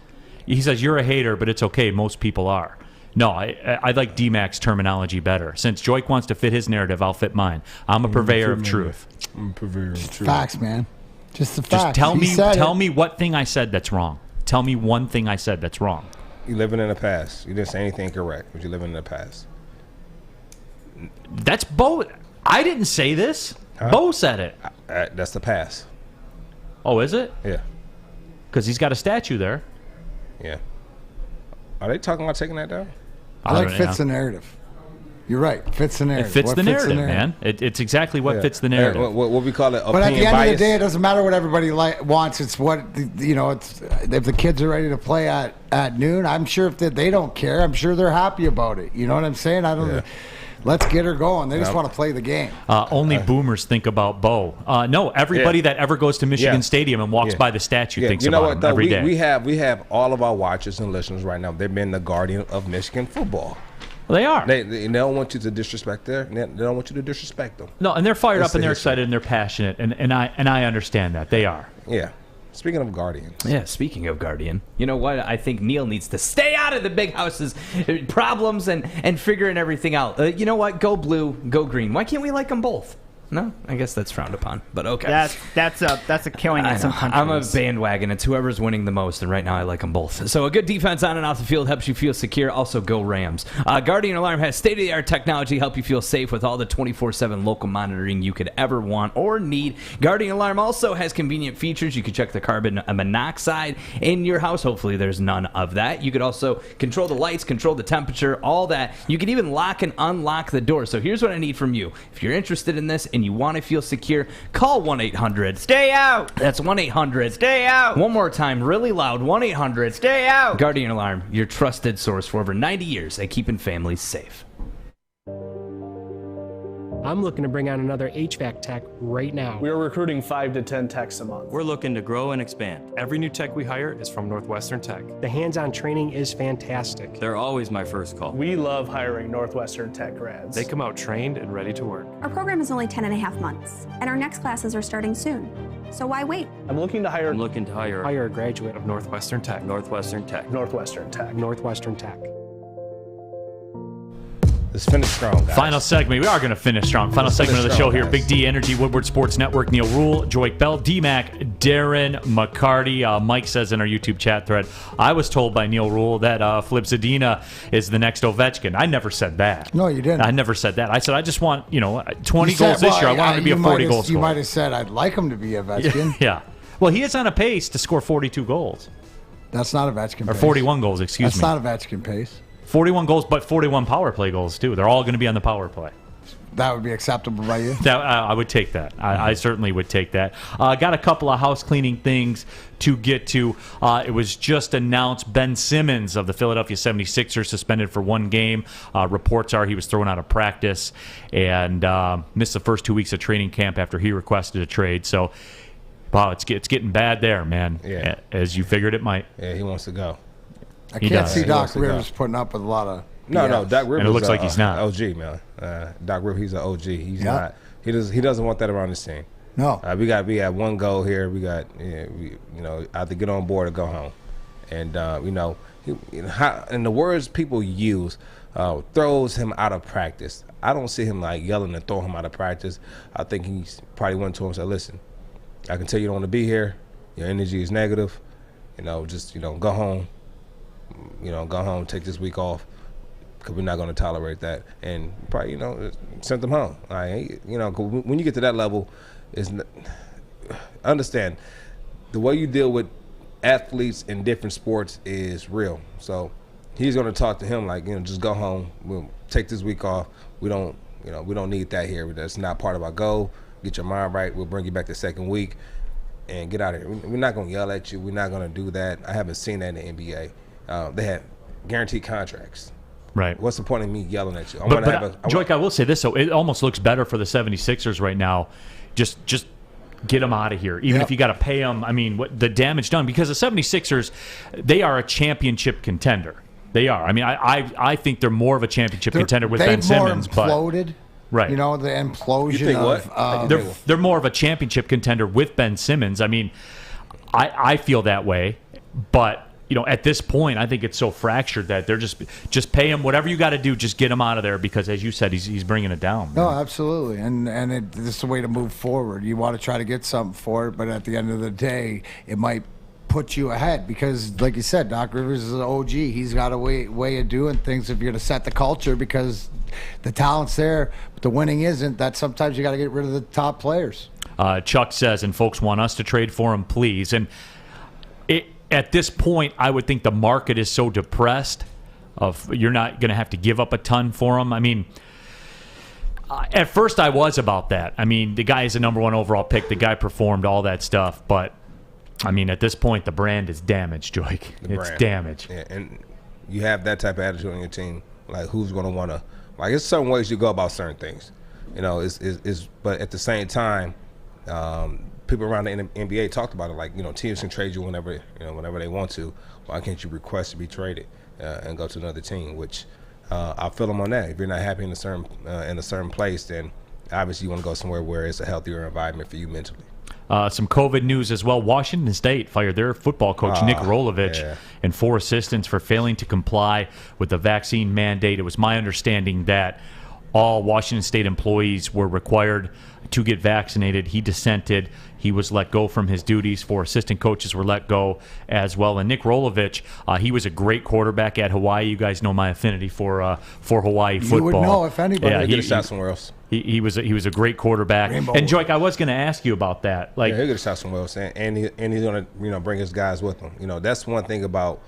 He says, you're a hater, but it's okay. Most people are. No, I like D-Mac's terminology better. Since Joique wants to fit his narrative, I'll fit mine. I'm a purveyor of truth.
I'm a purveyor of truth.
Facts, man. Just the facts.
Just tell me what thing I said that's wrong. Tell me one thing I said that's wrong.
You living in the past. You didn't say anything correct, but you living in the past.
That's Bo. I didn't say this.
Huh?
Bo said it.
That's the past.
Oh, is it?
Yeah.
Because he's got a statue there.
Yeah. Are they talking about taking that down?
I like fits the narrative. You're right. Fits the narrative.
It fits the narrative, man. It's exactly what fits the narrative.
Yeah, what we call it,
but at the end
bias.
of the day, it doesn't matter what everybody wants. It's what, it's if the kids are ready to play at noon, I'm sure if they don't care, I'm sure they're happy about it. You know what I'm saying? Let's get her going. They just want to play the game.
Only boomers think about Bo. No, everybody that ever goes to Michigan Stadium and walks by the statue thinks about him every day.
We have all of our watchers and listeners right now. They've been the guardian of Michigan football.
Well, they are.
They don't want you to disrespect They don't want you to disrespect them.
No, and they're fired up and they're excited and they're passionate, and I understand that. They are.
Yeah. Speaking of guardians.
Yeah, speaking of guardian. You know what? I think Neal needs to stay out of the big house's problems and figuring everything out. You know what? Go blue, go green. Why can't we like them both? No, I guess that's frowned upon, but okay.
That's a killing in some countries.
I'm a bandwagon. It's whoever's winning the most, and right now I like them both. So a good defense on and off the field helps you feel secure. Also, go Rams. Guardian Alarm has state-of-the-art technology help you feel safe with all the 24/7 local monitoring you could ever want or need. Guardian Alarm also has convenient features. You can check the carbon monoxide in your house. Hopefully there's none of that. You could also control the lights, control the temperature, all that. You can even lock and unlock the door. So here's what I need from you. If you're interested in this and you want to feel secure, call 1-800-STAY-OUT. That's 1-800-STAY-OUT. One more time, really loud, 1-800-STAY-OUT. Guardian Alarm, your trusted source for over 90 years at keeping families safe.
I'm looking to bring on another HVAC tech right now.
We are recruiting 5 to 10 techs a month.
We're looking to grow and expand.
Every new tech we hire is from Northwestern Tech.
The hands-on training is fantastic.
They're always my first call.
We love hiring Northwestern Tech grads.
They come out trained and ready to work.
Our program is only 10.5 months, and our next classes are starting soon. So why wait?
I'm looking to hire
a graduate of Northwestern Tech.
Northwestern Tech.
Northwestern Tech.
Northwestern Tech.
Let's finish strong, guys.
Final segment. We are going to finish strong. Final segment of the show here. Big D Energy, Woodward Sports Network, Neal Ruhl, Joique Bell, D-Mac, Darren McCarty. Mike says in our YouTube chat thread, I was told by Neal Ruhl that Flip Zadina is the next Ovechkin. I never said that.
No, you didn't.
I never said that. I said I just want 20 goals this year. I want him to be a 40-goal scorer.
You might have said I'd like him to be Ovechkin.
Yeah. Well, he is on a pace to score 42 goals.
That's not Ovechkin pace.
Or 41 goals, excuse me.
That's not Ovechkin pace.
41 goals, but 41 power play goals, too. They're all going to be on the power play.
That would be acceptable by you?
I would take that. I certainly would take that. Got a couple of house cleaning things to get to. It was just announced Ben Simmons of the Philadelphia 76ers suspended for 1 game. Reports are he was thrown out of practice and missed the first 2 weeks of training camp after he requested a trade. So, wow, it's getting bad there, man, as you figured it might.
Yeah, he wants to go.
I can't see Doc Rivers putting up with a lot of
No, Doc Rivers.
And it looks like he's not.
OG, man. Doc Rivers, he's an OG. He's not. He doesn't want that around his team.
No.
We got one goal here. We got either get on board or go home. And in the words people use, throws him out of practice. I don't see him like yelling to throw him out of practice. I think he's probably went to him and said, "Listen, I can tell you don't want to be here. Your energy is negative. Just go home. Go home, take this week off, because we're not going to tolerate that." And probably, sent them home. When you get to that level, understand the way you deal with athletes in different sports is real. So he's going to talk to him like, just go home. We'll take this week off. We don't need that here. That's not part of our goal. Get your mind right. We'll bring you back the second week and get out of here. We're not going to yell at you. We're not going to do that. I haven't seen that in the NBA. They have guaranteed contracts.
Right.
What's the point of me yelling at you?
Joique, I will say this, though. It almost looks better for the 76ers right now. Just get them out of here. Even if you got to pay them, the damage done. Because the 76ers, they are a championship contender. They are. I mean, I think they're more of a championship contender with Ben Simmons.
They've more imploded.
Right.
You know, the implosion
You think
of...
they're more of a championship contender with Ben Simmons. I mean, I feel that way, but you know, at this point, I think it's so fractured that they're just pay him whatever you got to do, just get him out of there because, as you said, he's bringing it down.
No, absolutely, and this is the way to move forward. You want to try to get something for it, but at the end of the day, it might put you ahead because, like you said, Doc Rivers is an OG. He's got a way of doing things if you're going to set the culture because the talent's there, but the winning isn't. That sometimes you got to get rid of the top players.
Chuck says, and folks want us to trade for him, please. And at this point, I would think the market is so depressed you're not going to have to give up a ton for him. I mean, at first I was about that. I mean, the guy is a number 1 overall pick. The guy performed all that stuff. But, I mean, at this point, the brand is damaged, Joique. It's damaged.
Yeah, and you have that type of attitude on your team. Like, who's going to want to – like, there's certain ways you go about certain things. You know, but at the same time, people around the NBA talked about it, like, you know, teams can trade you whenever they want to. Why can't you request to be traded and go to another team? Which I feel them on that. If you're not happy in a certain place, then obviously you want to go somewhere where it's a healthier environment for you mentally.
Some COVID news as well. Washington State fired their football coach, Nick Rolovich, and 4 assistants for failing to comply with the vaccine mandate. It was my understanding that all Washington State employees were required to get vaccinated. He dissented. He was let go from his duties. 4 assistant coaches were let go as well. And Nick Rolovich, he was a great quarterback at Hawaii. You guys know my affinity for Hawaii football.
You would know if anybody.
Yeah, he get a shot somewhere else.
He was a great quarterback. And Joique, I was going to ask you about that. Like,
he'll get a shot somewhere else, and he's going to bring his guys with him. You know, that's one thing about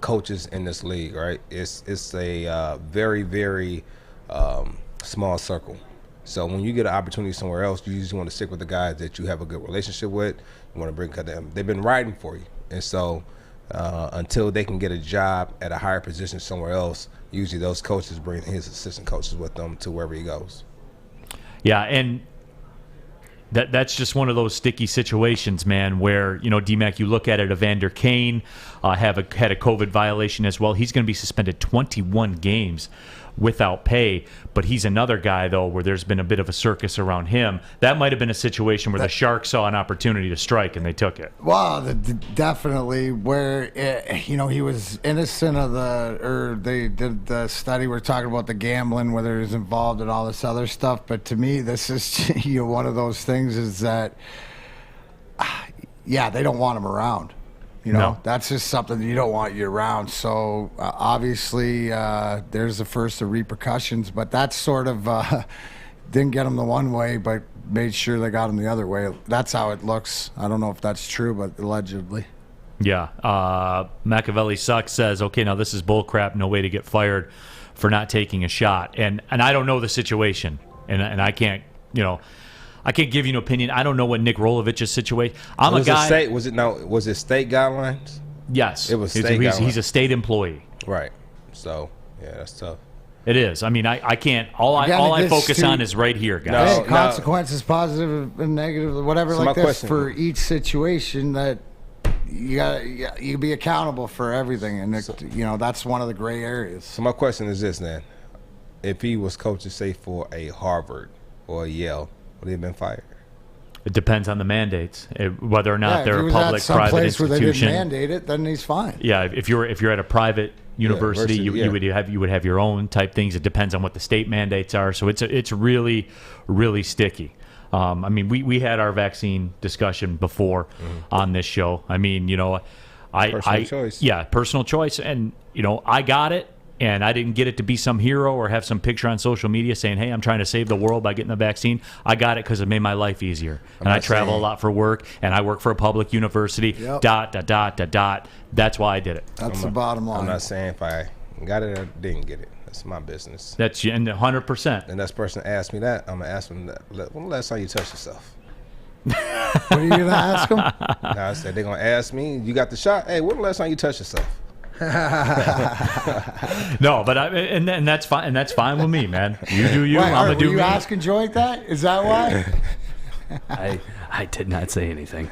coaches in this league, right? It's a very, very small circle. So when you get an opportunity somewhere else, you usually want to stick with the guys that you have a good relationship with. You want to bring them. They've been riding for you, and so until they can get a job at a higher position somewhere else, usually those coaches bring his assistant coaches with them to wherever he goes.
Yeah, and that's just one of those sticky situations, man, where, you know, D-Mac, you look at it, Evander Kane had a COVID violation as well. He's going to be suspended 21 games without pay, but he's another guy, though, where there's been a bit of a circus around him. That might have been a situation where the Sharks saw an opportunity to strike, and they took it.
Well, definitely where, he was innocent of they did the study, we're talking about the gambling, whether he was involved in all this other stuff, but to me, this is, one of those things is that, they don't want him around. That's just something you don't want you around. So obviously there's the first of repercussions, but that's sort of didn't get them the one way, but made sure they got them the other way. That's how it looks. I don't know if that's true, but allegedly.
Yeah. Machiavelli Sucks says, okay, now this is bullcrap. No way to get fired for not taking a shot. And I don't know the situation, and I can't, I can't give you an opinion. I don't know what Nick Rolovich's situation. Was
it state guidelines?
Yes.
It was state guidelines.
He's a state employee.
Right. So, that's tough.
It is. I mean, I can't. All I focus on is right here, guys.
Consequences, positive and negative, whatever like this for each situation that you be accountable for everything, and that's one of the gray areas.
So my question is this, then: if he was coaching, say, for a Harvard or a Yale, would he have been fired?
It depends on the mandates, whether or not they're a public, private institution.
Where they didn't mandate it, then he's fine.
Yeah, if you're at a private university, you would have your own type things. It depends on what the state mandates are. So it's really, really sticky. I mean, we had our vaccine discussion before on this show. I mean,
personal choice.
Yeah, personal choice, and I got it. And I didn't get it to be some hero or have some picture on social media saying, hey, I'm trying to save the world by getting the vaccine. I got it because it made my life easier. And I travel a lot for work, and I work for a public university, ... That's why I did it.
That's the bottom line.
I'm not saying if I got it or didn't get it. That's my business.
That's 100%.
And that person asked me that, I'm going to ask them, when the last time you touched yourself?
What are you going to ask them?
I said, they're going to ask me, you got the shot? Hey, when the last time you touched yourself?
No, but and that's fine, and that's fine with me, man. You do you. I'm gonna do me.
Were you asking Joique that? Is that why?
I did not say anything.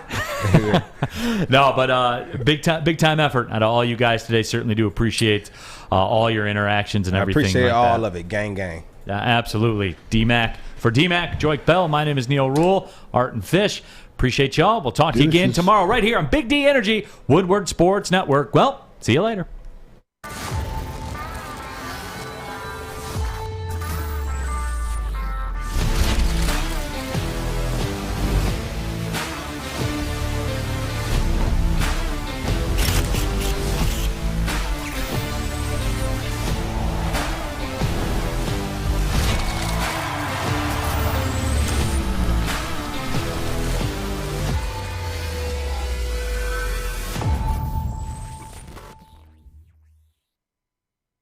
No, but big time effort out of all you guys today. Certainly do appreciate all your interactions and everything.
I appreciate
like
all
that.
of it. Gang.
Absolutely. D-Mac. For D-Mac, Joique Bell, my name is Neal Ruhl, Art and Fish. Appreciate y'all. We'll talk to you again tomorrow right here on Big D Energy, Woodward Sports Network. Well, see you later.